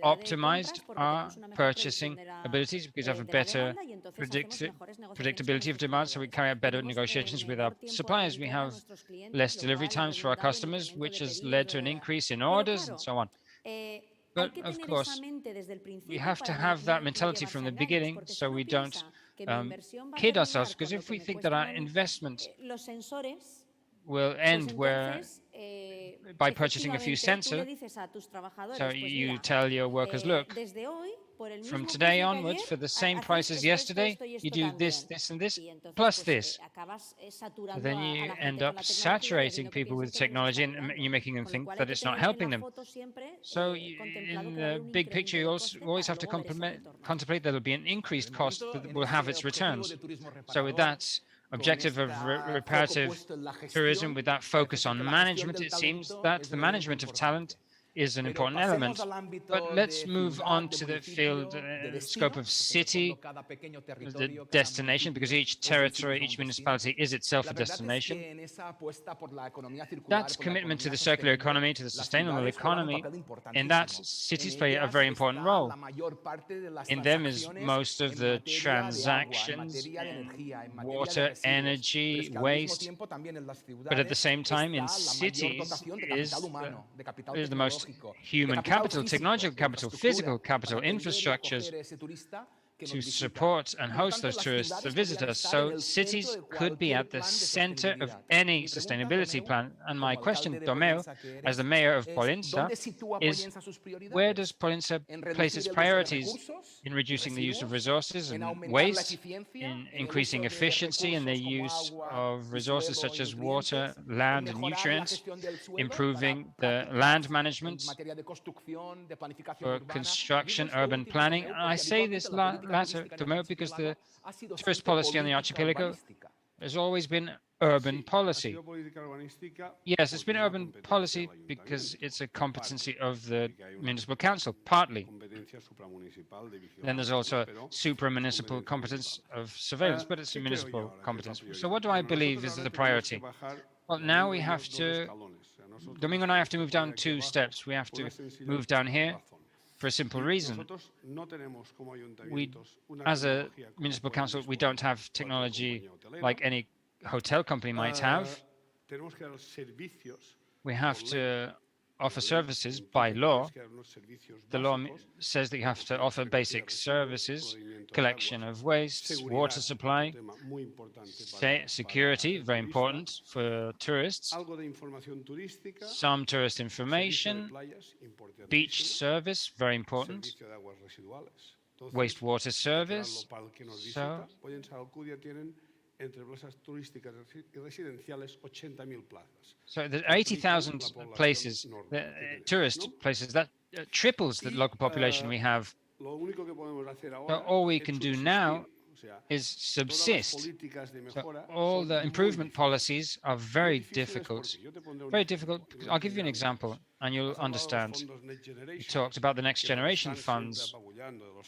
optimized our purchasing abilities because we have a better predictability of demand, so we carry out better negotiations with our suppliers. We have less delivery times for our customers, which has led to an increase in orders and so on. But of course, we have to have that mentality from the beginning so we don't kid ourselves, because if we think that our investment will end where by purchasing a few sensors, so you tell your workers, look, from today onwards, for the same price as yesterday, you do this, this, and this, plus this. Then you end up saturating people with technology, and you're making them think that it's not helping them. So in the big picture, you always have to contemplate that there will be an increased cost that will have its returns. So with that objective of reparative tourism, with that focus on management, it seems that the management of talent is an important element. But let's move on to the field scope of city, the destination, because each territory, each municipality is itself a destination. That commitment to the circular economy, to the sustainable economy, in that cities play a very important role. In them is most of the transactions, water, energy, waste. But at the same time, in cities is the most human capital, technological capital, physical capital, infrastructures to support and host those tourists that visit us. So cities could be at the center of any sustainability plan. And my question, Tomeu, as the mayor of Pollença, is where does Pollença place its priorities in reducing the use of resources and waste, in increasing efficiency in the use of resources such as water, land, and nutrients, improving the land management for construction, urban planning? I say this latter, because the tourist policy on the archipelago has always been urban policy. Yes, it's been urban policy because it's a competency of the municipal council, partly. Then there's also a supra-municipal competence of surveillance, but it's a municipal competence. So what do I believe is the priority? Well, now we have to, Domingo and I have to move down 2 steps. We have to move down here for a simple reason. As a municipal council, we don't have technology like any hotel company might have. We have to offer services by law. The law says that you have to offer basic services, collection of waste, water supply, security, very important for tourists, some tourist information, beach service, very important, wastewater service. So there's 80,000 places, tourist places, that triples the local population we have. So all we can do now is subsist. So all the improvement policies are very difficult. Very difficult. I'll give you an example and you'll understand. We talked about the next generation funds,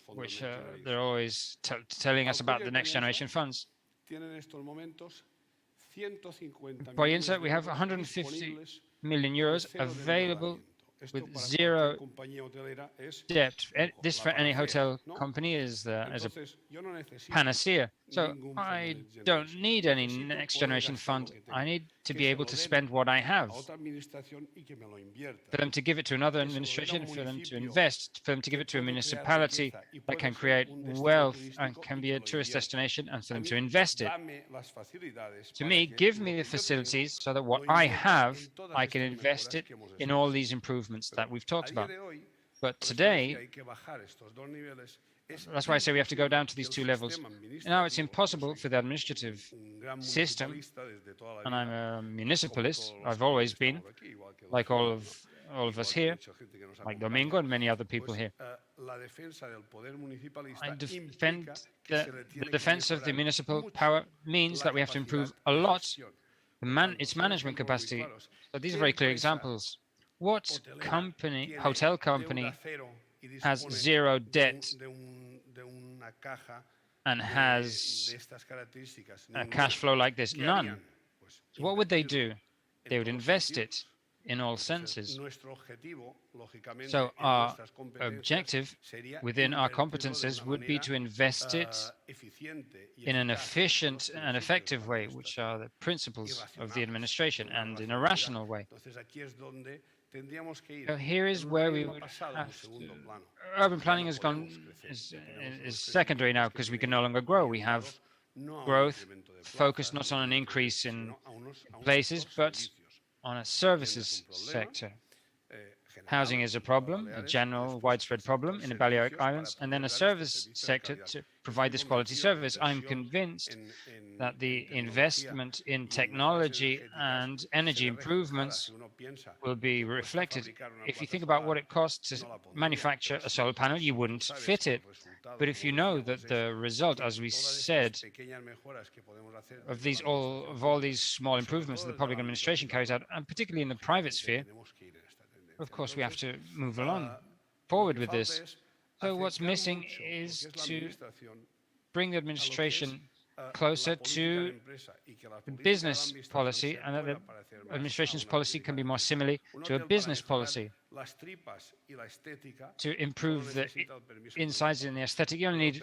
which they're always telling us about the next generation funds. In Pollença, we have 150 million euros available with 0 debt. This for any hotel company is a panacea. So I don't need any next generation fund. I need to be able to spend what I have, for them to give it to another administration, for them to invest, for them to give it to a municipality that can create wealth and can be a tourist destination, and for them to invest it. To me, give me the facilities so that what I have, I can invest it in all these improvements that we've talked about. But today, that's why I say we have to go down to these two levels. Now, it's impossible for the administrative system, and I'm a municipalist, I've always been, like all of us here, like Domingo and many other people here. I defend the defense of the municipal power means that we have to improve a lot its management capacity. So these are very clear examples. What company, hotel company, has zero debt and has a cash flow like this? None. So what would they do? They would invest it in all senses. So our objective within our competences would be to invest it in an efficient and effective way, which are the principles of the administration, and in a rational way. So here is where we would have to. Urban planning has gone is secondary now because we can no longer grow. We have growth focused not on an increase in places, but on a services sector. Housing is a problem, a general, widespread problem in the Balearic Islands, and then a service sector to provide this quality service. I'm convinced that the investment in technology and energy improvements will be reflected. If you think about what it costs to manufacture a solar panel, you wouldn't fit it. But if you know that the result, as we said, of all these small improvements that the public administration carries out, and particularly in the private sphere, of course, we have to move along forward with this. So what's missing is to bring the administration closer to the business policy, and that the administration's policy can be more similar to a business policy. To improve the insides and the aesthetic, you only need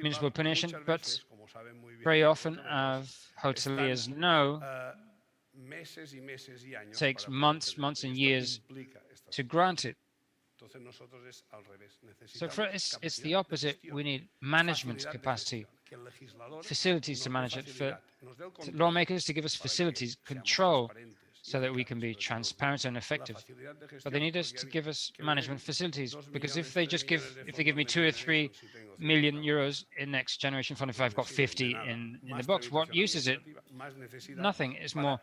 municipal permission, but very often, hoteliers know, it takes months and years to grant it. So for us, it's the opposite. We need management capacity, facilities to manage it, for lawmakers to give us facilities, control, so that we can be transparent and effective. But they need us to give us management facilities, because if they give me 2 or 3 million euros in Next Generation Fund, if I've got 50 in the books, what use is it? Nothing. It's more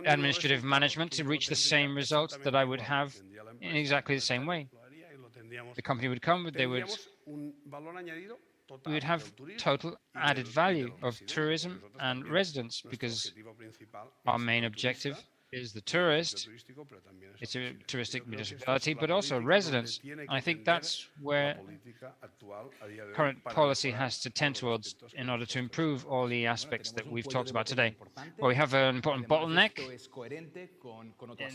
administrative management to reach the same result that I would have in exactly the same way. The company would come, we would have total added value of tourism and residents, because our main objective is the tourist. It's a touristic municipality, but also residents. And I think that's where current policy has to tend towards in order to improve all the aspects that we've talked about today. Well, we have an important bottleneck.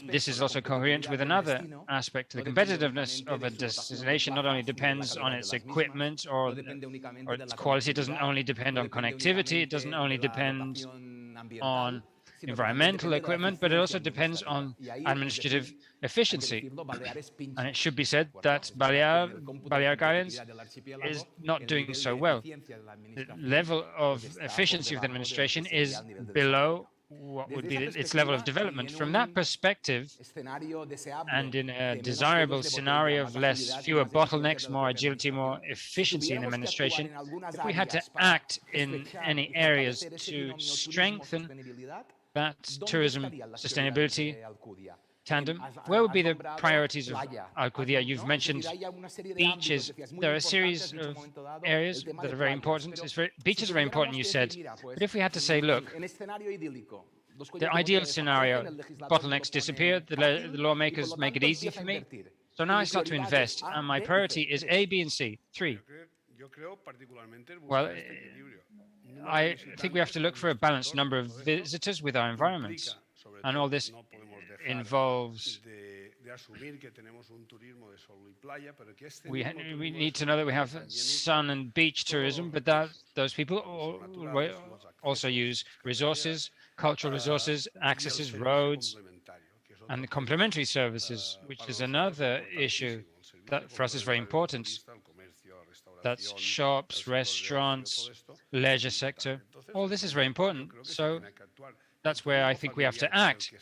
This is also coherent with another aspect. The competitiveness of a destination not only depends on its equipment or its quality. It doesn't only depend on connectivity. It doesn't only depend on environmental equipment, but it also depends on administrative efficiency. And it should be said that Balearic Islands is not doing so well. The level of efficiency of the administration is below what would be its level of development. From that perspective, and in a desirable scenario of fewer bottlenecks, more agility, more efficiency in administration, if we had to act in any areas to strengthen that tourism sustainability tandem, where would be the priorities of Alcudia? You've mentioned beaches. There are a series of areas that are very important. Beaches are very important, you said. But if we had to say, look, the ideal scenario, bottlenecks disappear, the lawmakers make it easy for me. So now I start to invest, and my priority is A, B, and C. 3. Well, I think we have to look for a balanced number of visitors with our environments. And all this involves we need to know that we have sun and beach tourism, but that those people also use resources, cultural resources, accesses, roads, and the complementary services, which is another issue that for us is very important. That's shops, restaurants, leisure sector. All this is very important. So that's where I think we have to act.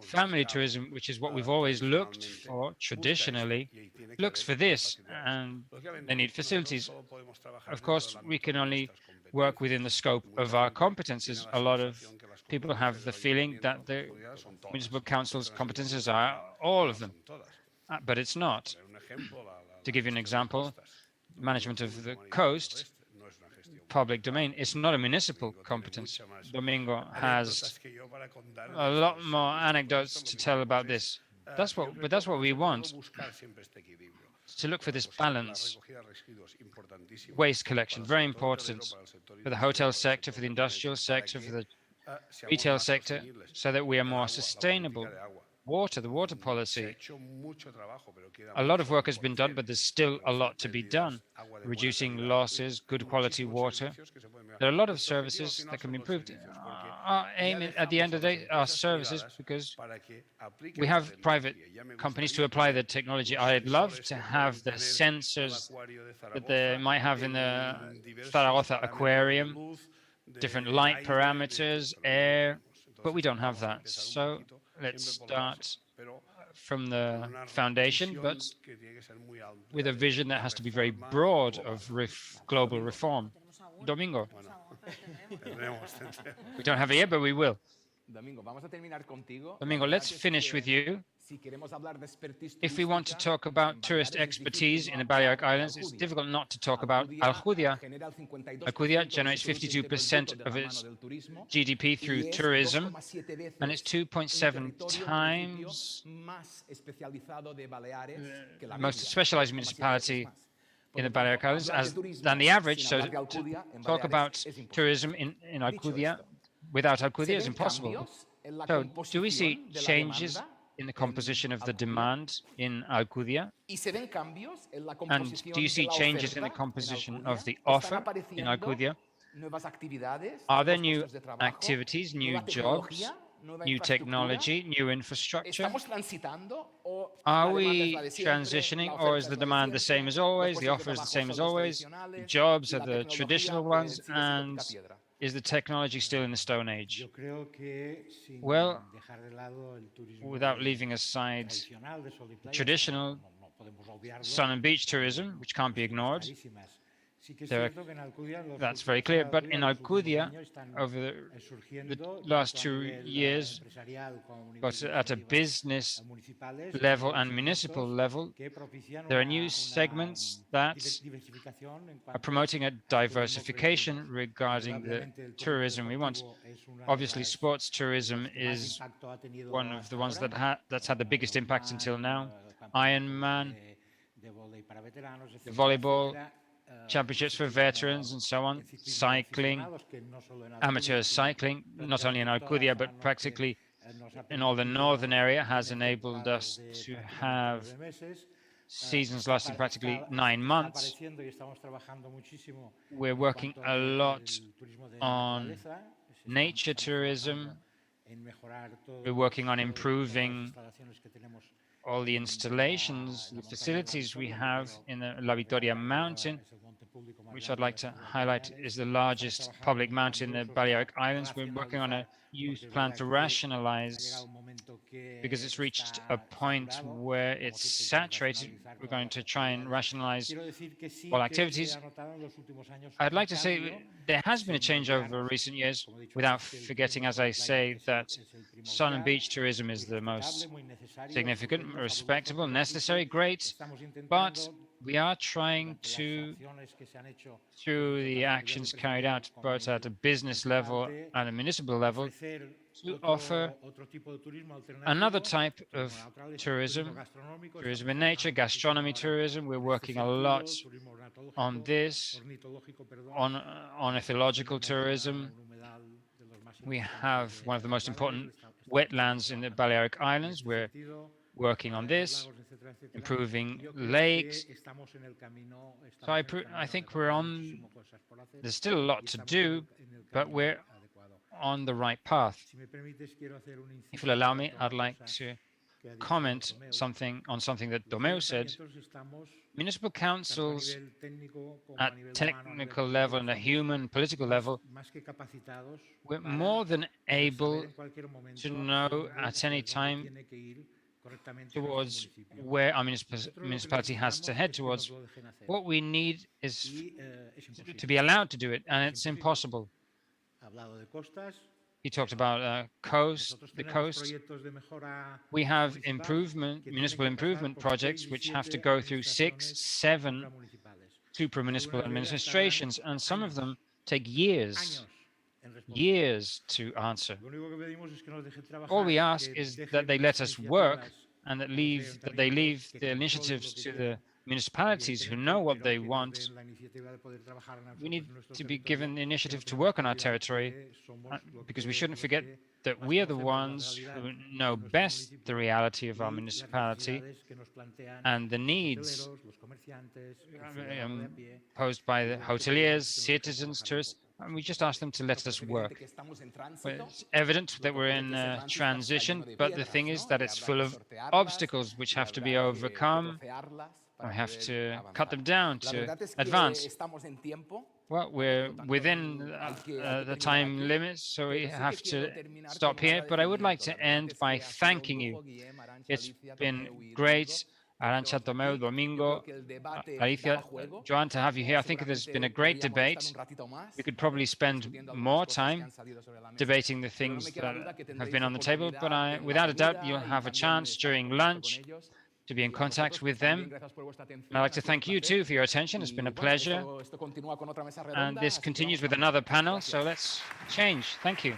Family tourism, which is what we've always looked for traditionally, looks for this, and they need facilities. Of course, we can only work within the scope of our competences. A lot of people have the feeling that the municipal council's competences are all of them, but it's not. To give you an example, management of the coast, public domain, it's not a municipal competence. Domingo has a lot more anecdotes to tell about this. That's what we want, to look for this balance. Waste collection, very important for the hotel sector, for the industrial sector, for the retail sector, so that we are more sustainable. The water policy. A lot of work has been done, but there's still a lot to be done. Reducing losses, good quality water. There are a lot of services that can be improved. Our aim at the end of the day are services, because we have private companies to apply the technology. I'd love to have the sensors that they might have in the Zaragoza aquarium, different light parameters, air, but we don't have that. So let's start from the foundation, but with a vision that has to be very broad of global reform. Domingo. We don't have it yet, but we will. Domingo, let's finish with you. If we want to talk about tourist expertise in the Balearic Islands, it's difficult not to talk about Alcudia. Alcudia generates 52% of its GDP through tourism, and it's 2.7 times the most specialized municipality in the Balearic Islands than the average. So to talk about tourism in Alcudia without Alcudia is impossible. So do we see changes in the composition of the demand in Alcudia? And do you see changes in the composition of the offer in Alcudia? Are there new activities, new jobs, new technology, new infrastructure? Are we transitioning, or is the demand the same as always? The offer is the same as always? The jobs are the traditional ones, and is the technology still in the Stone Age? Well, without leaving aside traditional sun and beach tourism, which can't be ignored, that's very clear. But in Alcudia, over the last 2 years, but at a business level and municipal level, there are new segments that are promoting a diversification regarding the tourism we want. Obviously, sports tourism is one of the ones that's had the biggest impact until now. Ironman, the volleyball, championships for veterans and so on, cycling, amateur cycling, not only in Alcudia, but practically in all the northern area, has enabled us to have seasons lasting practically 9 months. We're working a lot on nature tourism. We're working on improving all the installations, the facilities we have in the La Victoria mountain, which I'd like to highlight is the largest public mountain in the Balearic Islands. We're working on a youth plan to rationalize, because it's reached a point where it's saturated. We're going to try and rationalize all activities. I'd like to say there has been a change over recent years, without forgetting, as I say, that sun and beach tourism is the most significant, respectable, necessary, great, but we are trying to, through the actions carried out, both at a business level and a municipal level, to offer another type of tourism, tourism in nature, gastronomy tourism. We're working a lot on this, on ornithological tourism. We have one of the most important wetlands in the Balearic Islands. We're working on this, improving lakes. So I think there's still a lot to do, but we're on the right path. If you'll allow me, I'd like to comment on something that Tomeu said. Municipal councils at technical level and a human political level, we're more than able to know at any time towards where our municipality has to head towards. What we need is to be allowed to do it, and it's impossible. He talked about the coast. We have municipal improvement projects which have to go through 6, 7 supra-municipal administrations, and some of them take years to answer. All we ask is that they let us work and that they leave the initiatives to the municipalities who know what they want. We need to be given the initiative to work on our territory, because we shouldn't forget that we are the ones who know best the reality of our municipality and the needs posed by the hoteliers, citizens, tourists, and we just ask them to let us work. It's evident that we're in transition, but the thing is that it's full of obstacles which have to be overcome. We have to cut them down to advance. Well, we're within the time limits, so we have to stop here. But I would like to end by thanking you. It's been great, Arantxa, Tomeu, Domingo, Alicia, Joan, to have you here. I think there's been a great debate. We could probably spend more time debating the things that have been on the table, but without a doubt, you'll have a chance during lunch to be in contact with them. And I'd like to thank you too for your attention. It's been a pleasure. And this continues with another panel, so let's change. Thank you.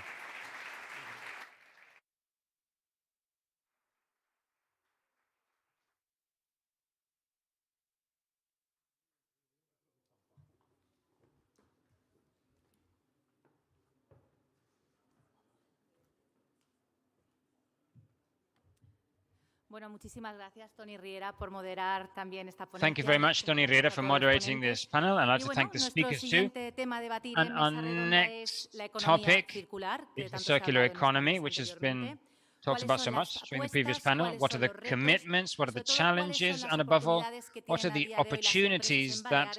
Thank you very much, Tony Riera, for moderating this panel. I'd like to thank the speakers too. And our next topic is the circular economy, which has been talked about so much during the previous panel. What are the commitments? What are the challenges? And above all, what are the opportunities that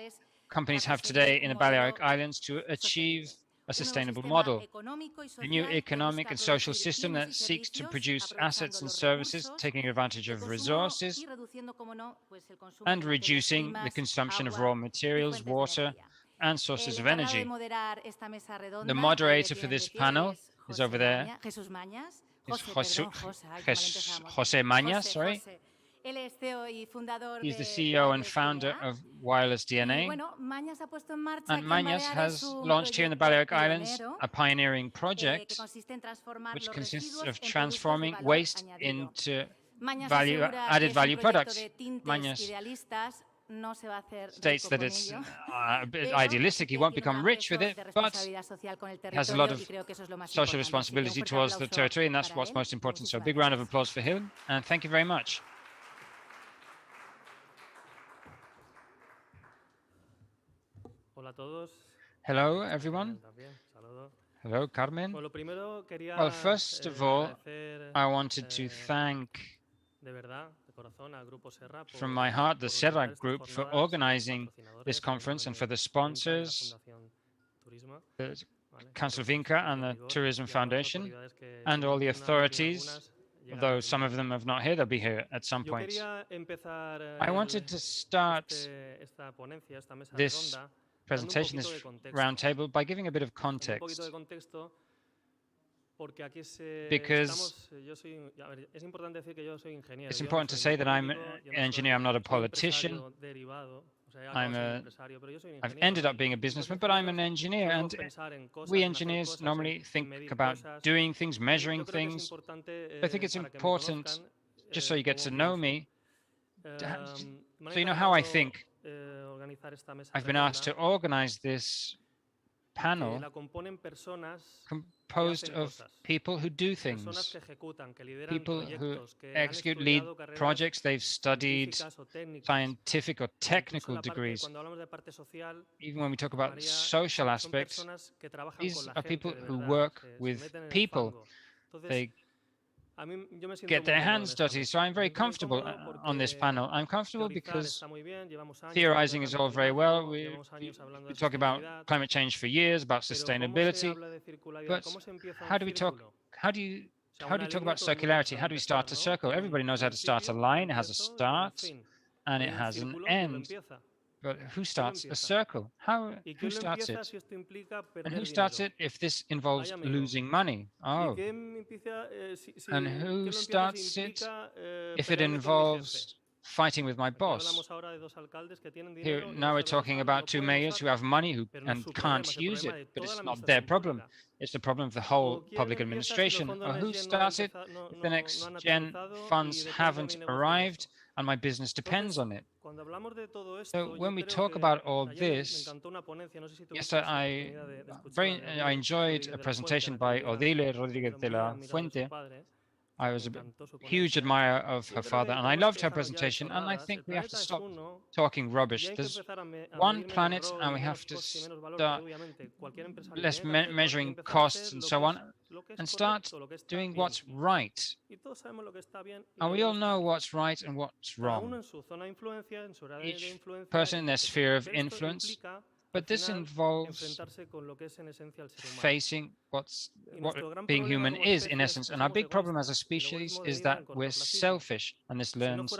companies have today in the Balearic Islands to achieve a sustainable model, a new economic and social system that seeks to produce assets and services, taking advantage of resources and reducing the consumption of raw materials, water, and sources of energy. The moderator for this panel is over there. It's José Mañas, sorry. He's the CEO and founder of Wireless DNA. And Mañas has launched here in the Balearic Islands a pioneering project which consists of transforming waste into added value products. Mañas states that it's a bit idealistic, he won't become rich with it, but he has a lot of social responsibility towards the territory, and that's what's most important. So a big round of applause for him, and thank you very much. Hello, everyone. Hello, Carmen. Well, first of all, I wanted to thank from my heart the Serra Group for organizing this conference and for the sponsors, the Council of Inca and the Tourism Foundation, and all the authorities, though some of them have not here, they'll be here at some point. I wanted to start this presentation, this roundtable, by giving a bit of context. Because it's important to say that I'm an engineer, I'm not a politician. I've ended up being a businessman, but I'm an engineer, and we engineers normally think about doing things, measuring things. I think it's important, just so you get to know me, so you know how I think. I've been asked to organize this panel la componen personas composed hacen of cosas. people who do Personas things, que ejecutan, que lideran people who proyectos, que han execute, lead estudiado carreras projects, they've studied científicas o técnicas. scientific or Incluso en technical la parte, degrees. cuando hablamos de parte social, Even when we talk about María, social son aspects, personas que trabajan con these la are gente people de who verdad, work se with meten en el people. fango. Entonces, They a mí, yo me siento get muy their cómodo en hands esta dirty, mesa. so I'm Me very siento muy comfortable cómodo on this porque panel. I'm comfortable teorizar because está muy bien, llevamos años hablando theorizing de is cambio all very well. climático, We, llevamos años hablando we de talk about sostenibilidad, climate change for years, about pero ¿cómo se sustainability, habla de circularidad? but ¿Cómo se empieza un how do we talk? círculo? How do you O sea, how do una you talk línea about todo el mundo circularity? sabe How do we empezar, start a ¿no? circle? Tiene Everybody un knows how to start a principio, line. un It has a empiezo y un start fin. and Hay it un has an círculo, ¿quién lo end. empieza? But who ¿Quién lo starts a empieza? circle? ¿Y Who quién lo starts empieza it? si esto implica And perder who starts dinero? it if this involves Ay, amigo. losing money? ¿Y Oh. quién empieza, And ¿quién who lo empieza starts si it implica if it pelearme con mi jefe? involves fighting with my Aquí boss? hablamos ahora de dos alcaldes que tienen Here, dinero y no now we're saben talking usarlo, about no two pueden mayors who usarlo, have money pero no es and su can't problema, es el use problema it, de but toda it's la not their administración problem. pública. It's the problem of the whole ¿O quién public empieza si los administration. fondos Or who Next Gen no han starts it empezado, if the no next han gen aterrizado y funds depende de haven't mi negocio de arrived eso? and my business depends Entonces, on it? cuando hablamos de todo So esto, when yo we creo talk que about all ayer me this, encantó una ponencia, no sé si tuviste yesterday esa oportunidad de escucharla, I enjoyed a presentation by Odile Rodríguez de la Fuente. I was a huge admirer of her father, and I loved her presentation. And I think we have to stop talking rubbish. There's one planet, and we have to start less measuring costs and so on, and start doing what's right. And we all know what's right and what's wrong. Each person in their sphere of influence, but this involves facing what being human is in essence. And our big problem as a species is that we're selfish, and this leans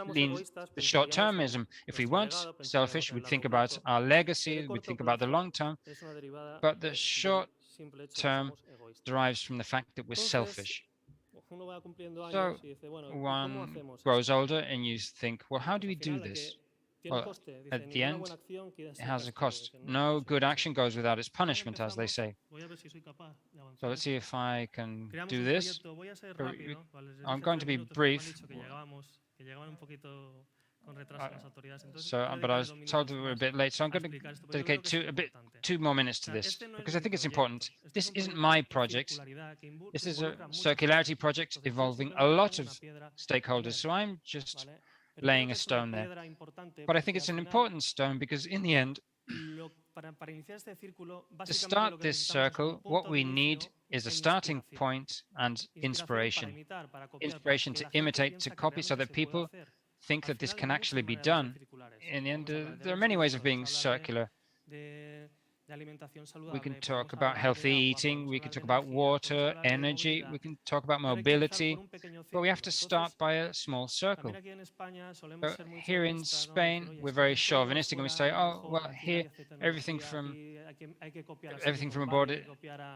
the short-termism. If we weren't selfish, we'd think about our legacy, we'd think about the long term, but the short term derives from the fact that we're selfish. So one grows older and you think, well, how do we do this? Well, at the end, it has a cost. No good action goes without its punishment, as they say. So let's see if I can do this. I'm going to be brief. But I was told we were a bit late, so I'm going to dedicate 2 more minutes to this, because I think it's important. This isn't my project. This is a circularity project involving a lot of stakeholders, so I'm just laying a stone there. But I think it's an important stone because in the end, to start this circle, what we need is a starting point and inspiration. Inspiration to imitate, to copy, so that people think that this can actually be done. In the end, there are many ways of being circular. We can talk about healthy eating, we can talk about water, energy, we can talk about mobility, but we have to start by a small circle. So here in Spain, we're very chauvinistic and we say, oh, well, here, everything from abroad,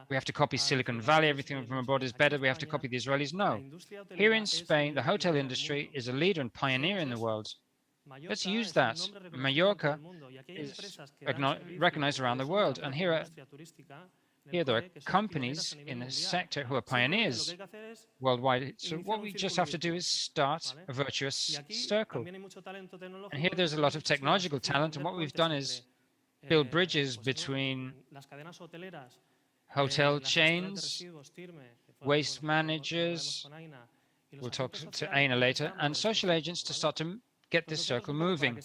we have to copy Silicon Valley, everything from abroad is better, we have to copy the Israelis. No. Here in Spain, the hotel industry is a leader and pioneer in the world. Let's use that. Mallorca is recognized around the world, and here there are companies in the sector who are pioneers worldwide. So what we just have to do is start a virtuous circle. And here there's a lot of technological talent, and what we've done is build bridges between hotel chains, waste managers, we'll talk to Aina later, and social agents to start to get this circle moving.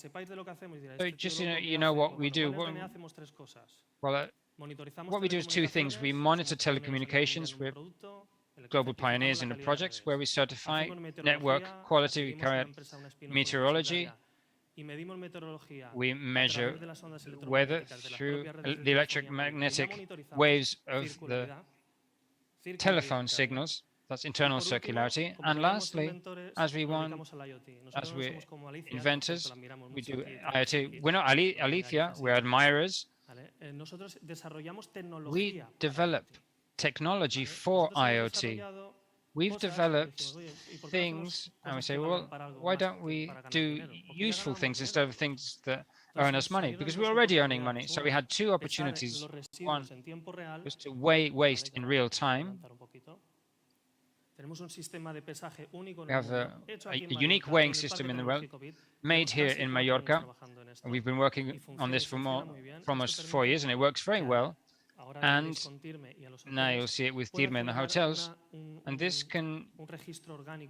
So just you know what we do. Well, what we do is 2 things. We monitor telecommunications. We're global pioneers in the project where we certify network quality. We carry out meteorology. We measure weather through the electromagnetic waves of the telephone signals. That's internal circularity. And lastly, as we're inventors, we do IoT. We're not Alicia, we're admirers. We develop technology for IoT. We've developed things, and we say, well, why don't we do useful things instead of things that earn us money? Because we're already earning money. So we had 2 opportunities. One was to weigh waste in real time. We have a unique weighing system in the world, made here in Mallorca. And we've been working on this for almost 4 years, and it works very well. And now you'll see it with Tirme and the hotels. And this can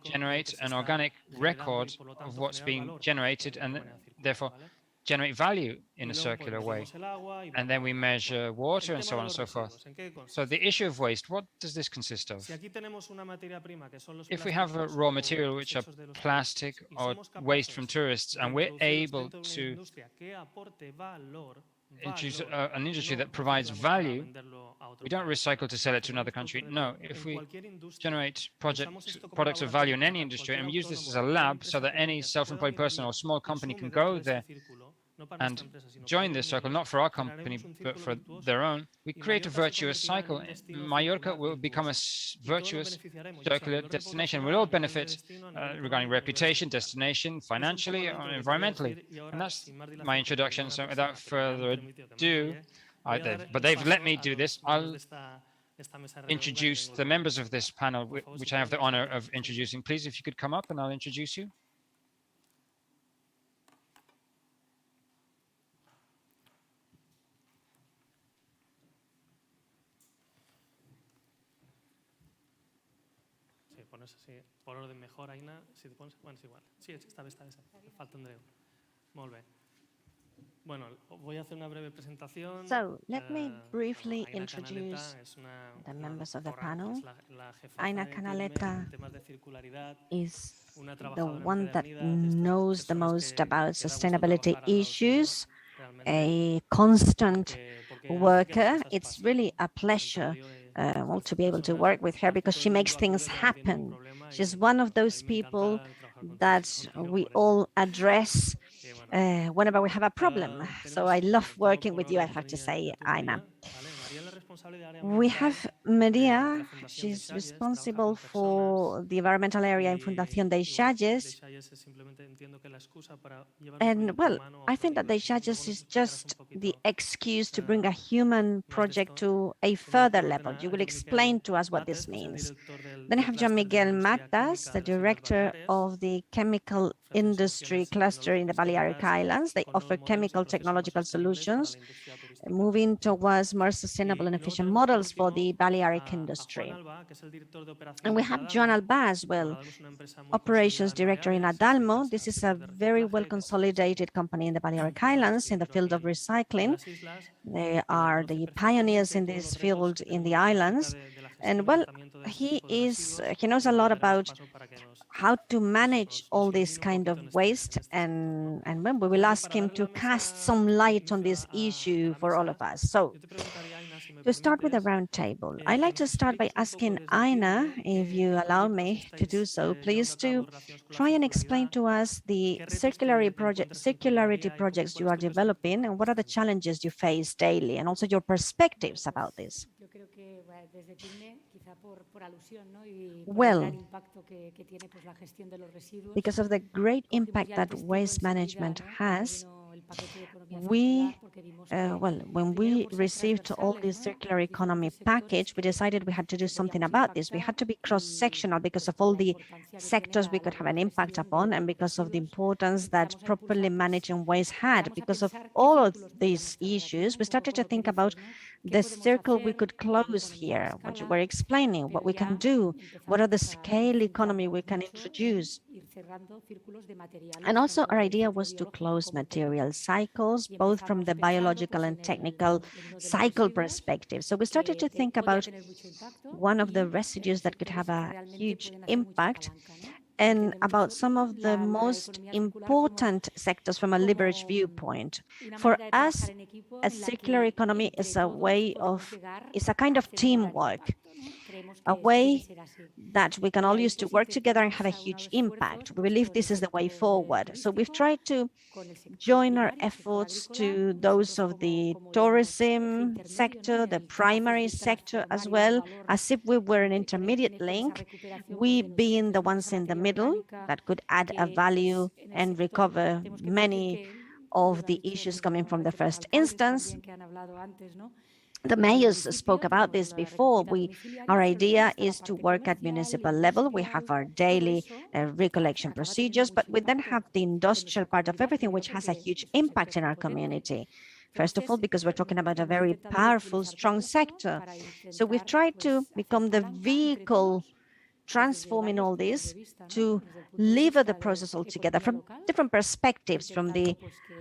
generate an organic record of what's being generated and therefore generate value in a circular way. And then we measure water and so on and so forth. So the issue of waste, what does this consist of? If we have a raw material, which are plastic or waste from tourists, and we're able to introduce an industry that provides value, we don't recycle to sell it to another country. No, if we generate products of value in any industry and use this as a lab so that any self-employed person or small company can go there and join this circle, not for our company, but for their own, we create a virtuous cycle. Mallorca will become a virtuous circular destination. We'll all benefit regarding reputation, destination, financially, or environmentally. And that's my introduction. So without further ado, but they've let me do this. I'll introduce the members of this panel, which I have the honor of introducing. Please, if you could come up and I'll introduce you. Sí, por orden mejor, Aina. Si te pones, bueno, es igual. Sí, esta vez. Falta Andreu. Molt bé. Bueno, voy a hacer una breve presentación. So, let me briefly introduce the members of the panel. Aina Canaleta is the one that knows the most about sustainability issues, a constant worker. It's really a pleasure to be able to work with her because she makes things happen. She's one of those people that we all address whenever we have a problem. So I love working with you, I have to say, Aina. We have Maria. She's responsible for the environmental area in Fundación Deixalles. And, well, I think that Deixalles is just the excuse to bring a human project to a further level. You will explain to us what this means. Then I have Joan Miguel Magdas, the director of the chemical industry cluster in the Balearic Islands. They offer chemical technological solutions, moving towards more sustainable and efficient models for the Balearic industry. And we have Joan Albá as well, operations director in Adalmo. This is a very well consolidated company in the Balearic Islands in the field of recycling. They are the pioneers in this field in the islands. And, well, he knows a lot about how to manage all this kind of waste, and when we will ask him to cast some light on this issue for all of us. So, to start with the round table, I'd like to start by asking Aina, if you allow me to do so, please, to try and explain to us the circularity projects you are developing and what are the challenges you face daily, and also your perspectives about this. Well, because of the great impact that waste management has, when we received all this circular economy package, we decided we had to do something about this. We had to be cross-sectional because of all the sectors we could have an impact upon, and because of the importance that properly managing waste had. Because of all of these issues, we started to think about the circle we could close here, what you were explaining, what we can do, what are the scale economy we can introduce. And also our idea was to close material cycles, both from the biological and technical cycle perspective. So we started to think about one of the residues that could have a huge impact, and about some of the most important sectors from a leverage viewpoint. For us, a circular economy is a kind of teamwork, a way that we can all use to work together and have a huge impact. We believe this is the way forward. So we've tried to join our efforts to those of the tourism sector, the primary sector as well, as if we were an intermediate link, we being the ones in the middle that could add a value and recover many of the issues coming from the first instance. The mayors spoke about this before. Our idea is to work at municipal level. We have our daily recollection procedures, but we then have the industrial part of everything, which has a huge impact in our community. First of all, because we're talking about a very powerful, strong sector. So we've tried to become the vehicle transforming all this to lever the process altogether from different perspectives, from the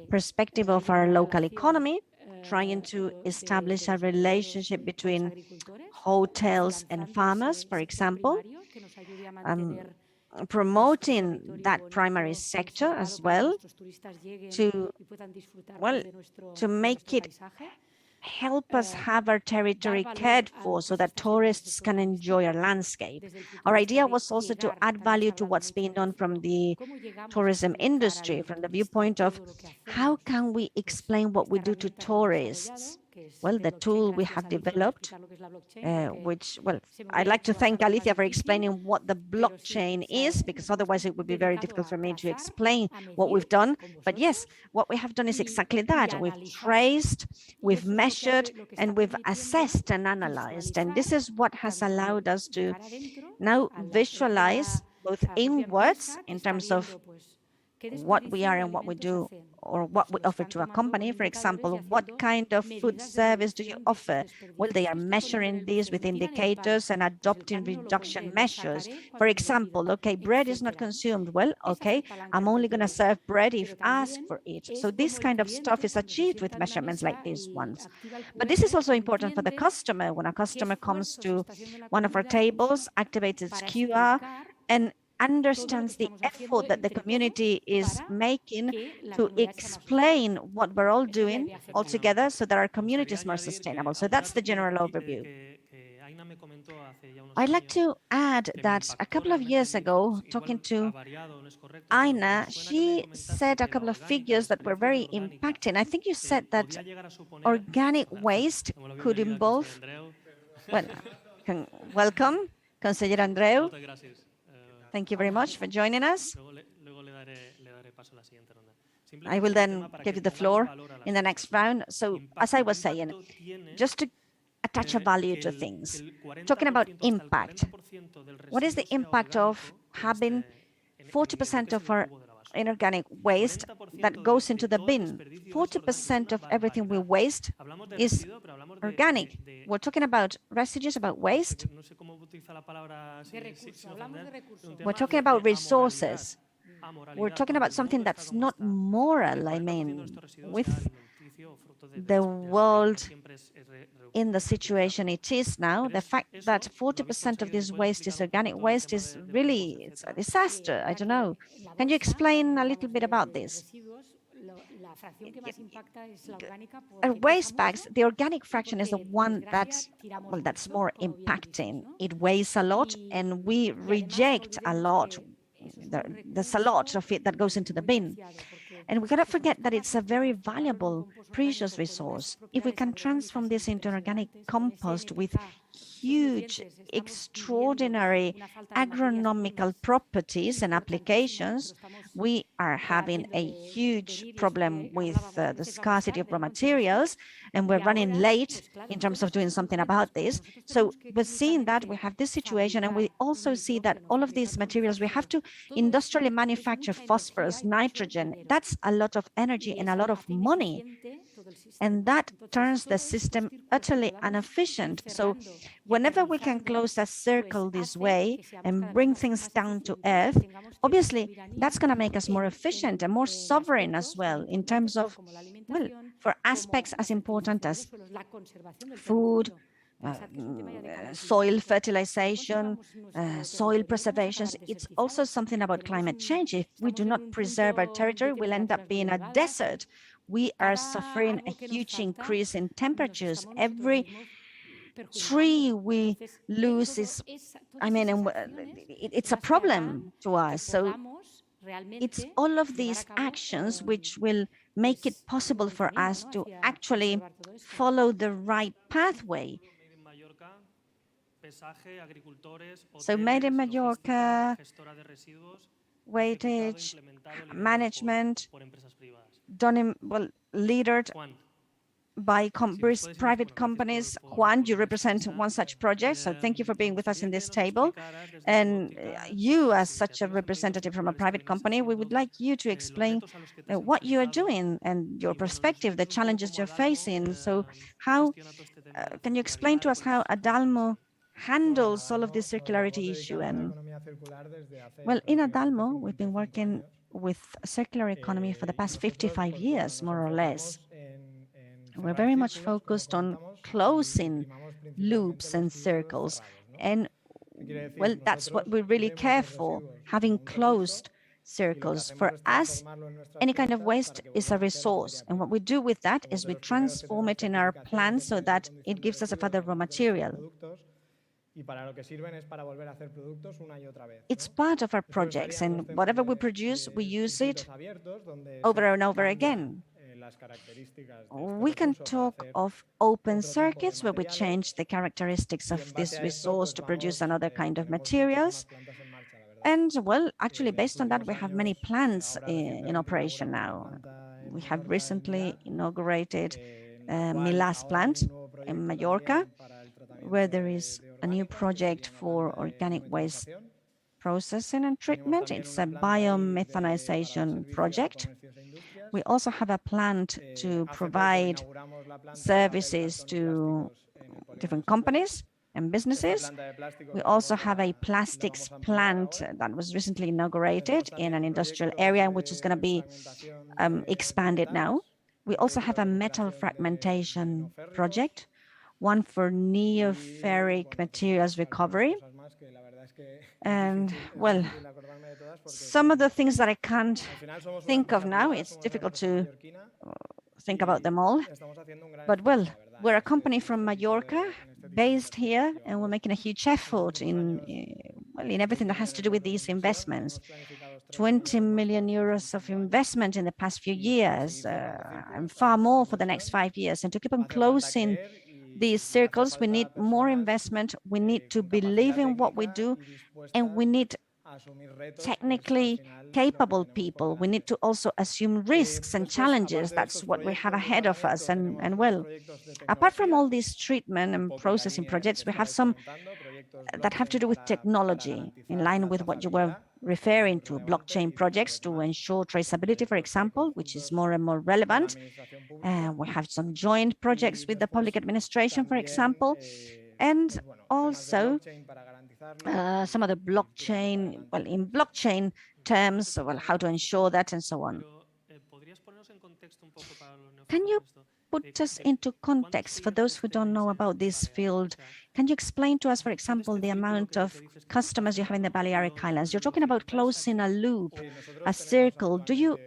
perspective of our local economy, trying to establish a relationship between hotels and farmers, for example, promoting that primary sector as well to make it help us have our territory cared for so that tourists can enjoy our landscape. Our idea was also to add value to what's being done from the tourism industry, from the viewpoint of how can we explain what we do to tourists. Well, the tool we have developed, which, well, I'd like to thank Alicia for explaining what the blockchain is, because otherwise it would be very difficult for me to explain what we've done. But yes, what we have done is exactly that. We've traced, we've measured, and we've assessed and analyzed. And this is what has allowed us to now visualize both inwards in terms of what we are and what we do, or what we offer to a company. For example, what kind of food service do you offer? Well, they are measuring this with indicators and adopting reduction measures. For example, okay, bread is not consumed. Well, okay, I'm only going to serve bread if asked for it. So this kind of stuff is achieved with measurements like these ones. But this is also important for the customer. When a customer comes to one of our tables, activates its QR, and understands the effort that the community is making to explain what we're all doing all together so that our community is more sustainable. So that's the general overview. I'd like to add that a couple of years ago, talking to Aina, she said a couple of figures that were very impacting. I think you said that organic waste could involve, well, welcome, Conseller Andreu. Thank you very much for joining us. I will then give you the floor in the next round. So as I was saying, just to attach a value to things, talking about impact, what is the impact of having 40% of our inorganic waste that goes into the bin? 40% of everything we waste is organic. We're talking about residues, about waste. We're talking about resources. We're talking about something that's not moral. I mean, with the world in the situation it is now, the fact that 40% of this waste is organic waste is really, it's a disaster. I don't know. Can you explain a little bit about this? Waste bags, the organic fraction is the one that's, well, that's more impacting. It weighs a lot and we reject a lot. There's a lot of it that goes into the bin. And we cannot forget that it's a very valuable, precious resource. If we can transform this into an organic compost with huge, extraordinary agronomical properties and applications, we are having a huge problem with the scarcity of raw materials, and we're running late in terms of doing something about this. So we're seeing that we have this situation, and we also see that all of these materials, we have to industrially manufacture phosphorus, nitrogen. That's a lot of energy and a lot of money. And that turns the system utterly inefficient. So whenever we can close a circle this way and bring things down to earth, obviously that's going to make us more efficient and more sovereign as well in terms of, well, for aspects as important as food, soil fertilization, soil preservation. It's also something about climate change. If we do not preserve our territory, we'll end up being a desert. We are suffering a huge increase in temperatures. Every tree we lose is, I mean, it's a problem to us. So it's all of these actions which will make it possible for us to actually follow the right pathway. So Made in Mallorca, weightage, management, done in, well, leadered by private companies. Juan, you represent one such project, so thank you for being with us in this table. And you, as such a representative from a private company, we would like you to explain what you are doing and your perspective, the challenges you're facing. So how can you explain to us how Adalmo handles all of this circularity issue? And well, in Adalmo, we've been working with circular economy for the past 55 years, more or less. We're very much focused on closing loops and circles. And well, that's what we really care for, having closed circles. For us, any kind of waste is a resource. And what we do with that is we transform it in our plants so that it gives us a further raw material. It's part of our projects, and whatever we produce, we use it over and over again. We can talk of open circuits where we change the characteristics of this resource to produce another kind of materials. And well, actually, based on that, we have many plants in operation now. We have recently inaugurated Milaz plant in Mallorca, where there is a new project for organic waste processing and treatment. It's a biomethanization project. We also have a plant to provide services to different companies and businesses. We also have a plastics plant that was recently inaugurated in an industrial area, which is going to be expanded now. We also have a metal fragmentation project, one for neoferric materials recovery. And well, some of the things that I can't think of now, it's difficult to think about them all. But well, we're a company from Mallorca, based here, and we're making a huge effort in everything that has to do with these investments. 20 million euros of investment in the past few years, and far more for the next 5 years. And to keep on closing these circles, we need more investment. We need to believe in what we do, and we need technically capable people. We need to also assume risks and challenges. That's what we have ahead of us. And well, apart from all these treatment and processing projects, we have some that have to do with technology, in line with what you were referring to, blockchain projects to ensure traceability, for example, which is more and more relevant. We have some joint projects with the public administration, for example, and also some other blockchain, well, in blockchain terms, well, how to ensure that and so on. Can you put us into context for those who don't know about this field? Can you explain to us, for example, the amount of customers you have in the Balearic Islands? You're talking about closing a loop, a circle. Do you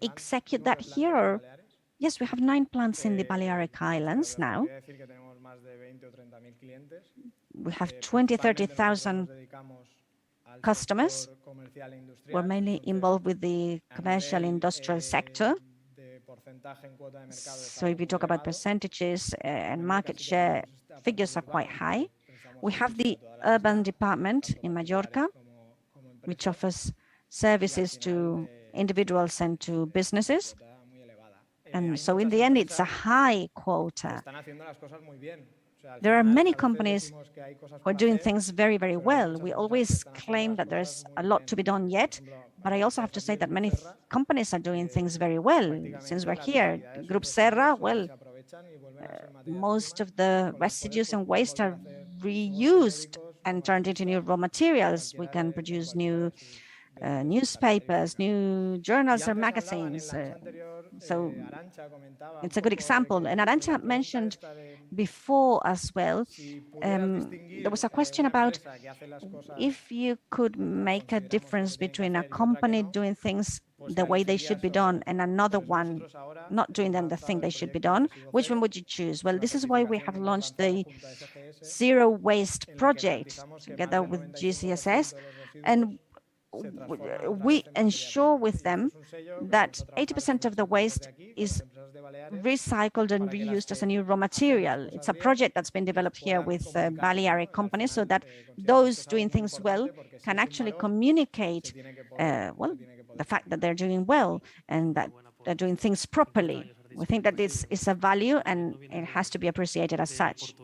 execute that here? Or? Yes, we have 9 plants in the Balearic Islands now. We have 20,000, 30,000 customers. We're mainly involved with the commercial industrial sector. So if you talk about percentages and market share, figures are quite high. We have the urban department in Mallorca, which offers services to individuals and to businesses. And so in the end, it's a high quota. There are many companies who are doing things very, very well. We always claim that there's a lot to be done yet, but I also have to say that many companies are doing things very well. Since we're here, Group Serra, well, most of the residues and waste are reused and turned into new raw materials. We can produce new newspapers, new journals or magazines. So it's a good example. And Arantxa mentioned before as well, there was a question about if you could make a difference between a company doing things the way they should be done and another one not doing them the thing they should be done, which one would you choose? Well, this is why we have launched the Zero Waste Project together with GCSS. And we ensure with them that 80% of the waste is recycled and reused as a new raw material. It's a project that's been developed here with Balearic companies so that those doing things well can actually communicate well, the fact that they're doing well and that they're doing things properly. We think that this is a value and it has to be appreciated as such.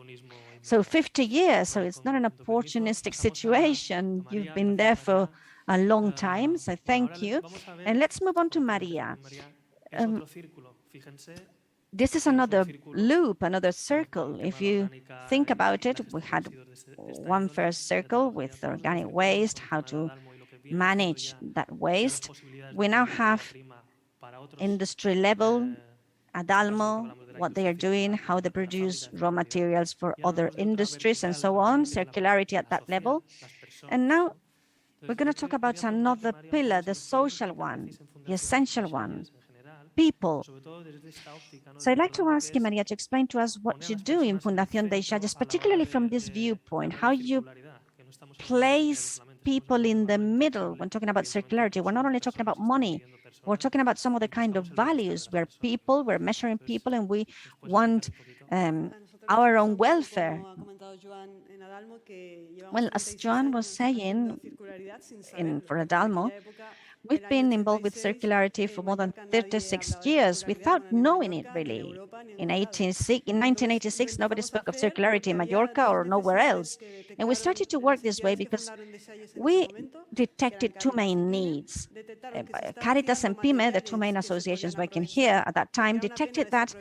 So 50 years, so it's not an opportunistic situation. You've been there for a long time, so thank you. And let's move on to Maria. This is another loop, another circle. If you think about it, we had one first circle with organic waste, how to manage that waste. We now have industry level, Adalmo, what they are doing, how they produce raw materials for other industries and so on, circularity at that level. And now we're going to talk about another pillar, the social one, the essential one, people. So I'd like to ask you, Maria, to explain to us what you do in Fundación Dei Xalles, particularly from this viewpoint, how you place people in the middle when talking about circularity. We're not only talking about money, we're talking about some of the kind of values. We're people, we're measuring people, and we want our own welfare. Well, as Joan was saying, for Adalmo, we've been involved with circularity for more than 36 years without knowing it really. In 1986, nobody spoke of circularity in Mallorca or nowhere else. And we started to work this way because we detected two main needs. Caritas and PYME, the two main associations working here at that time, detected that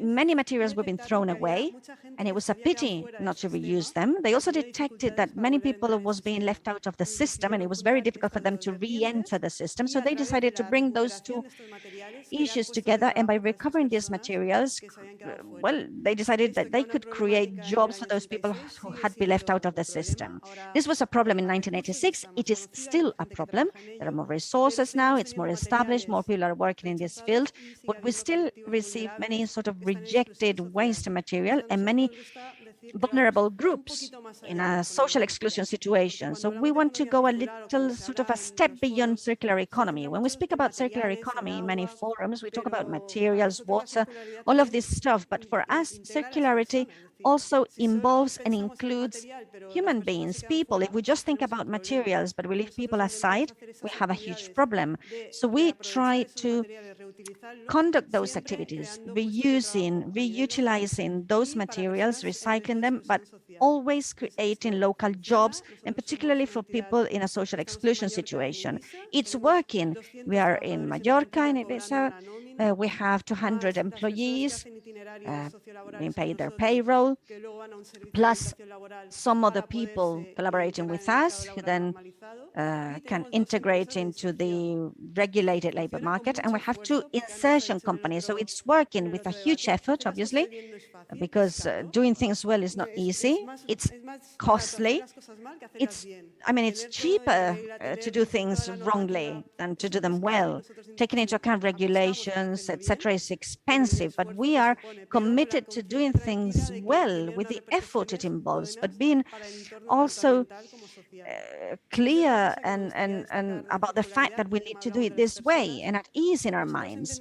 many materials were being thrown away, and it was a pity not to reuse them. They also detected that many people was being left out of the system, and it was very difficult for them to re-enter the system. So they decided to bring those two issues together, and by recovering these materials, well, they decided that they could create jobs for those people who had been left out of the system. This was a problem in 1986. It is still a problem. There are more resources now. It's more established. More people are working in this field, but we still receive many sort of rejected waste material and many vulnerable groups in a social exclusion situation. So we want to go a little sort of a step beyond circular economy. When we speak about circular economy in many forums, we talk about materials, water, all of this stuff. But for us, circularity also involves and includes human beings, people. If we just think about materials, but we leave people aside, we have a huge problem. So we try to conduct those activities, reusing, reutilizing those materials, recycling them, but always creating local jobs, and particularly for people in a social exclusion situation. It's working. We are in Mallorca, in Ibiza. We have 200 employees being paid their payroll, plus some other people collaborating with us who then can integrate into the regulated labor market. And we have two insertion companies. So it's working with a huge effort, obviously, because doing things well is not easy. It's costly. It's cheaper to do things wrongly than to do them well. Taking into account regulations, etc., is expensive, but we are committed to doing things well with the effort it involves, but being also clear and about the fact that we need to do it this way and at ease in our minds.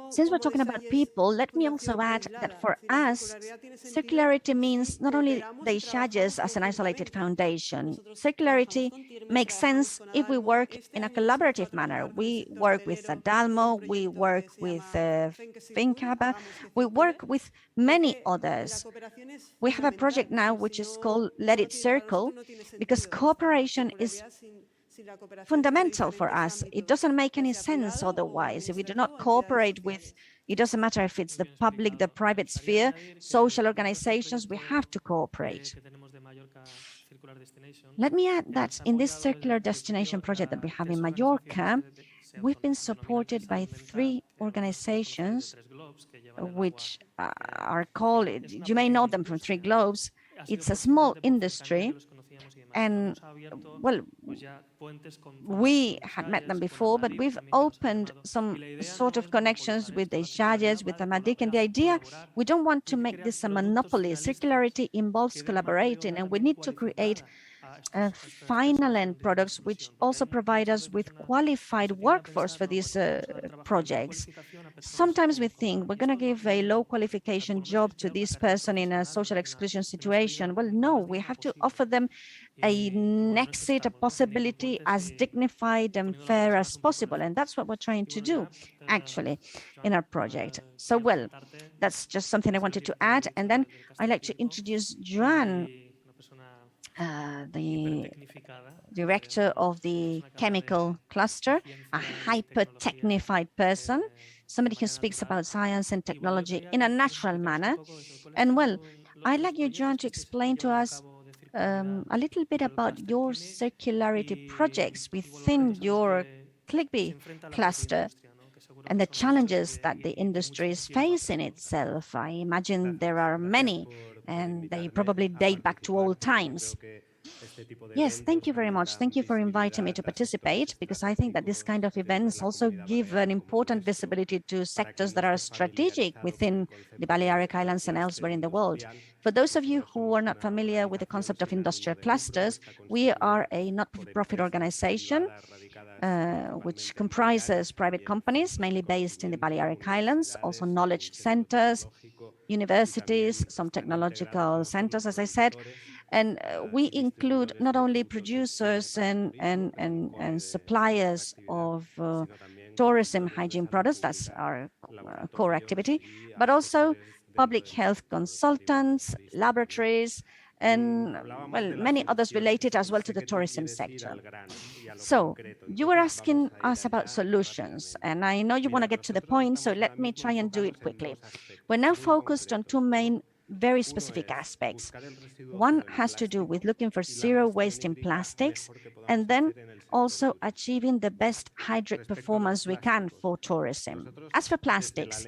Since we're talking about people, let me also add that for us, circularity means not only Dei Xalles as an isolated foundation. Circularity makes sense if we work in a collaborative manner. We work with Adalmo, we work with Fincaba, we work with many others. We have a project now which is called Let It Circle, because cooperation is fundamental for us. It doesn't make any sense otherwise. If we do not cooperate with, it doesn't matter if it's the public, the private sphere, social organizations, we have to cooperate. Let me add that in this circular destination project that we have in Mallorca, we've been supported by 3 organizations which are called, you may know them from 3 Globes. It's a small industry. And, well, we had met them before, but we've opened some sort of connections with the Xalles, with the Amadik, and the idea, we don't want to make this a monopoly. Circularity involves collaborating, and we need to create final end products, which also provide us with qualified workforce for these projects. Sometimes we think we're going to give a low qualification job to this person in a social exclusion situation. Well, no, we have to offer them an exit, a possibility as dignified and fair as possible. And that's what we're trying to do, actually, in our project. So, well, that's just something I wanted to add. And then I'd like to introduce Joan, the director of the chemical cluster, a hyper-technified person, somebody who speaks about science and technology in a natural manner. And, well, I'd like you, Joan, to explain to us a little bit about your circularity projects within your CLICBY cluster and the challenges that the industry is facing itself. I imagine there are many, and they probably date back to old times. Yes, thank you very much. Thank you for inviting me to participate, because I think that this kind of events also give an important visibility to sectors that are strategic within the Balearic Islands and elsewhere in the world. For those of you who are not familiar with the concept of industrial clusters, we are a not-for-profit organization which comprises private companies, mainly based in the Balearic Islands, also knowledge centers, universities, some technological centers, as I said. And we include not only producers and suppliers of tourism hygiene products, that's our core activity, but also public health consultants, laboratories, and, well, many others related as well to the tourism sector. So you were asking us about solutions, and I know you want to get to the point, so let me try and do it quickly. We're now focused on two main very specific aspects. One has to do with looking for zero waste in plastics, and then also achieving the best hydric performance we can for tourism. As for plastics,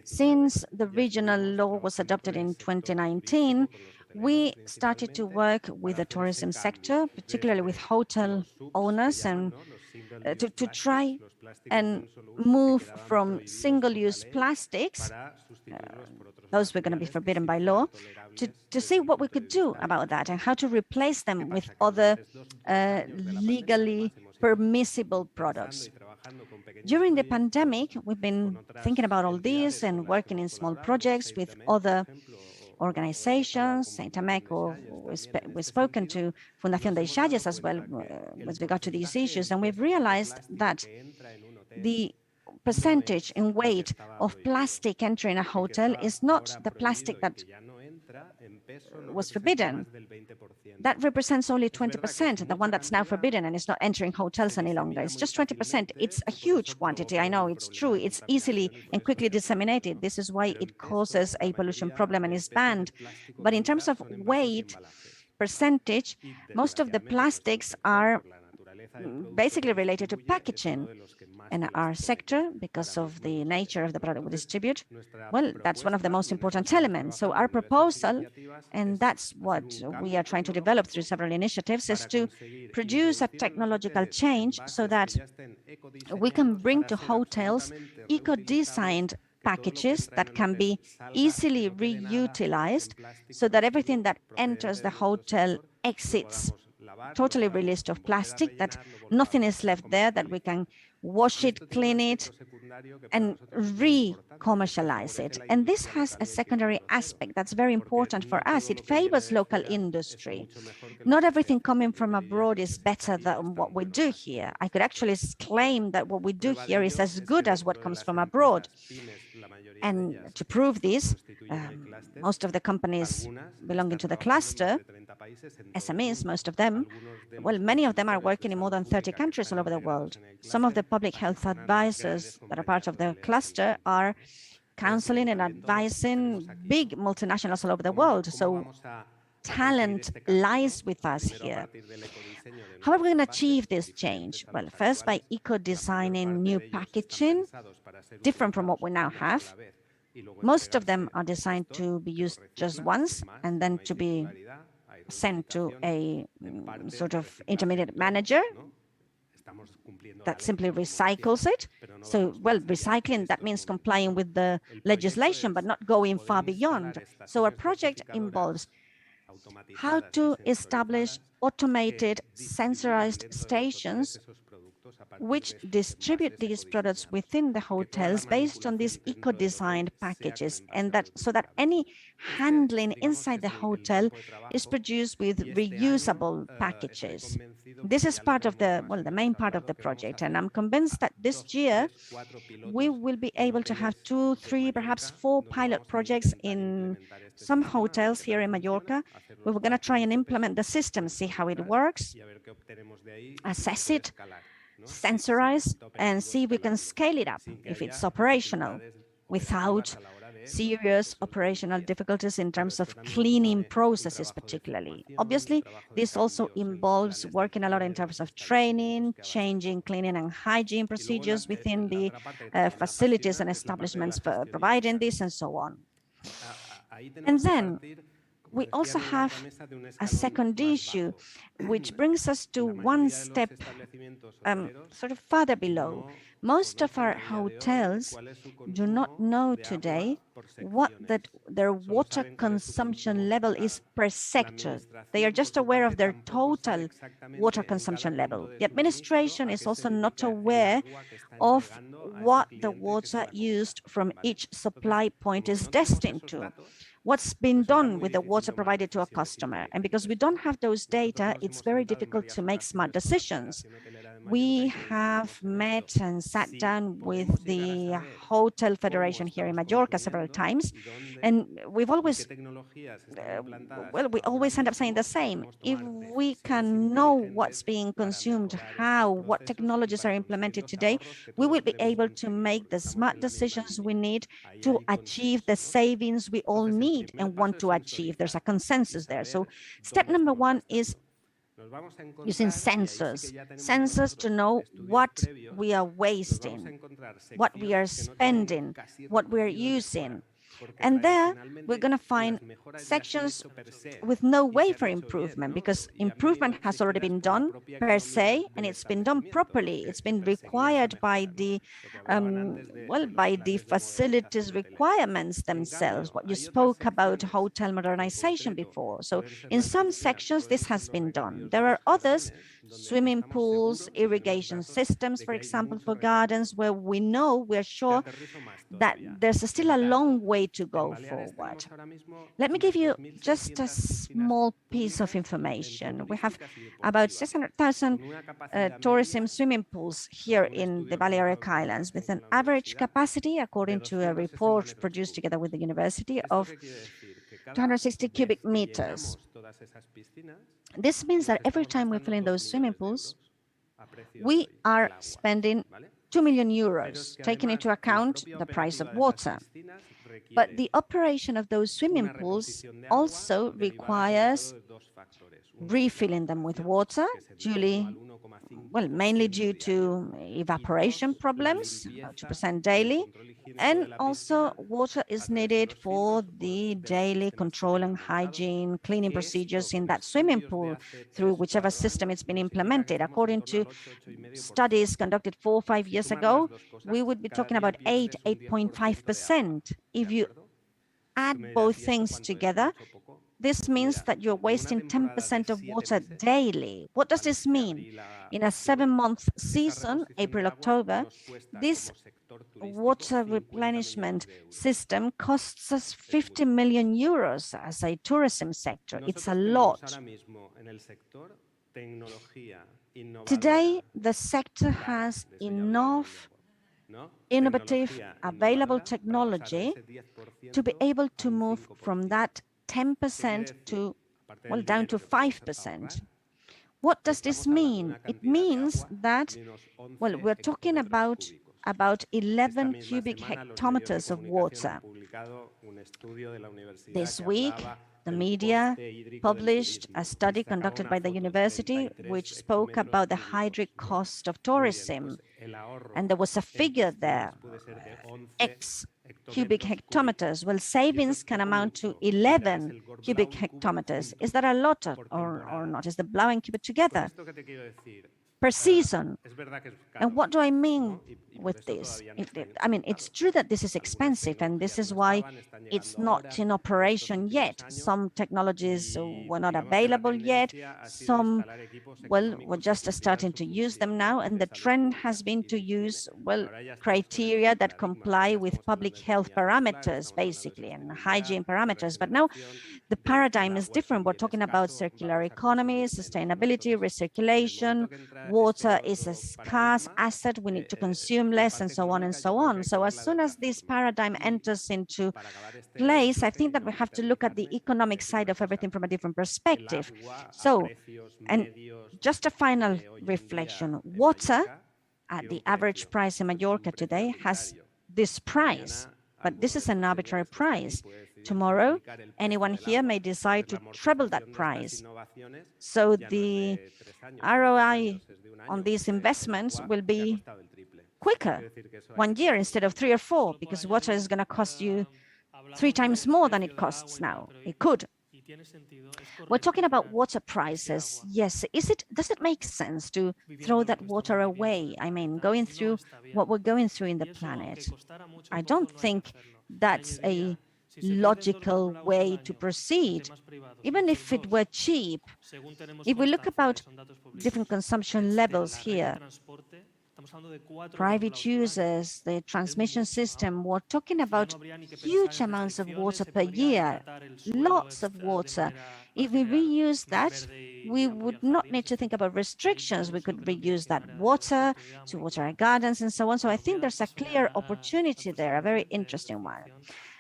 since the regional law was adopted in 2019, we started to work with the tourism sector, particularly with hotel owners, and to try and move from single-use plastics, those were going to be forbidden by law, to see what we could do about that and how to replace them with other legally permissible products. During the pandemic, we've been thinking about all this and working in small projects with other organizations. Saint Ameco, we've spoken to Fundación de Xalles as well with regard to these issues, and we've realized that the percentage in weight of plastic entering a hotel is not the plastic that was forbidden. That represents only 20%, the one that's now forbidden and is not entering hotels any longer. It's just 20%. It's a huge quantity. I know it's true. It's easily and quickly disseminated. This is why it causes a pollution problem and is banned. But in terms of weight, percentage, most of the plastics are basically related to packaging. And our sector, because of the nature of the product we distribute, well, that's one of the most important elements. So our proposal, and that's what we are trying to develop through several initiatives, is to produce a technological change so that we can bring to hotels eco-designed packages that can be easily reutilized so that everything that enters the hotel exits totally released of plastic, that nothing is left there, that we can wash it, clean it, and re-commercialize it. And this has a secondary aspect that's very important for us. It favors local industry. Not everything coming from abroad is better than what we do here. I could actually claim that what we do here is as good as what comes from abroad. And to prove this, most of the companies belonging to the cluster, SMEs, most of them, well, many of them are working in more than 30 countries all over the world. Some of the public health advisors that are part of the cluster are counseling and advising big multinationals all over the world. So talent lies with us here. How are we going to achieve this change? Well, first by eco-designing new packaging, different from what we now have. Most of them are designed to be used just once and then to be sent to a sort of intermediate manager that simply recycles it. So, well, recycling, that means complying with the legislation, but not going far beyond. So our project involves how to establish automated sensorized stations which distribute these products within the hotels based on these eco-designed packages, and that so that any handling inside the hotel is produced with reusable packages. This is part of the main part of the project, and I'm convinced that this year we will be able to have 2, 3, perhaps 4 pilot projects in some hotels here in Mallorca. We were going to try and implement the system, see how it works, assess it, sensorize, and see if we can scale it up if it's operational without serious operational difficulties in terms of cleaning processes particularly. Obviously, this also involves working a lot in terms of training, changing cleaning and hygiene procedures within the facilities and establishments for providing this and so on. And then we also have a second issue, which brings us to one step sort of further below. Most of our hotels do not know today what their water consumption level is per sector. They are just aware of their total water consumption level. The administration is also not aware of what the water used from each supply point is destined to. What's been done with the water provided to a customer. And because we don't have those data, it's very difficult to make smart decisions. We have met and sat down with the Hotel Federation here in Mallorca several times, and we've always, we always end up saying the same. If we can know what's being consumed, how, what technologies are implemented today, we will be able to make the smart decisions we need to achieve the savings we all need and want to achieve. There's a consensus there. So step number 1 is using sensors to know what we are wasting, what we are spending, what we are using. And there we're going to find sections with no way for improvement, because improvement has already been done per se, and it's been done properly. It's been required by the by the facilities requirements themselves. What you spoke about hotel modernization before. So in some sections this has been done. There are others, swimming pools, irrigation systems, for example, for gardens, where we're sure that there's still a long way to go forward. Let me give you just a small piece of information. We have about 600,000 tourism swimming pools here in the Balearic Islands, with an average capacity, according to a report produced together with the university, of 260 cubic meters. This means that every time we fill in those swimming pools, we are spending 2 million euros, taking into account the price of water. But the operation of those swimming pools also requires refilling them with water, mainly due to evaporation problems, 2% daily, and also water is needed for the daily control and hygiene cleaning procedures in that swimming pool through whichever system it's been implemented. According to studies conducted 4 or 5 years ago, we would be talking about 8.5%. If you add both things together, this means that you're wasting 10% of water daily. What does this mean? In a 7-month season, April-October, this water replenishment system costs us 50 million euros as a tourism sector. It's a lot. Today, the sector has enough innovative, available technology to be able to move from that 10% to, down to 5%. What does this mean? It means that, we're talking about 11 cubic hectometers of water. This week, the media published a study conducted by the university which spoke about the hydric cost of tourism. And there was a figure there, X cubic hectometers. Well, savings can amount to 11 cubic hectometers. Is that a lot or not? Is the Blau and Cubic together? per season. And what do I mean with this? I mean, it's true that this is expensive, and this is why it's not in operation yet. Some technologies were not available yet. Some, well, we're just starting to use them now, and the trend has been to use, well, criteria that comply with public health parameters, basically, and hygiene parameters. But now the paradigm is different. We're talking about circular economy, sustainability, recirculation. Water is a scarce asset. We need to consume less, and so on and so on. So as soon as this paradigm enters into place, I think that we have to look at the economic side of everything from a different perspective. So, and just a final reflection, water at the average price in Mallorca today has this price, but this is an arbitrary price. Tomorrow, anyone here may decide to treble that price. So the ROI on these investments will be quicker, 1 year instead of 3 or 4, because water is going to cost you 3 times more than it costs now. It could. We're talking about water prices. Yes, does it make sense to throw that water away? I mean, going through what we're going through in the planet. I don't think that's a logical way to proceed, even if it were cheap. If we look about different consumption levels here, private users, the transmission system, we're talking about huge amounts of water per year, lots of water. If we reuse that, we would not need to think about restrictions. We could reuse that water to water our gardens and so on. So I think there's a clear opportunity there, a very interesting one.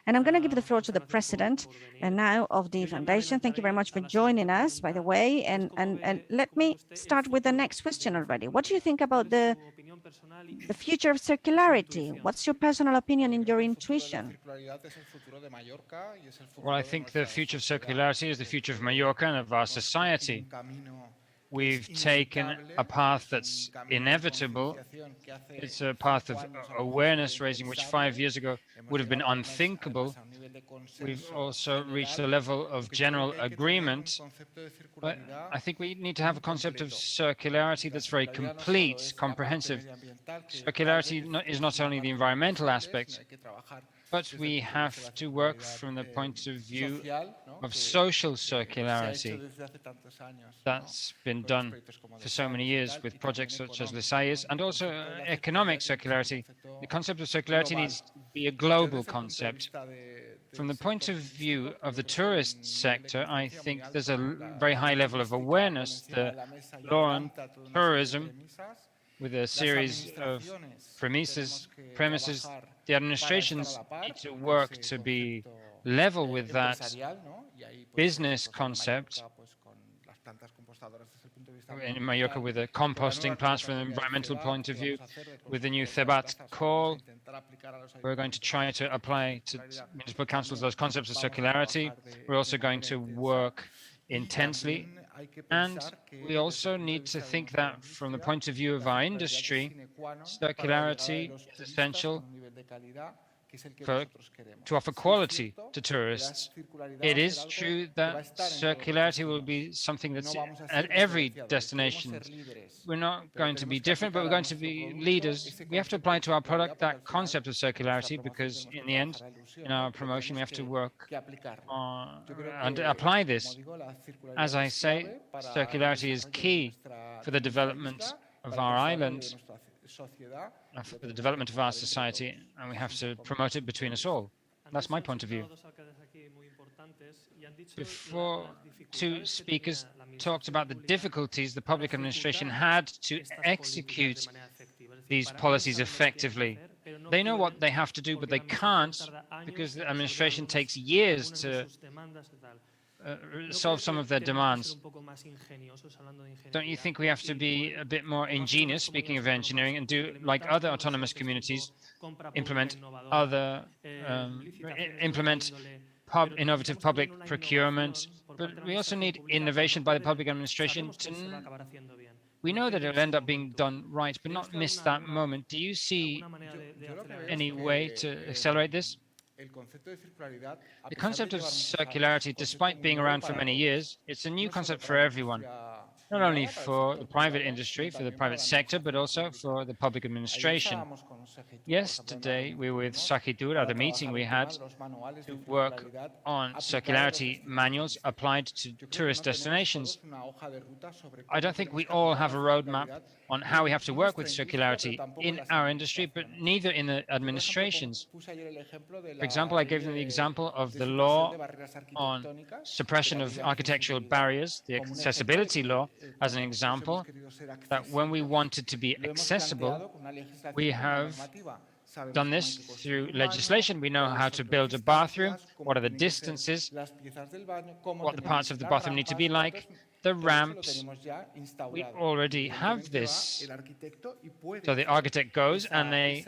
And I'm going to give the floor to the president and now of the foundation. Thank you very much for joining us, by the way. And let me start with the next question already. What do you think about the future of circularity? What's your personal opinion and your intuition? Well, I think the future of circularity is the future of Mallorca and of our society. We've taken a path that's inevitable. It's a path of awareness raising, which 5 years ago would have been unthinkable. We've also reached a level of general agreement. But I think we need to have a concept of circularity that's very complete, comprehensive. Circularity is not only the environmental aspect, but we have to work from the point of view of social circularity. That's been done for so many years with projects such as Lesayes, and also economic circularity. The concept of circularity needs to be a global concept. From the point of view of the tourist sector, I think there's a very high level of awareness. The law on tourism, with a series of premises, the administrations need to work to be level with that business concept in Mallorca, with the composting plants from an environmental point of view, with the new Cebat call. We're going to try to apply to municipal councils those concepts of circularity. We're also going to work intensely, and we also need to think that from the point of view of our industry, circularity is essential to offer quality to tourists. It is true that circularity will be something that's at every destination. We're not going to be different, but we're going to be leaders. We have to apply to our product that concept of circularity, because in the end, in our promotion, we have to work on and apply this. As I say, circularity is key for the development of our island, for the development of our society, and we have to promote it between us all. That's my point of view. Before, 2 speakers talked about the difficulties the public administration had to execute these policies effectively. They know what they have to do, but they can't, because the administration takes years to solve some of their demands. Don't you think we have to be a bit more ingenious, speaking of engineering, and do like other autonomous communities, implement innovative public procurement? But we also need innovation by the public administration. We know that it'll end up being done right, but not miss that moment. Do you see any way to accelerate this? The concept of circularity, despite being around for many years, it's a new concept for everyone. not only for the private industry, for the private sector, but also for the public administration. Yesterday, we were with Sagitur at a meeting we had to work on circularity manuals applied to tourist destinations. I don't think we all have a roadmap on how we have to work with circularity in our industry, but neither in the administrations. For example, I gave them the example of the law on suppression of architectural barriers, the accessibility law, as an example, that when we wanted to be accessible, we have done this through legislation. We know how to build a bathroom, what are the distances, what the parts of the bathroom need to be like, the ramps. We already have this. So the architect goes and they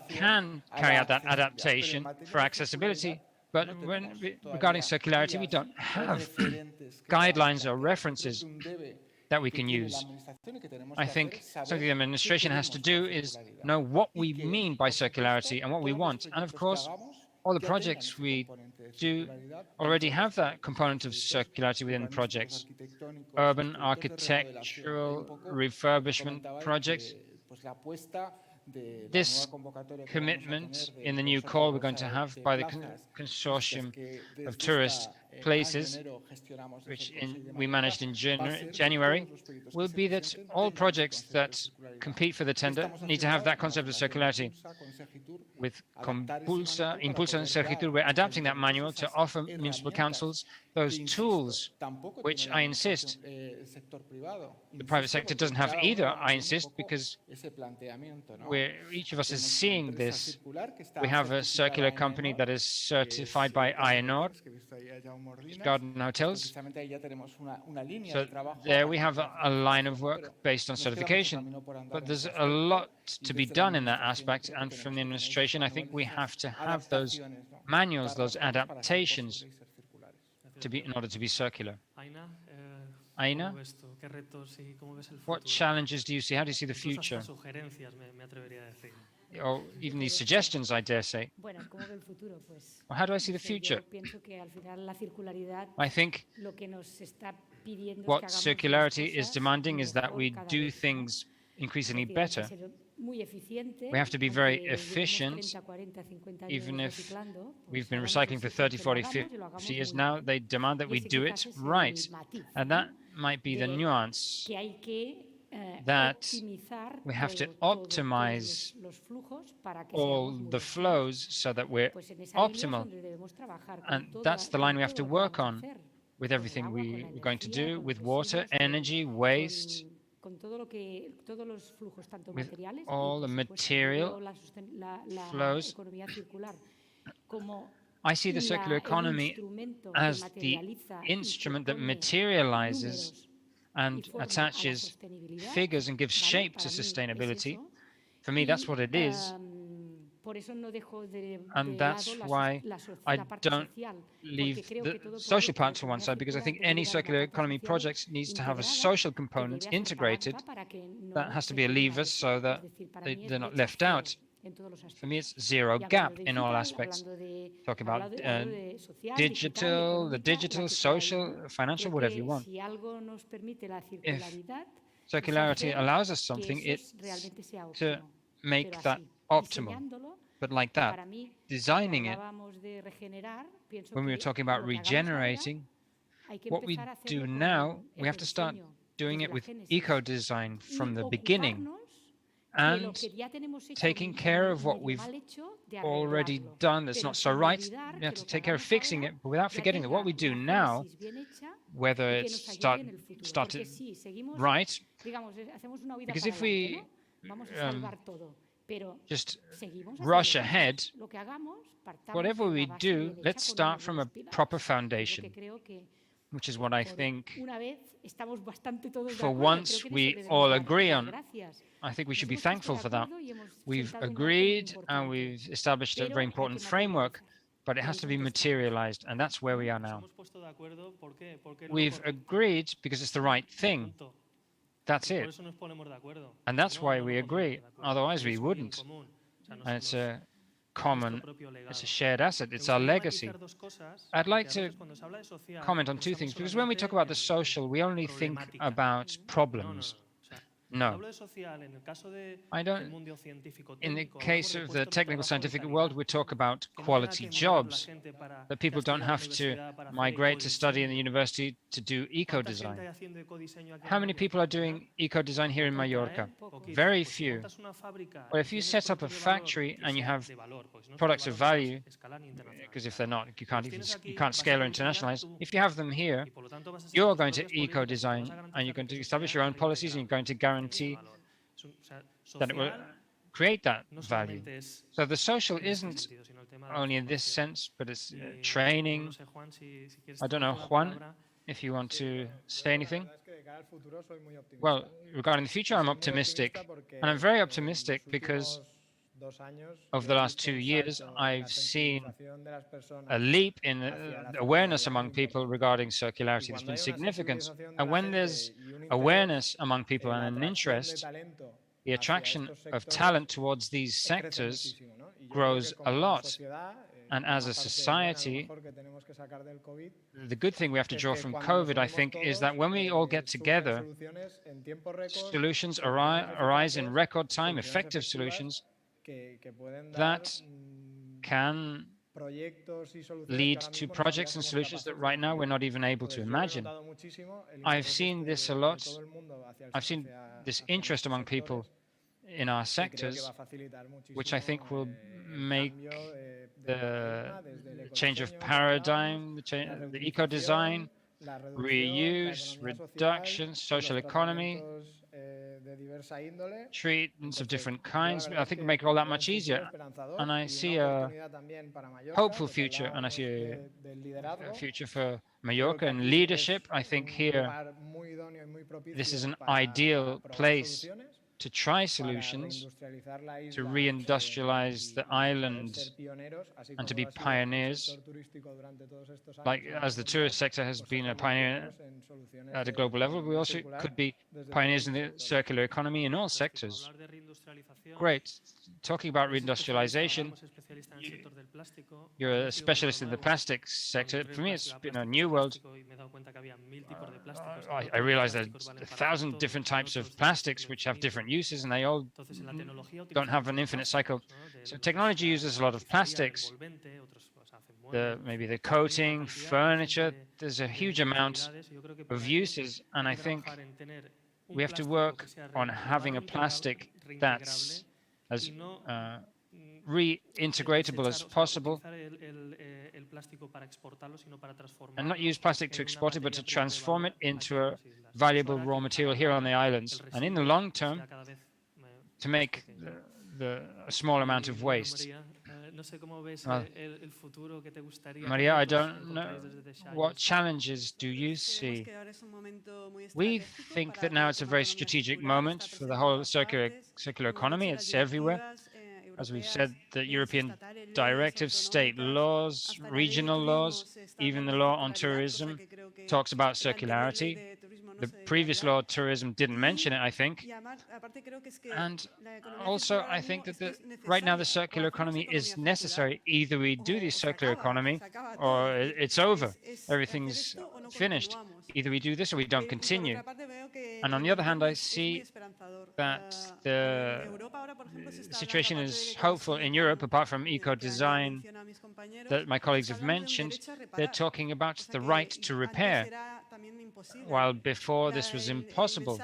can carry out that adaptation for accessibility. But regarding circularity, we don't have guidelines or references that we can use. I think something the administration has to do is know what we mean by circularity and what we want. And of course, all the projects we do already have that component of circularity within the projects. Urban architectural refurbishment projects. This commitment in the new call we're going to have by the consortium of tourist places, which we managed in January, will be that all projects that compete for the tender need to have that concept of circularity. With Impulsa and Sergitur, we're adapting that manual to offer municipal councils those tools, which I insist the private sector doesn't have either, I insist, because each of us is seeing this. We have a circular company that is certified by AENOR, Garden Hotels. So there we have a line of work based on certification. But there's a lot to be done in that aspect. And from the administration, I think we have to have those manuals, those adaptations in order to be circular. Aina, what challenges do you see? How do you see the future? Or even these suggestions, I dare say. Well, how do I see the future? I think what circularity is demanding is that we do things increasingly better. We have to be very efficient, even if we've been recycling for 30, 40, 50 years now, they demand that we do it right. And that might be the nuance, that we have to optimize all the flows so that we're optimal. And that's the line we have to work on with everything we're going to do, with water, energy, waste, with all the material flows. I see the circular economy as the instrument that materializes and attaches figures and gives shape to sustainability. For me, that's what it is. And that's why I don't leave the social part to one side, because I think any circular economy project needs to have a social component integrated. That has to be a lever so that they're not left out. For me, it's zero gap in all aspects. Talk about the digital, social, financial, whatever you want. If circularity allows us something, it's to make that optimal. But like that, designing it, when we were talking about regenerating, what we do now, we have to start doing it with eco-design from the beginning, and taking care of what we've already done that's not so right. We have to take care of fixing it, but without forgetting that what we do now, whether it's started right, because if we just rush ahead, whatever we do, let's start from a proper foundation, which is what I think for once we all agree on. I think we should be thankful for that. We've agreed and we've established a very important framework, but it has to be materialized, and that's where we are now. We've agreed because it's the right thing. That's it. And that's why we agree. Otherwise, we wouldn't. And it's a common, it's a shared asset, it's our legacy. I'd like to comment on two things, because when we talk about the social, we only think about problems. No, I don't. In the case of the technical scientific world, we talk about quality jobs, that people don't have to migrate to study in the university to do eco-design. How many people are doing eco-design here in Mallorca? Very few. Well, if you set up a factory and you have products of value, because if they're not, you can't scale or internationalize. If you have them here, you're going to eco-design and you're going to establish your own policies and you're going to guarantee that it will create that value. So the social isn't only in this sense, but it's training. I don't know, Juan, if you want to say anything. Well, regarding the future, I'm optimistic. And I'm very optimistic because over the last 2 years, I've seen a leap in awareness among people regarding circularity. There's been significance. And when there's awareness among people and an interest, the attraction of talent towards these sectors grows a lot. And as a society, the good thing we have to draw from COVID, I think, is that when we all get together, solutions arise in record time, effective solutions, that can lead to projects and solutions that right now we're not even able to imagine. I've seen this a lot. I've seen this interest among people in our sectors, which I think will make the change of paradigm, the eco-design, reuse, reduction, social economy, treatments of different kinds. I think make it all that much easier. And I see a hopeful future, and I see a future for Mallorca and leadership. I think here, this is an ideal place to try solutions, to reindustrialize the island and to be pioneers, like as the tourist sector has been a pioneer at a global level, we also could be pioneers in the circular economy in all sectors. Great. Talking about reindustrialization, you're a specialist in the plastics sector. For me, it's been a new world. I realized that 1,000 different types of plastics which have different uses, and they all don't have an infinite cycle. So technology uses a lot of plastics. Maybe the coating, furniture, there's a huge amount of uses, and I think we have to work on having a plastic that's as reintegratable as possible, and not use plastic to export it, but to transform it into a valuable raw material here on the islands, and in the long term, to make a small amount of waste. Maria, I don't know, what challenges do you see? We think that now it's a very strategic moment for the whole circular economy. It's everywhere. As we've said, the European directives, state laws, regional laws, even the law on tourism talks about circularity. The previous law on tourism didn't mention it, I think. And also, I think that right now the circular economy is necessary. Either we do the circular economy or it's over. Everything's finished. Either we do this or we don't continue. And on the other hand, I see that the situation is hopeful in Europe, apart from eco-design that my colleagues have mentioned. They're talking about the right to repair, while before this was impossible.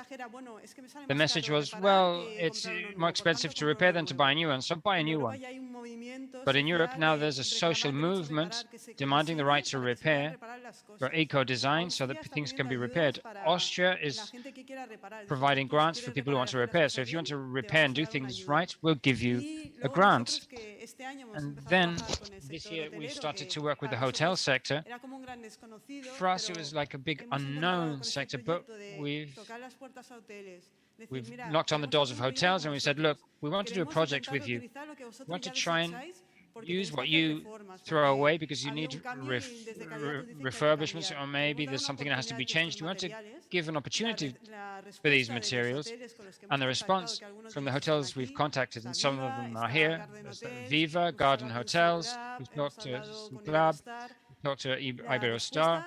The message was, well, it's more expensive to repair than to buy a new one, so buy a new one. But in Europe now there's a social movement demanding the right to repair for eco-design so that things can be repaired. Austria is providing grants for people who want to repair. So if you want to repair and do things right, we'll give you a grant. And then this year we started to work with the hotel sector. For us, it was like a big unknown sector, but we've knocked on the doors of hotels and we said, look, we want to do a project with you. We want to try and use what you throw away because you need refurbishments, or maybe there's something that has to be changed. We want to give an opportunity for these materials, and the response from the hotels we've contacted, and some of them are here, Viva, Garden Hotels, we've talked to Club, we've talked to Iberostar,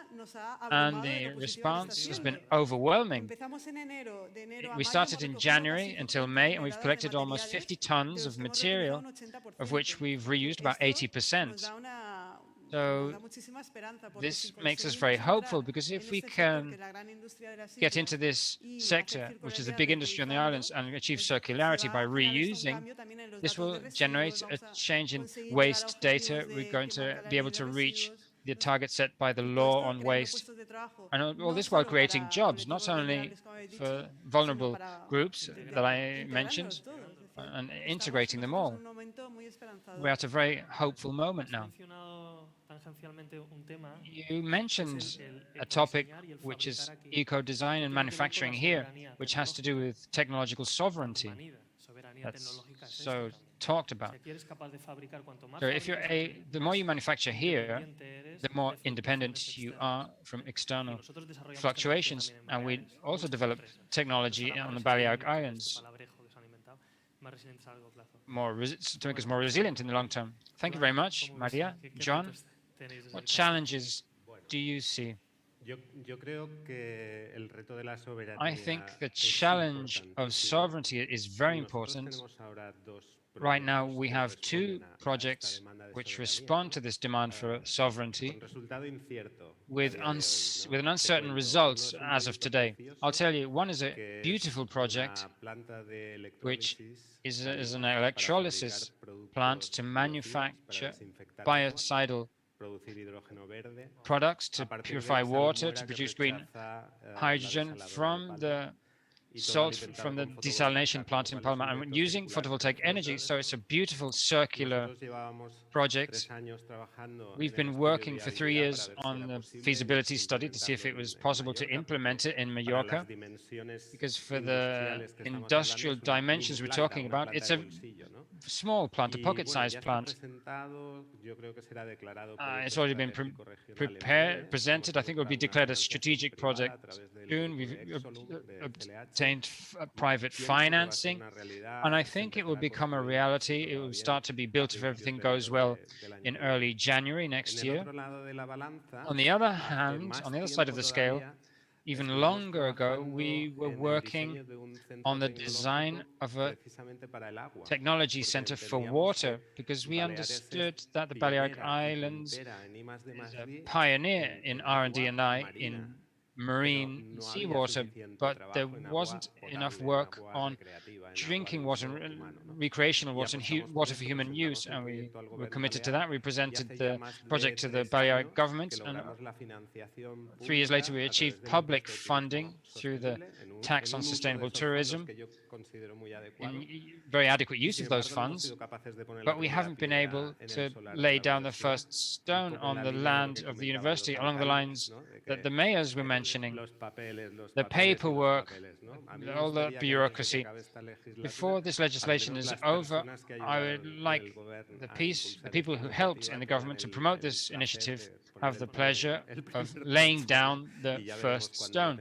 and the response has been overwhelming. We started in January until May, and we've collected almost 50 tons of material, of which we've reused about 80%. So this makes us very hopeful, because if we can get into this sector, which is a big industry on the islands, and achieve circularity by reusing, this will generate a change in waste data. We're going to be able to reach the target set by the law on waste, and all this while creating jobs, not only for vulnerable groups that I mentioned, and integrating them all. We're at a very hopeful moment now. You mentioned a topic which is eco-design and manufacturing here, which has to do with technological sovereignty. That's so talked about. So if the more you manufacture here, the more independent you are from external fluctuations. And we also develop technology on the Balearic Islands to make us more resilient in the long term. Thank you very much, Maria. John, what challenges do you see? I think the challenge of sovereignty is very important. Right now, we have two projects which respond to this demand for sovereignty with an uncertain result as of today. I'll tell you, one is a beautiful project, which is an electrolysis plant to manufacture biocidal products to purify water, to produce green hydrogen from the salt from the desalination plant in Palma, and using photovoltaic energy. So it's a beautiful circular project. We've been working for 3 years on the feasibility study to see if it was possible to implement it in Mallorca, because for the industrial dimensions we're talking about, it's a small plant, a pocket-sized plant. It's already been presented. I think it will be declared a strategic project soon. We've obtained private financing, and I think it will become a reality. It will start to be built if everything goes well in early January next year. On the other hand, on the other side of the scale, even longer ago, we were working on the design of a technology center for water, because we understood that the Balearic Islands is a pioneer in R&D and I in marine seawater, but there wasn't enough work on drinking water, recreational water, and water for human use, and we were committed to that. We presented the project to the Balearic government, and 3 years later we achieved public funding through the tax on sustainable tourism, in very adequate use of those funds, but we haven't been able to lay down the first stone on the land of the university along the lines that the mayors were mentioning. The paperwork, all the bureaucracy. Before this legislation is over, I would like the people who helped in the government to promote this initiative have the pleasure of laying down the first stone.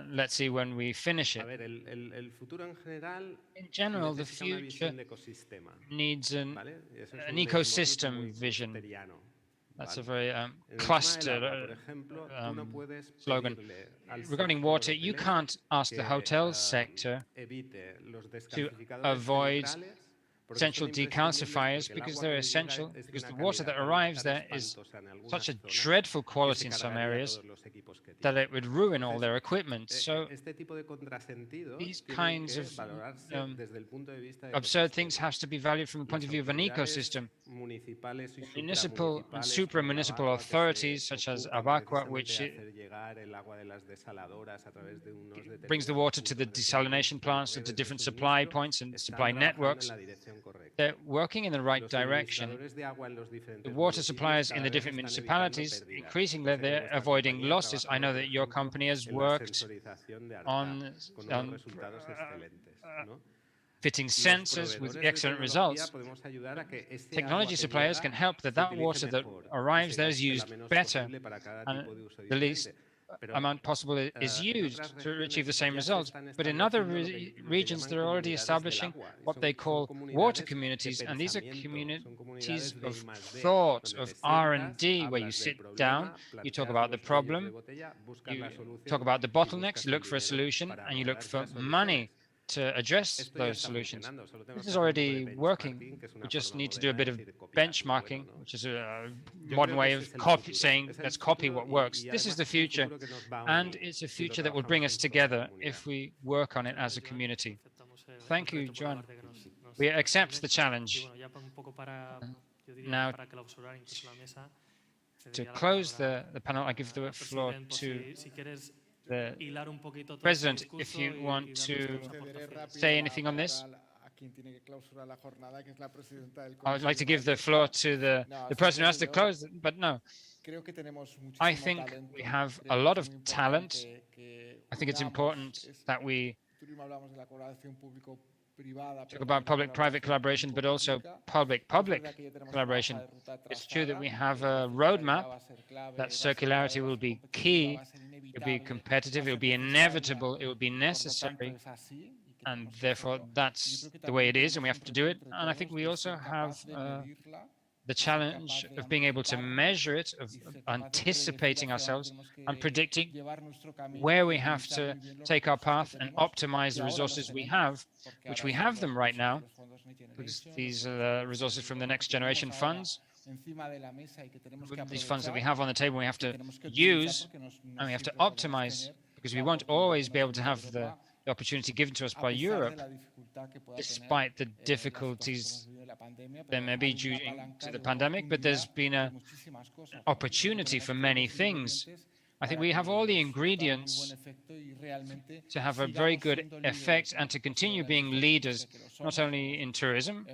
Let's see when we finish it. In general, the future needs an ecosystem vision. That's a very clustered slogan. Regarding water, you can't ask the hotel sector to avoid central decalcifiers, because they're essential, because the water that arrives there is such a dreadful quality in some areas that it would ruin all their equipment. So these kinds of absurd things have to be valued from the point of view of an ecosystem. Municipal and supra-municipal authorities, such as Abaqua, which brings the water to the desalination plants and to different supply points and supply networks, they're working in the right direction. The water suppliers in the different municipalities, increasingly they're avoiding losses. I know that your company has worked on fitting sensors with excellent results, technology suppliers can help that water that arrives there is used better, and the least amount possible is used to achieve the same results. But in other regions, they're already establishing what they call water communities, and these are communities of thought, of R&D, where you sit down, you talk about the problem, you talk about the bottlenecks, you look for a solution, and you look for money to address those solutions. This is already working. We just need to do a bit of benchmarking, which is a modern way of saying, let's copy what works. This is the future, and it's a future that will bring us together if we work on it as a community. Thank you, John. We accept the challenge. Now, to close the panel, I give the floor to the President, if you want to say anything on this. I would like to give the floor to the person who has to close, but no. I think we have a lot of talent. I think it's important that we talk about public-private collaboration, but also public-public collaboration. It's true that we have a roadmap, that circularity will be key, it will be competitive, it will be inevitable, it will be necessary, and therefore that's the way it is, and we have to do it. And I think we also have the challenge of being able to measure it, of anticipating ourselves and predicting where we have to take our path and optimize the resources we have, which we have them right now, because these are the resources from the Next Generation funds. These funds that we have on the table, we have to use and we have to optimize, because we won't always be able to have the opportunity given to us by Europe, despite the difficulties there may be due to the pandemic, but there's been an opportunity for many things. I think we have all the ingredients to have a very good effect and to continue being leaders, not only in tourism,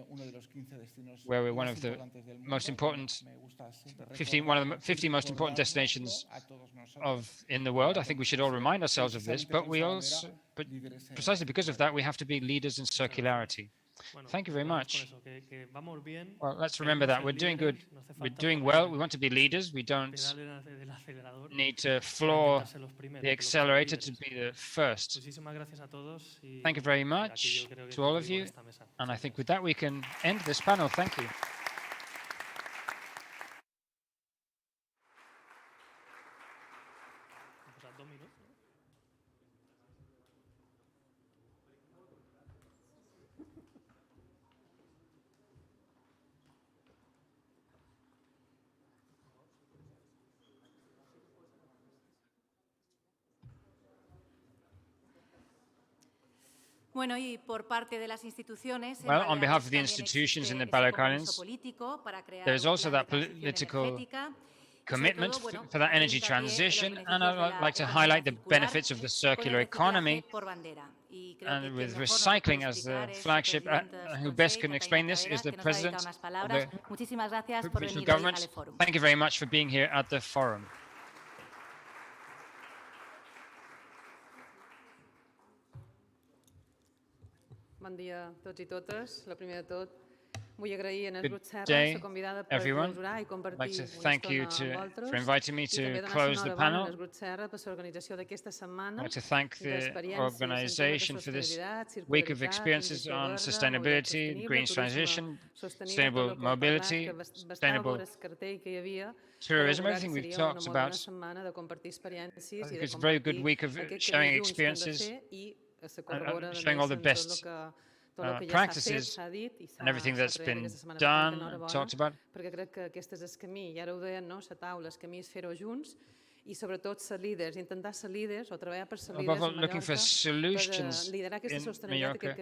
where we're one of the most important, one of the 50 most important destinations in the world. I think we should all remind ourselves of this, but precisely because of that, we have to be leaders in circularity. Thank you very much. Well, let's remember that. We're doing good. We're doing well. We want to be leaders. We don't need to floor the accelerator to be the first. Thank you very much to all of you. And I think with that, we can end this panel. Thank you. Bueno, y por parte de las instituciones, well, on behalf of the institutions in the Balearic Islands, there is also that political commitment for that energy transition, and I'd like to highlight the benefits of the circular economy and with recycling as the flagship. Who best can explain this is the President of the Provincial Government. Thank you very much for being here at the forum. Bon dia a tots i totes. La primera de tot, vull agrair a Good day, everyone. I'd like to thank you for inviting me to close the panel. I'd like to thank the organization for this week of experiences on sustainability, green transition, sustainable mobility, sustainable tourism, everything we've talked about. I think it's a very good week of sharing experiences, showing all the best practices and everything that's been done and talked about. Above all, looking for solutions in Mallorca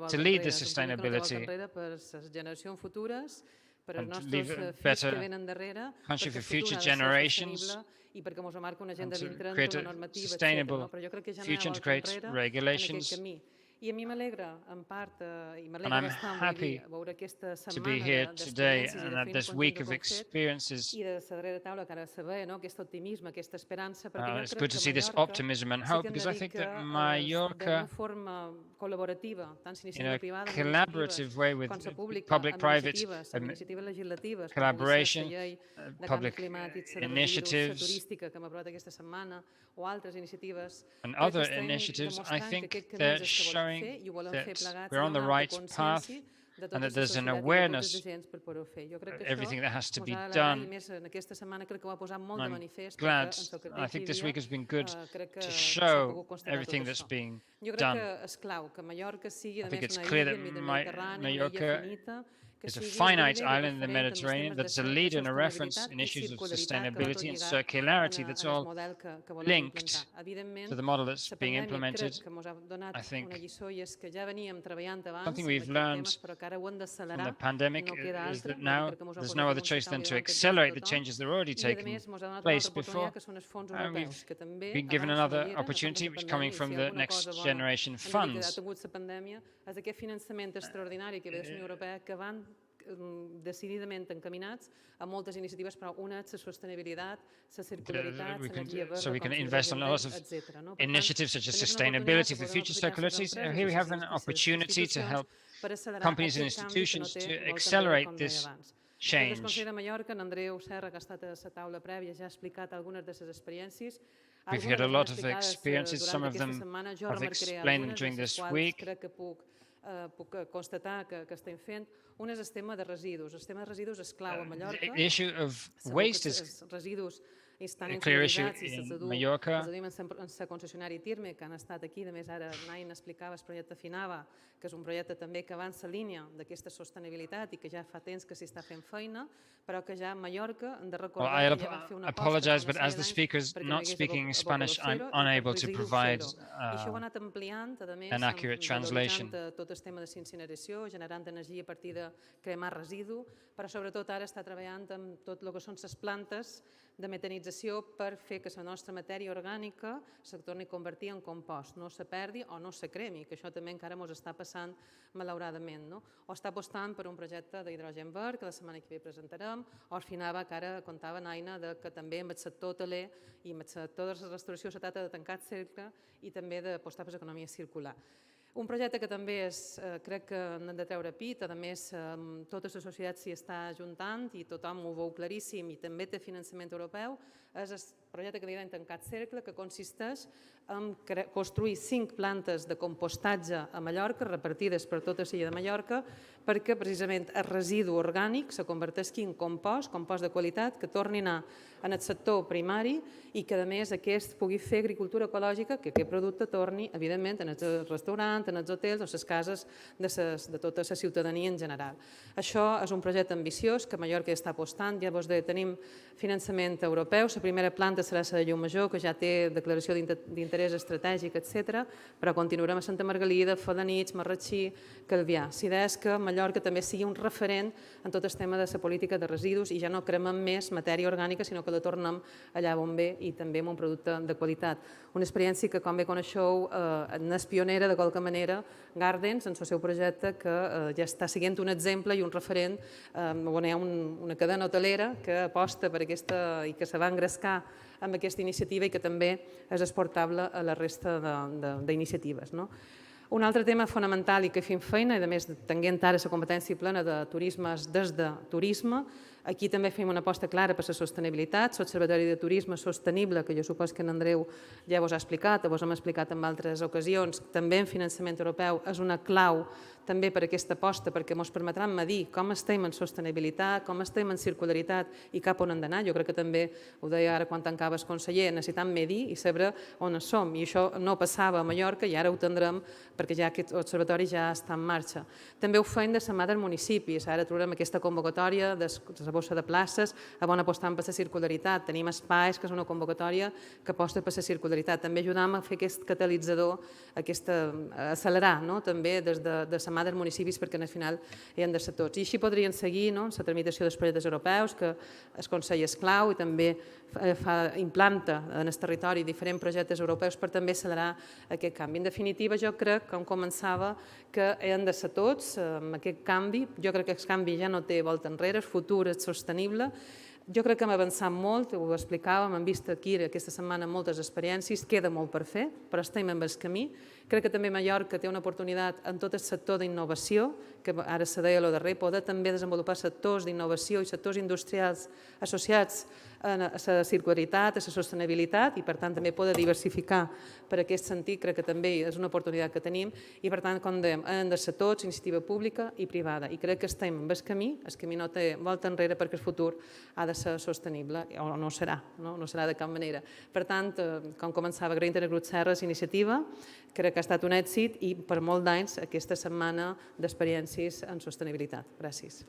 to lead the sustainability and leave a better country for future generations, and to create a sustainable future and to create regulations. And I'm happy to be here today and at this week of experiences. It's good to see this optimism and hope, because I think that Mallorca col·laborativa, tant in s'iniciativa a privada, collaborative way with com la pública, public-private amb iniciatives legislatives, collaboration, com la llei de public canvi climàtic, la de residus, la initiatives, turística que hem aprovat aquesta setmana, o altres iniciatives. and Crec que other estem initiatives, I demostrant que think aquest camí they're és el que volem showing fer i ho volem fer that plegats. we're on Hi ha the una right path autoconsciència de tota and that la there's an societat i de tots els awareness agents per poder-ho fer. Jo crec que everything això that has to mos be ha d'agradar, done. i més en aquesta setmana crec que ho ha posat molt de I'm manifest. glad. perquè ens I think this week has been good crec que to s'ha show pogut constatar everything tot that's això. being Jo crec done. que és clau que Mallorca sigui, a I think més, it's una clear illa that enmig del Mediterrani, una illa Mallorca finita, que is a sigui finite líder i island in the referent en els Mediterranean temes de that's a leader and a reference sostenibilitat in i issues of circularitat que va tot sustainability and lligat circularity en that's el all model que volem linked implantar. Evidentment, to the model that's la being pandèmia implemented. crec que ens ha donat I think una lliçó i és que ja veníem treballant abans something en we've aquests learned temes, però que ara ho hem from d'accelerar. the pandemic No queda is altra, that now crec que mos ha there's posat no en other un choice than canvi to davant de accelerate the tothom. changes that are already I, a taken més, mos ha donat una place altra oportunitat, before. que són els fons And we've europeus, que també been given abans another no hi eren, opportunity abans which de coming pandèmia, from si the alguna Next cosa bona Generation en Amèrica ha funds. tingut la pandèmia, és aquest finançament extraordinari que ve de la Unió Europea que van decididament encaminats a moltes iniciatives, però una és la sostenibilitat, la circularitat, l'energia verda, So we can com invest in a lot of etc. No? initiatives such as sustainability for future circularity. So here we have an opportunity to help companies and institutions to accelerate this El change. Consell de Mallorca, en Andreu Serra, que ha estat a la taula prèvia, ja ha explicat algunes de les experiències. We've Algunes had a les lot han of explicades, experiences. Some durant of aquesta them setmana. Jo have remarcaré explained them algunes, during de les this quals week. crec que puc constatar que estem fent. Un és el tema de residus. El tema de residus és clau a Mallorca. The issue of Segur waste que is els residus estan a clear issue insolidaritzats i se'ls in aduu, Mallorca. els aduïm en la concessionària TIRME, que han estat aquí. A més, ara Nain explicava el projecte FINAVA, que és un projecte també que va en la línia d'aquesta sostenibilitat i que ja fa temps que s'hi està fent feina, però que ja a Mallorca hem de recordar Well, I que ja va fer una aposta apologize, fa but una as sèrie the d'anys speaker is perquè not hi hagués speaking abocador Spanish, zero I'm i per unable to residu provide zero. I això ho ha anat ampliant, a més, an accurate translation. valoritzant tot el tema de l'incineració, generant energia a partir de cremar residu, però sobretot ara està treballant amb tot el que són les plantes de metanització per fer que la nostra matèria orgànica se torni a convertir en compost, no se perdi o no se cremi, que això també encara ens està passant malauradament. No? O està apostant per un projecte d'hidrogen verd, que la setmana que ve presentarem, o al final que ara contava Naina que també amb el sector hoteler i amb el sector de la restauració se tracta de tancar el cercle i també d'apostar per l'economia circular. Un projecte que també crec que n'hem de treure pit, a més tota la societat s'hi està ajuntant i tothom ho veu claríssim i també té finançament europeu, és el projecte que li hem tancat cercle, que consisteix en construir 5 plantes de compostatge a Mallorca, repartides per tota l'illa de Mallorca, perquè precisament el residu orgànic se converteixi en compost de qualitat, que torni a anar en el sector primari i que a més aquest pugui fer agricultura ecològica, que aquest producte torni, evidentment, en els restaurants, en els hotels o les cases de tota la ciutadania en general. Això és un projecte ambiciós que Mallorca està apostant, ja vos deia, tenim finançament europeu, la primera planta serà la de Llaummajor, que ja té declaració d'interès estratègic, etc. Però continuarem a Santa Margalida, Felanitx, Marratxí, Calvià. La idea és que Mallorca també sigui un referent en tot el tema de la política de residus i ja no cremem més matèria orgànica, sinó que la tornem allà on ve i també amb un producte de qualitat. Una experiència que, com bé coneixeu, és pionera de qualque manera, Gardens, en el seu projecte, que ja està sent un exemple i un referent on hi ha una cadena hotelera que aposta per aquesta i que se va engrescar amb aquesta iniciativa i que també és exportable a la resta d'iniciatives. Un altre tema fonamental i que fem feina, i a més tenint ara la competència plena de turisme des de turisme, aquí també fem una aposta clara per la sostenibilitat, l'Observatori de Turisme Sostenible, que jo supos que en Andreu ja vos ha explicat, o vos hem explicat en altres ocasions, també en finançament europeu, és una clau també per aquesta aposta, perquè ens permetrà medir com estem en sostenibilitat, com estem en circularitat i cap on hem d'anar. Jo crec que també, ho deia ara quan tancava el conseller, necessitem medir i saber on som. I això no passava a Mallorca i ara ho tindrem perquè ja aquest observatori ja està en marxa. També ho fem de la mà dels municipis. Ara trobarem aquesta convocatòria de la bossa de places on apostem per la circularitat. Tenim espais, que és una convocatòria que aposta per la circularitat. També ajudam a fer aquest catalitzador, a accelerar també des de la mà dels municipis perquè al final hi han de ser tots. I així podrien seguir la tramitació dels projectes europeus, que el Consell és clau i també implanta en el territori diferents projectes europeus per també accelerar aquest canvi. En definitiva, jo crec, com començava, que hem de ser tots amb aquest canvi. Jo crec que el canvi ja no té volta enrere, el futur és sostenible. Jo crec que hem avançat molt, ho explicàvem, hem vist aquí aquesta setmana moltes experiències, queda molt per fer, però estem en el camí. Crec que també Mallorca té una oportunitat en tot el sector d'innovació, que ara se deia el darrer, poder també desenvolupar sectors d'innovació i sectors industrials associats a la circularitat, a la sostenibilitat i, per tant, també poder diversificar per aquest sentit. Crec que també és una oportunitat que tenim i, per tant, com dèiem, han de ser tots, iniciativa pública i privada. I crec que estem en el camí no té volta enrere perquè el futur ha de ser sostenible, o no serà, no serà de cap manera. Per tant, com començava, agraint al grup Serres iniciativa, crec que ha estat un èxit i per molt d'anys aquesta setmana d'experiències en sostenibilitat. Gràcies.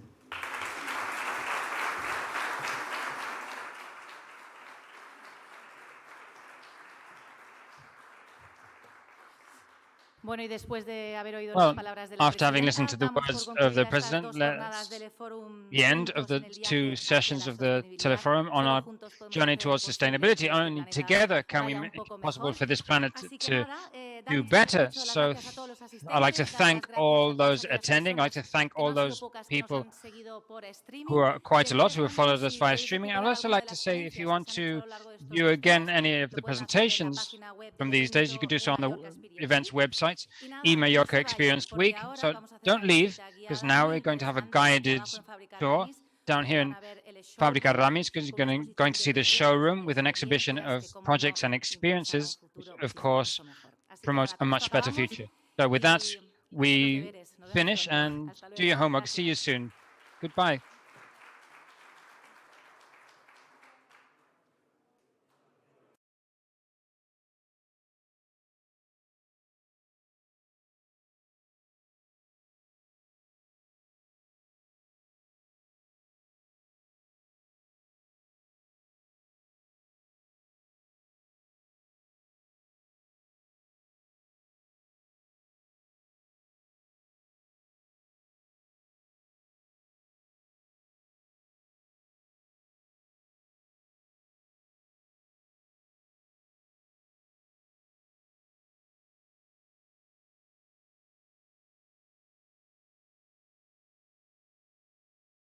Bueno, y después de haber oído Well, las palabras de la after having listened to the damos por words of the concluidas estas President, dos let's jornadas del Forum the end of the Juntos en el two viaje sessions hacia of la the sostenibilidad. Teleforum on Solo our juntos podemos journey hacer towards posible sustainability. que este Only planeta together can we vaya un make it poco possible mejor. for this planet Así que to nada, do darles better. mucho las So gracias a todos los I'd like to asistentes, dar thank las gracias all a todas those aquellas attending. I'd like to personas thank que all no han sido those pocas que nos people han seguido por streaming. who are quite a lot, who have Siempre followed us si via queréis streaming. I'd recuperar also alguna like de to las say, if you ponencias want que se han hecho a to lo largo de estos view 2 again días, any of lo the pueden hacer en la presentations página web from del these days, you could do so on the Mallorca Experience events Week. websites, Y nada, eMallorca no se vayan, Experience porque Week. ahora So vamos a hacer don't una leave, visita because guiada now muy we're going to have a interesante guided abajo en Fábrica tour Ramis, down here van in a ver el Fábrica showroom Ramis, because you're con una going to see exposición the de showroom with an experiencias exhibition que, of cómo no, projects and impulsará experiences, un futuro of quizá course, mucho mejor. Así que promotes nada, a con much esto better acabamos future. So with that, y hacer los we deberes. Nos vemos finish pronto. and Hasta do your luego. homework. See you Gracias. soon. Goodbye.